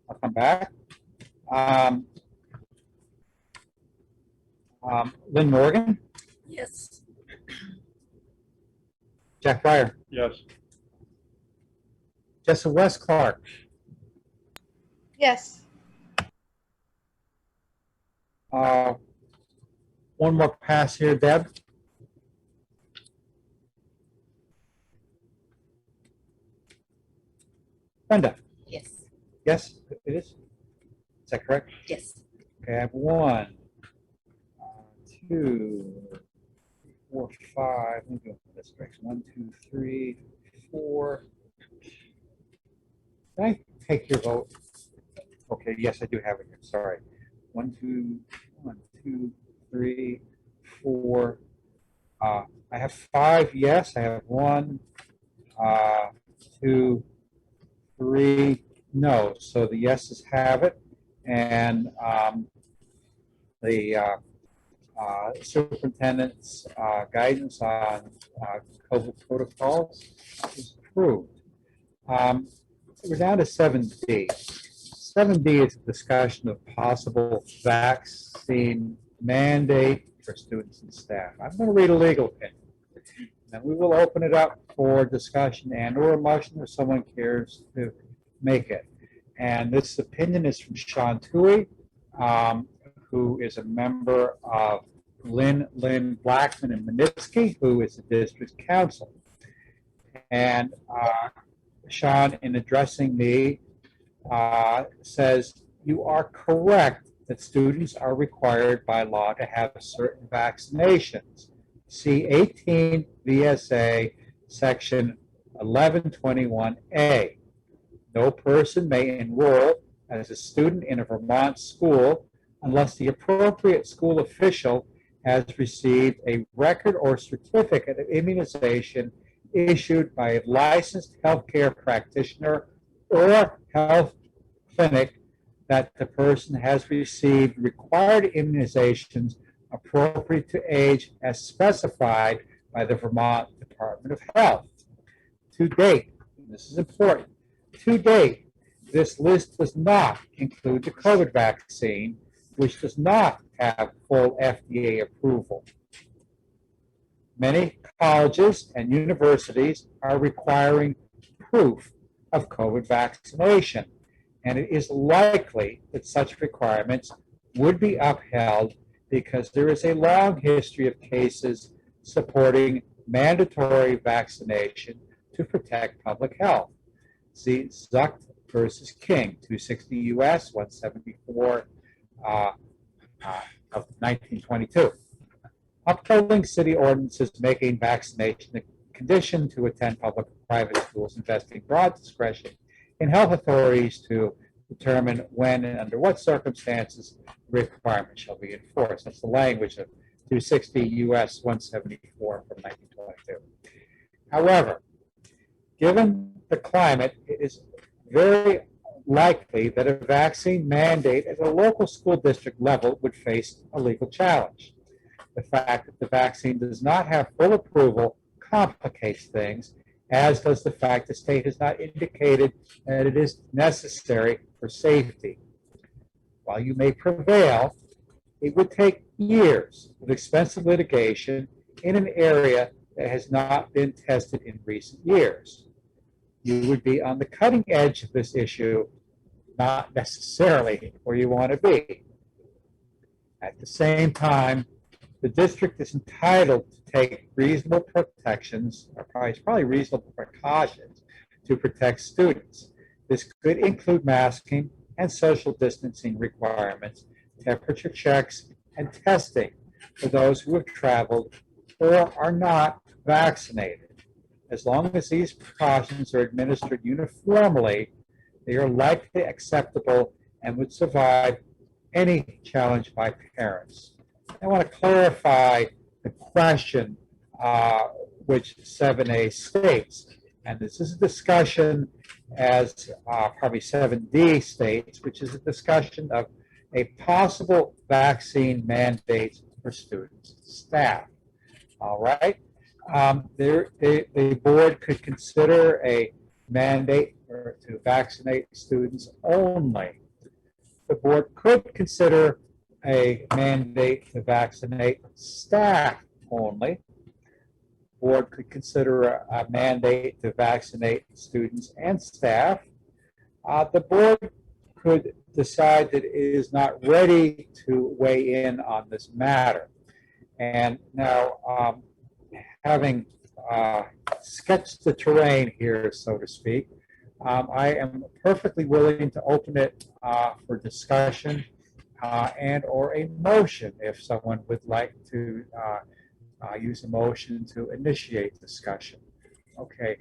I'll come back. Lynn Morgan? Yes. Jack Fryer? Yes. Jessa West Clark? Yes. One more pass here, Deb. Brenda? Yes. Yes, it is. Is that correct? Yes. Okay, I have 1, 2, 4, 5. Let me go for this direction. 1, 2, 3, 4. Can I take your vote? Okay, yes, I do have it here. Sorry. 1, 2, 1, 2, 3, 4. I have 5 yes. I have 1, 2, 3 no. So the yeses have it, and the superintendent's guidance on COVID protocols is approved. We're down to 7D. 7D is a discussion of possible vaccine mandate for students and staff. I'm going to read a legal opinion. And we will open it up for discussion and or a motion if someone cares to make it. And this opinion is from Sean Tui, who is a member of Lynn Blackman and Manitsky, who is the district council. And Sean, in addressing me, says, you are correct that students are required by law to have certain vaccinations. See 18 VSA section 1121A. No person may enroll as a student in a Vermont school unless the appropriate school official has received a record or certificate of immunization issued by a licensed healthcare practitioner or health clinic that the person has received required immunizations appropriate to age as specified by the Vermont Department of Health. To date, and this is important, to date, this list does not include the COVID vaccine, which does not have full FDA approval. Many colleges and universities are requiring proof of COVID vaccination, and it is likely that such requirements would be upheld because there is a long history of cases supporting mandatory vaccination to protect public health. See Zuck versus King, 260 U.S. 174 of 1922. Upholding city ordinances making vaccination a condition to attend public or private schools, investing broad discretion in health authorities to determine when and under what circumstances the requirement shall be enforced. That's the language of 260 U.S. 174 from 1922. However, given the climate, it is very likely that a vaccine mandate at a local school district level would face a legal challenge. The fact that the vaccine does not have full approval complicates things, as does the fact the state has not indicated that it is necessary for safety. While you may prevail, it would take years of expensive litigation in an area that has not been tested in recent years. You would be on the cutting edge of this issue, not necessarily where you want to be. At the same time, the district is entitled to take reasonable protections, or probably reasonable precautions, to protect students. This could include masking and social distancing requirements, temperature checks, and testing for those who have traveled or are not vaccinated. As long as these precautions are administered uniformly, they are likely acceptable and would survive any challenge by parents. I want to clarify the question which 7A states, and this is a discussion as probably 7D states, which is a discussion of a possible vaccine mandate for students and staff. All right. The board could consider a mandate to vaccinate students only. The board could consider a mandate to vaccinate staff only. The board could consider a mandate to vaccinate students and staff. The board could decide that it is not ready to weigh in on this matter. And now, having sketched the terrain here, so to speak, I am perfectly willing to open it for discussion and or a motion if someone would like to use a motion to initiate discussion. Okay,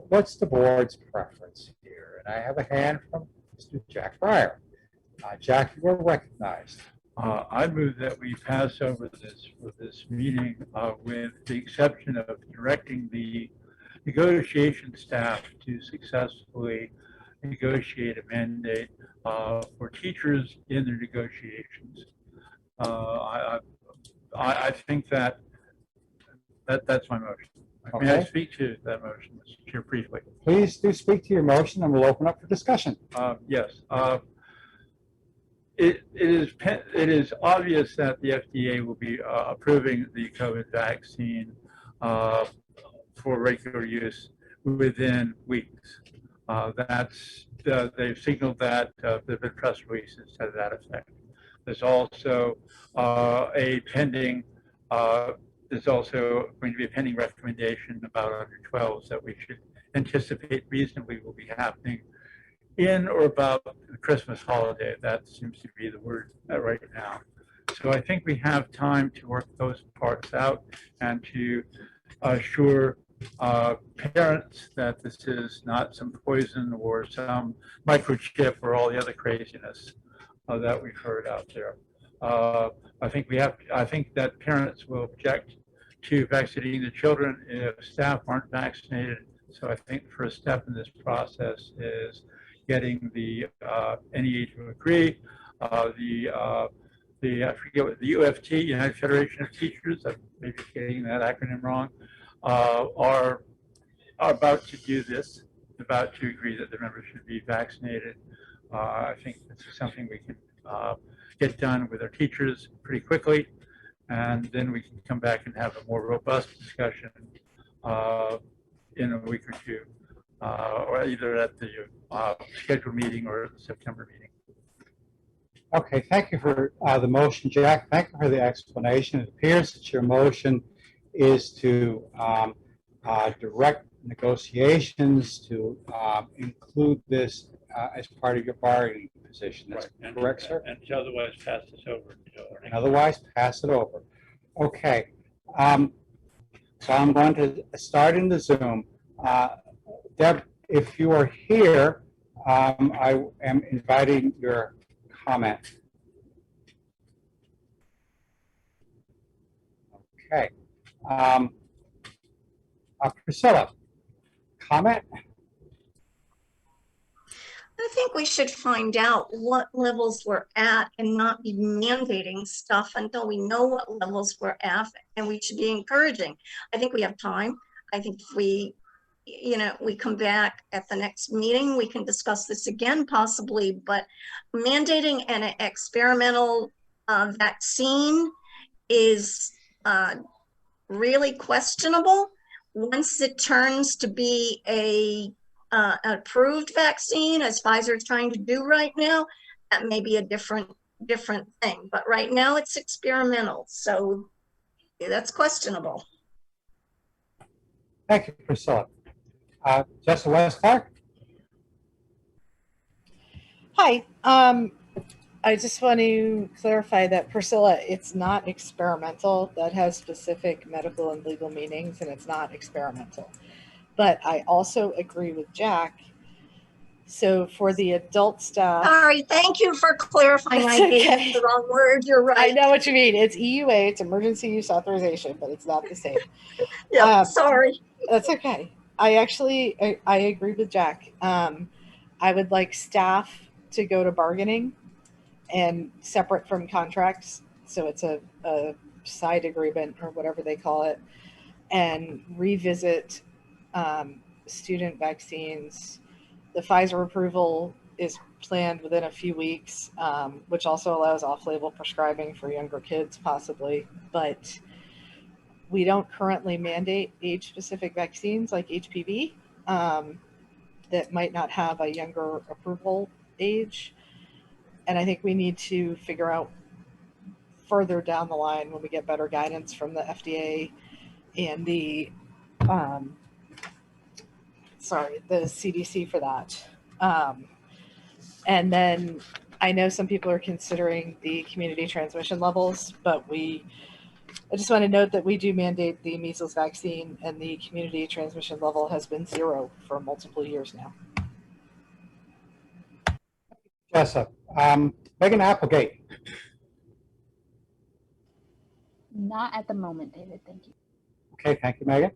what's the board's preference here? And I have a hand from Mr. Jack Breyer. Jack, you are recognized. I move that we pass over this for this meeting with the exception of directing the negotiation staff to successfully negotiate a mandate for teachers in their negotiations. I think that's my motion. May I Okay. speak to that motion, Mr. Chair, briefly? Please do speak to your motion and we'll open up for discussion. Yes. It is obvious that the FDA will be approving the COVID vaccine for regular use within weeks. They've signaled that. There've been press releases to that effect. There's also there's also going to be a pending recommendation about under 12s that we should anticipate reasonably will be happening in or about the Christmas holiday. That seems to be the word right now. So I think we have time to work those parts out and to assure parents that this is not some poison or some microchip or all the other craziness that we've heard out there. I think that parents will object to vaccinating the children if staff aren't vaccinated. So I think the first step in this process is getting the NEA to agree. I forget what the UFT, United Federation of Teachers, I may be getting that acronym wrong, are about to do this, about to agree that the members should be vaccinated. I think this is something we can get done with our teachers pretty quickly, and then we can come back and have a more robust discussion in a week or two, or either at the scheduled meeting or the September meeting. Okay, thank you for the motion, Jack. Thank you for the explanation. It appears that your motion is to direct negotiations to include this as part of your bargaining position. That's Right. correct, sir? And to otherwise pass this over. And otherwise, pass it over. Okay. So I'm going to start in the Zoom. Deb, if you are here, I am inviting your comment. Okay. Priscilla, comment? I think we should find out what levels we're at and not be mandating stuff until we know what levels we're at, and we should be encouraging. I think we have time. I think if we come back at the next meeting, we can discuss this again possibly, but mandating an experimental vaccine is really questionable. Once it turns to be an approved vaccine, as Pfizer is trying to do right now, that may be a different thing. But right now it's experimental, so that's questionable. Thank you, Priscilla. Jessica West-Clark? Hi. I just want to clarify that, Priscilla, it's not experimental. That has specific medical and legal meanings, and it's not experimental. But I also agree with Jack. So for the adult staff. Sorry, thank you for clarifying. I gave the wrong word. You're right. I know what you mean. It's EUA, it's emergency use authorization, but it's not the same. Yeah, sorry. That's okay. I agree with Jack. I would like staff to go to bargaining and separate from contracts. So it's a side agreement or whatever they call it, and revisit student vaccines. The Pfizer approval is planned within a few weeks, which also allows off-label prescribing for younger kids possibly, but we don't currently mandate age-specific vaccines like HPV that might not have a younger approval age. And I think we need to figure out further down the line when we get better guidance from the FDA and the the CDC for that. And then I know some people are considering the community transmission levels, but I just want to note that we do mandate the measles vaccine, and the community transmission level has been 0 for multiple years now. Jessa, Megan Applegate. Not at the moment, David. Thank you. Okay, thank you, Megan.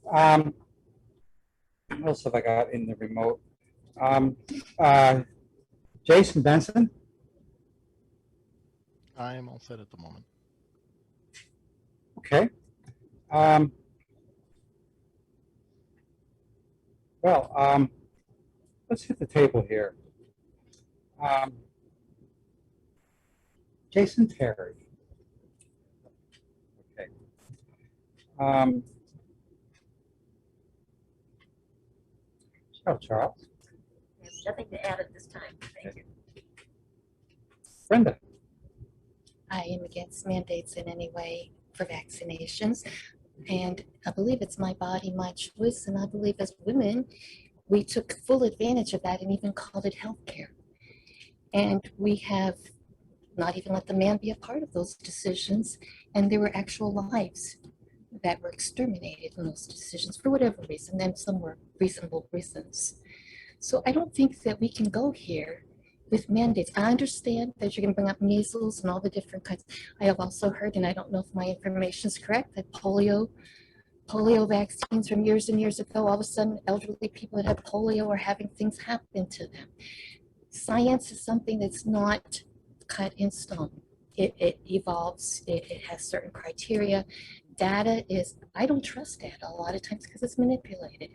What else have I got in the remote? Jason Benson. I am all set at the moment. Okay. Let's hit the table here. Jason Terry. Okay. Charles. There's nothing to add at this time. Thank you. Brenda. I am against mandates in any way for vaccinations. And I believe it's my body, my choice. And I believe as women, we took full advantage of that and even called it healthcare. And we have not even let the man be a part of those decisions. And there were actual lives that were exterminated in those decisions for whatever reason, and some were reasonable reasons. So I don't think that we can go here with mandates. I understand that you're going to bring up measles and all the different kinds. I have also heard, and I don't know if my information is correct, that polio vaccines from years and years ago, all of a sudden elderly people that have polio are having things happen to them. Science is something that's not cut in stone. It evolves, it has certain criteria. Data is, I don't trust data a lot of times because it's manipulated.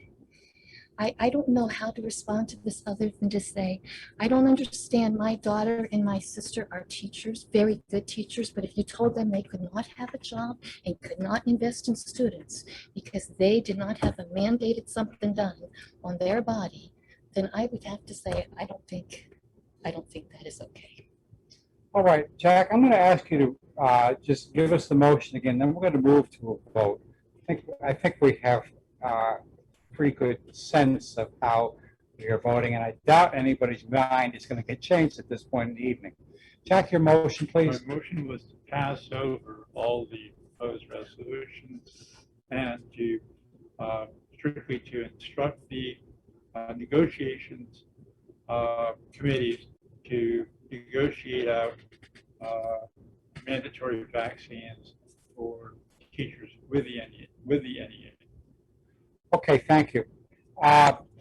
I don't know how to respond to this other than to say, I don't understand. My daughter and my sister are teachers, very good teachers, but if you told them they could not have a job and could not invest in students because they did not have a mandated something done on their body, then I would have to say, I don't think that is okay. All right, Jack, I'm going to ask you to just give us the motion again, then we're going to move to a vote. I think we have pretty good sense of how we are voting, and I doubt anybody's mind is going to get changed at this point in the evening. Jack, your motion, please. My motion was to pass over all the proposed resolutions and to strictly to instruct the negotiations committees to negotiate out mandatory vaccines for teachers with the NEA. Okay, thank you.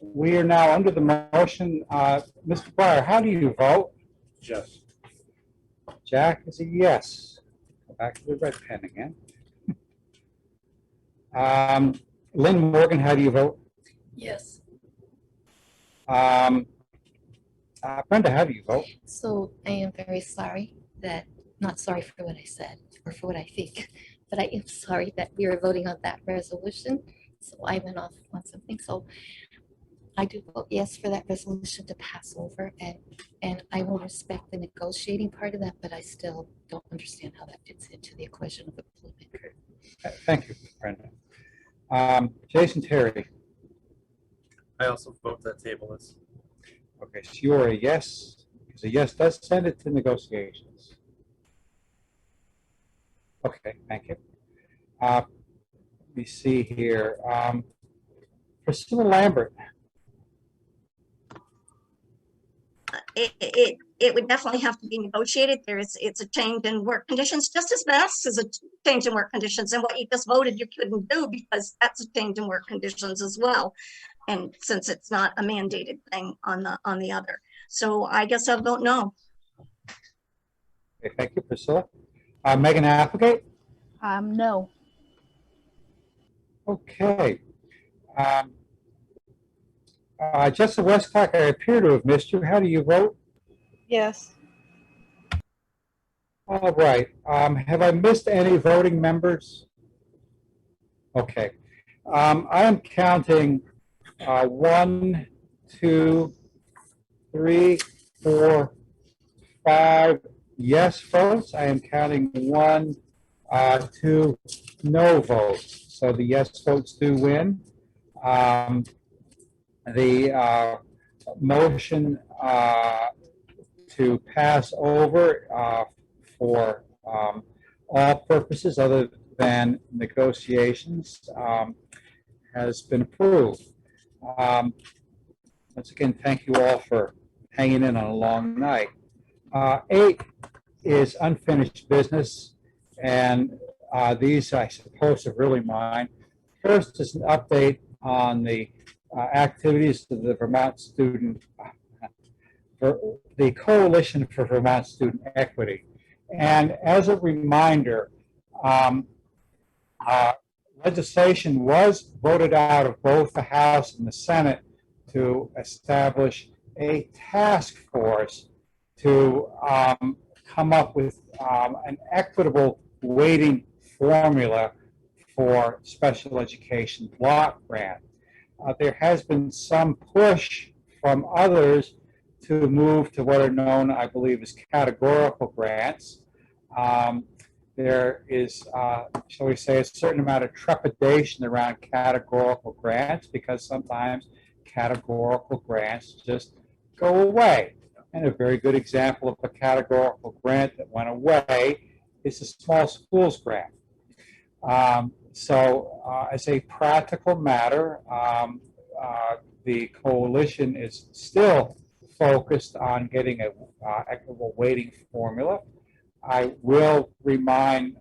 We are now under the motion. Mr. Breyer, how do you vote? Yes. Jack is a yes. Go back to the red pen again. Lynn Morgan, how do you vote? Yes. Brenda, how do you vote? So I am very sorry that, not sorry for what I said or for what I think, but I am sorry that we are voting on that resolution. So I went off on something. So I do vote yes for that resolution to pass over, and I will respect the negotiating part of that, but I still don't understand how that fits into the equation of employment. Thank you, Brenda. Jason Terry. I also vote that table is. Okay, so you are a yes, because a yes does send it to negotiations. Okay, thank you. Let me see here. Priscilla Lambert. It would definitely have to be negotiated. It's a change in work conditions, just as mass is a change in work conditions, and what you just voted you couldn't do because that's a change in work conditions as well. And since it's not a mandated thing on the other, so I guess I'll vote no. Okay, thank you, Priscilla. Megan Applegate. No. Okay. Jessica Westcott, I appear to have missed you. How do you vote? Yes. All right. Have I missed any voting members? Okay. I am counting 1, 2, 3, 4, 5 yes votes. I am counting 1, 2 no votes. So the yes votes do win. the motion to pass over for all purposes other than negotiations has been approved. Once again, thank you all for hanging in on a long night. 8 is unfinished business, and these, I suppose, are really mine. First is an update on the activities of the Vermont Student, the Coalition for Vermont Student Equity. And as a reminder, legislation was voted out of both the House and the Senate to establish a task force to come up with an equitable weighting formula for special education block grant. There has been some push from others to move to what are known, I believe, as categorical grants. There is, shall we say, a certain amount of trepidation around categorical grants because sometimes categorical grants just go away. And a very good example of a categorical grant that went away is the small schools grant. As a practical matter, the coalition is still focused on getting an equitable weighting formula. I will remind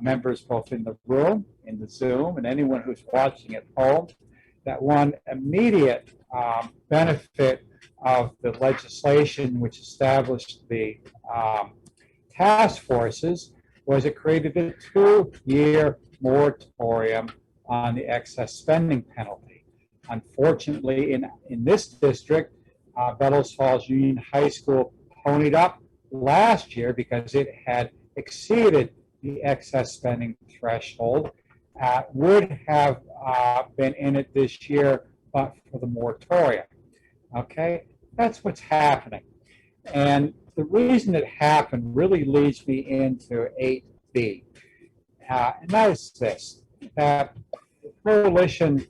members both in the room, in the Zoom, and anyone who's watching at home that one immediate benefit of the legislation which established the task forces was it created a 2-year moratorium on the excess spending penalty. Unfortunately, in this district, Bellows Falls Union High School ponied up last year because it had exceeded the excess spending threshold, would have been in it this year, but for the moratorium. Okay, that's what's happening. And the reason it happened really leads me into 8B. And that is this, that the coalition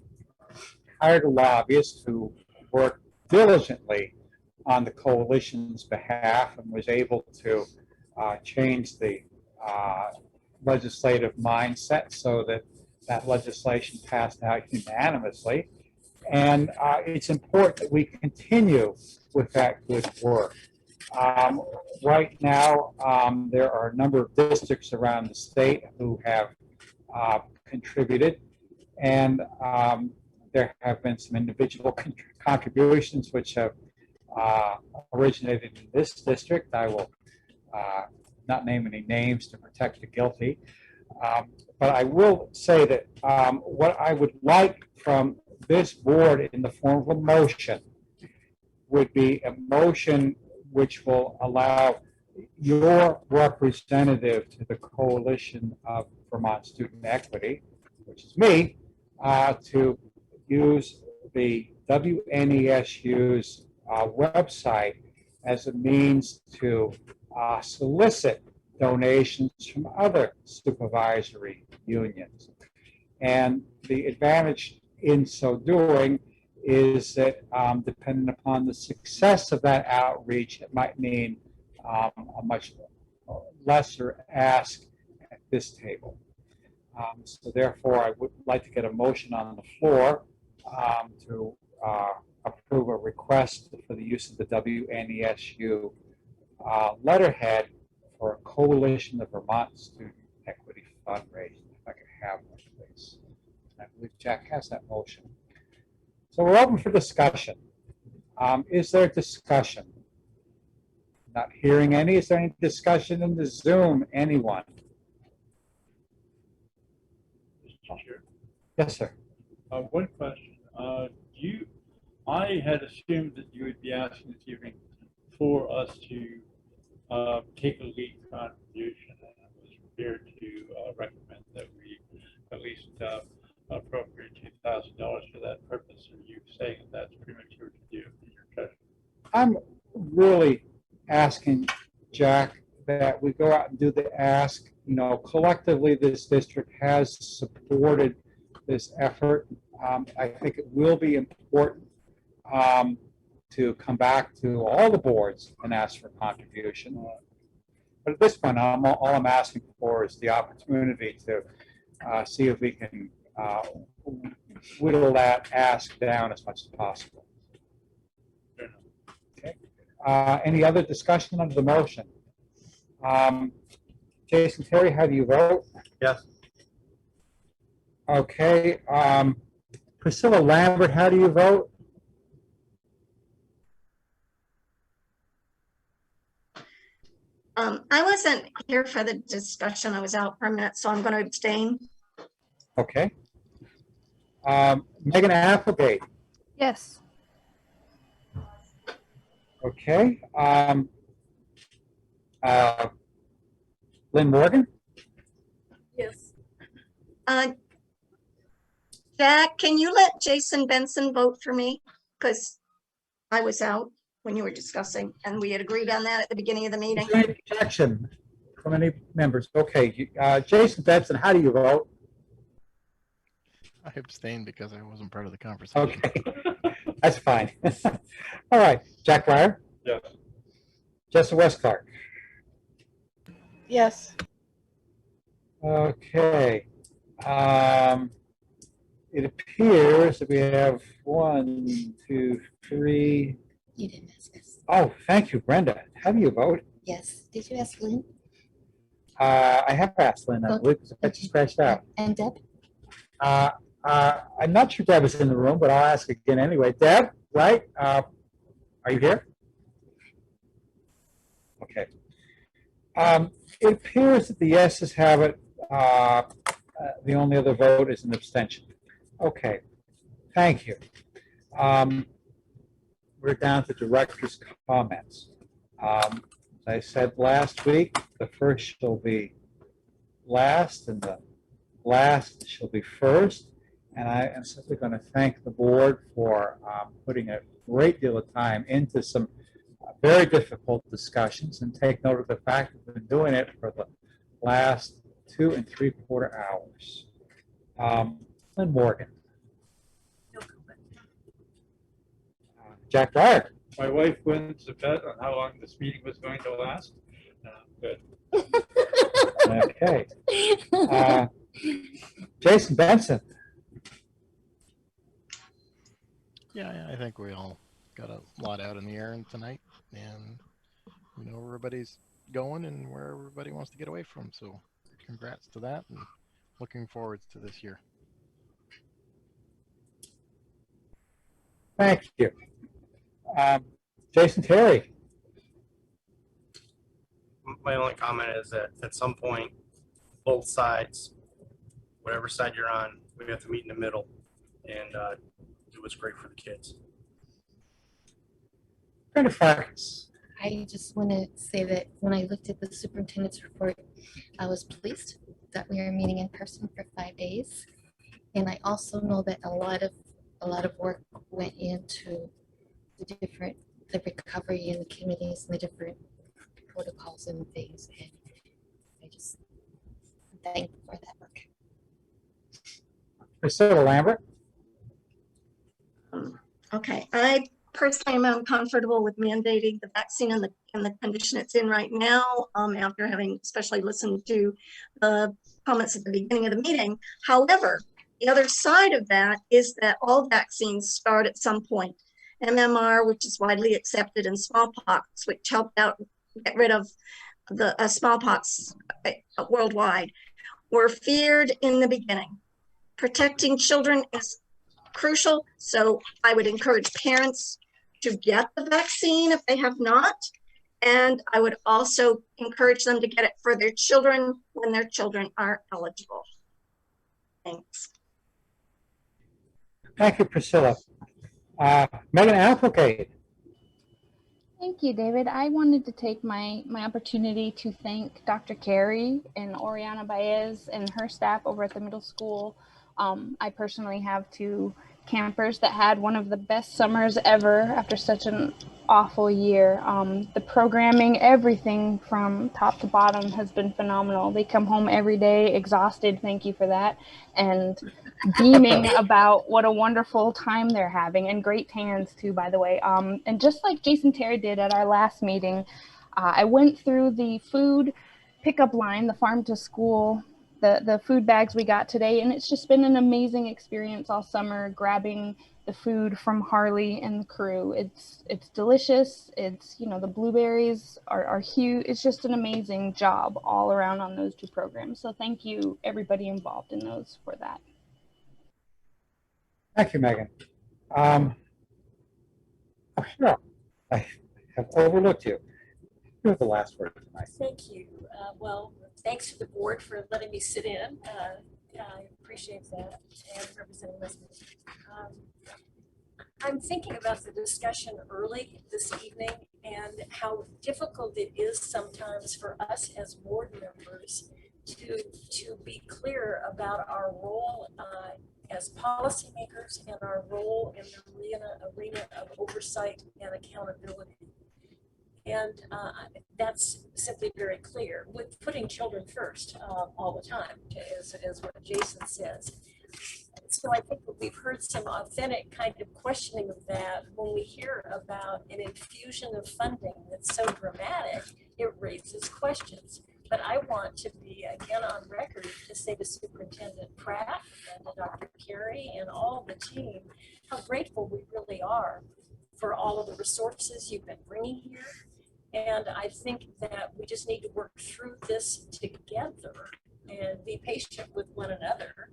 hired a lobbyist who worked diligently on the coalition's behalf and was able to change the legislative mindset so that that legislation passed out unanimously. And it's important that we continue with that good work. Right now, there are a number of districts around the state who have contributed, and there have been some individual contributions which have originated in this district. I will not name any names to protect the guilty, but I will say that what I would like from this board in the form of a motion would be a motion which will allow your representative to the Coalition of Vermont Student Equity, which is me, to use the WNESU's website as a means to solicit donations from other supervisory unions. And the advantage in so doing is that depending upon the success of that outreach, it might mean a much lesser ask at this table. So therefore, I would like to get a motion on the floor to approve a request for the use of the WNESU letterhead for a Coalition of Vermont Student Equity fundraising. If I could have one, please. I believe Jack has that motion. So we're open for discussion. Is there discussion? Not hearing any. Is there any discussion in the Zoom? Anyone? Yes, sir. One question. I had assumed that you would be asking this evening for us to take a lead contribution, and I was prepared to recommend that we at least appropriate $2,000 for that purpose. Are you saying that that's premature to do in your judgment? I'm really asking, Jack, that we go out and do the ask. You know, collectively, this district has supported this effort. I think it will be important to come back to all the boards and ask for contribution. But at this point, all I'm asking for is the opportunity to see if we can whittle that ask down as much as possible. Okay. Any other discussion under the motion? Jason Terry, how do you vote? Yes. Okay. Priscilla Lambert, how do you vote? I wasn't here for the discussion. I was out for a minute, so I'm going to abstain. Okay. Megan Applegate. Yes. Okay. Lynn Morgan. Yes. Jack, can you let Jason Benson vote for me? Because I was out when you were discussing, and we had agreed on that at the beginning of the meeting. Is there any objection from any members? Okay. Jason Benson, how do you vote? I abstained because I wasn't part of the conversation. Okay. That's fine. All right. Jack Breyer. Yes. Jessica West Clark. Yes. Okay. It appears that we have 1, 2, 3. You didn't ask us. Oh, thank you, Brenda. How do you vote? Yes. Did you ask Lynn? I have asked Lynn, I believe, because I just scratched out. And Deb? I'm not sure Deb is in the room, but I'll ask again anyway. Deb, right? Are you here? Okay. It appears that the yeses have it. The only other vote is an abstention. Okay. Thank you. We're down to director's comments. As I said last week, the first shall be last and the last shall be first. And I am simply going to thank the board for putting a great deal of time into some very difficult discussions, and take note of the fact that we've been doing it for the last 2 3/4 hours. Lynn Morgan. No comment. Jack Breyer. My wife wins the bet on how long this meeting was going to last. Good. Okay. Jason Benson. Yeah, I think we all got a lot out in the air tonight, and we know where everybody's going and where everybody wants to get away from. So congrats to that, and looking forward to this year. Thank you. Jason Terry. My only comment is that at some point, both sides, whatever side you're on, we have to meet in the middle and do what's great for the kids. Brenda Farkas. I just want to say that when I looked at the superintendent's report, I was pleased that we are meeting in person for 5 days. And I also know that a lot of work went into the recovery and the committees and the different protocols and things. And I just thank you for that work. Priscilla Lambert. Okay, I personally am uncomfortable with mandating the vaccine in the condition it's in right now, after having especially listened to the comments at the beginning of the meeting. However, the other side of that is that all vaccines start at some point. MMR, which is widely accepted, and smallpox, which helped out get rid of the smallpox worldwide, were feared in the beginning. Protecting children is crucial, so I would encourage parents to get the vaccine if they have not, and I would also encourage them to get it for their children when their children are eligible. Thanks. Thank you, Priscilla. Megan Applegate. Thank you, David. I wanted to take my opportunity to thank Dr. Carey and Oriana Baez and her staff over at the middle school I personally have 2 campers that had one of the best summers ever after such an awful year. The programming, everything from top to bottom has been phenomenal. They come home every day exhausted, thank you for that, and beaming about what a wonderful time they're having, and great tans too, by the way. And just like Jason Terry did at our last meeting, I went through the food pickup line, the farm to school, the food bags we got today, and it's just been an amazing experience all summer grabbing the food from Harley and the crew. It's delicious. It's, you know, the blueberries are huge. It's just an amazing job all around on those 2 programs. So thank you everybody involved in those for that. Thank you, Megan. Oh, sure. I have overlooked you. You have the last word tonight. Thank you. Well, thanks to the board for letting me sit in. I appreciate that, and representing Westminster. I'm thinking about the discussion early this evening and how difficult it is sometimes for us as board members to be clear about our role as policymakers and our role in the arena of oversight and accountability. And that's simply very clear with putting children first all the time, as what Jason says. So I think that we've heard some authentic kind of questioning of that when we hear about an infusion of funding that's so dramatic, it raises questions. But I want to be again on record to say to Superintendent Pratt and to Dr. Carey and all the team, how grateful we really are for all of the resources you've been bringing here. And I think that we just need to work through this together and be patient with one another.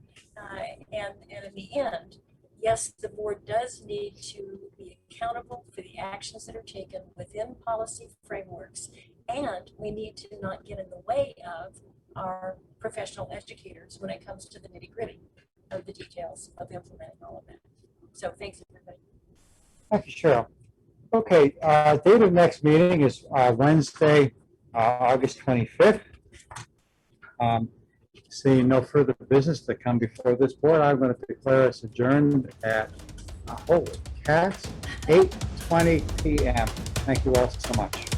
And in the end, yes, the board does need to be accountable for the actions that are taken within policy frameworks. And we need to not get in the way of our professional educators when it comes to the nitty-gritty of the details of implementing all of that. So thanks, everybody. Thank you, Cheryl. Okay, date of next meeting is Wednesday, August 25th. Seeing no further business to come before this board, I'm going to declare us adjourned at, holy cats, 8:20 p.m. Thank you all so much.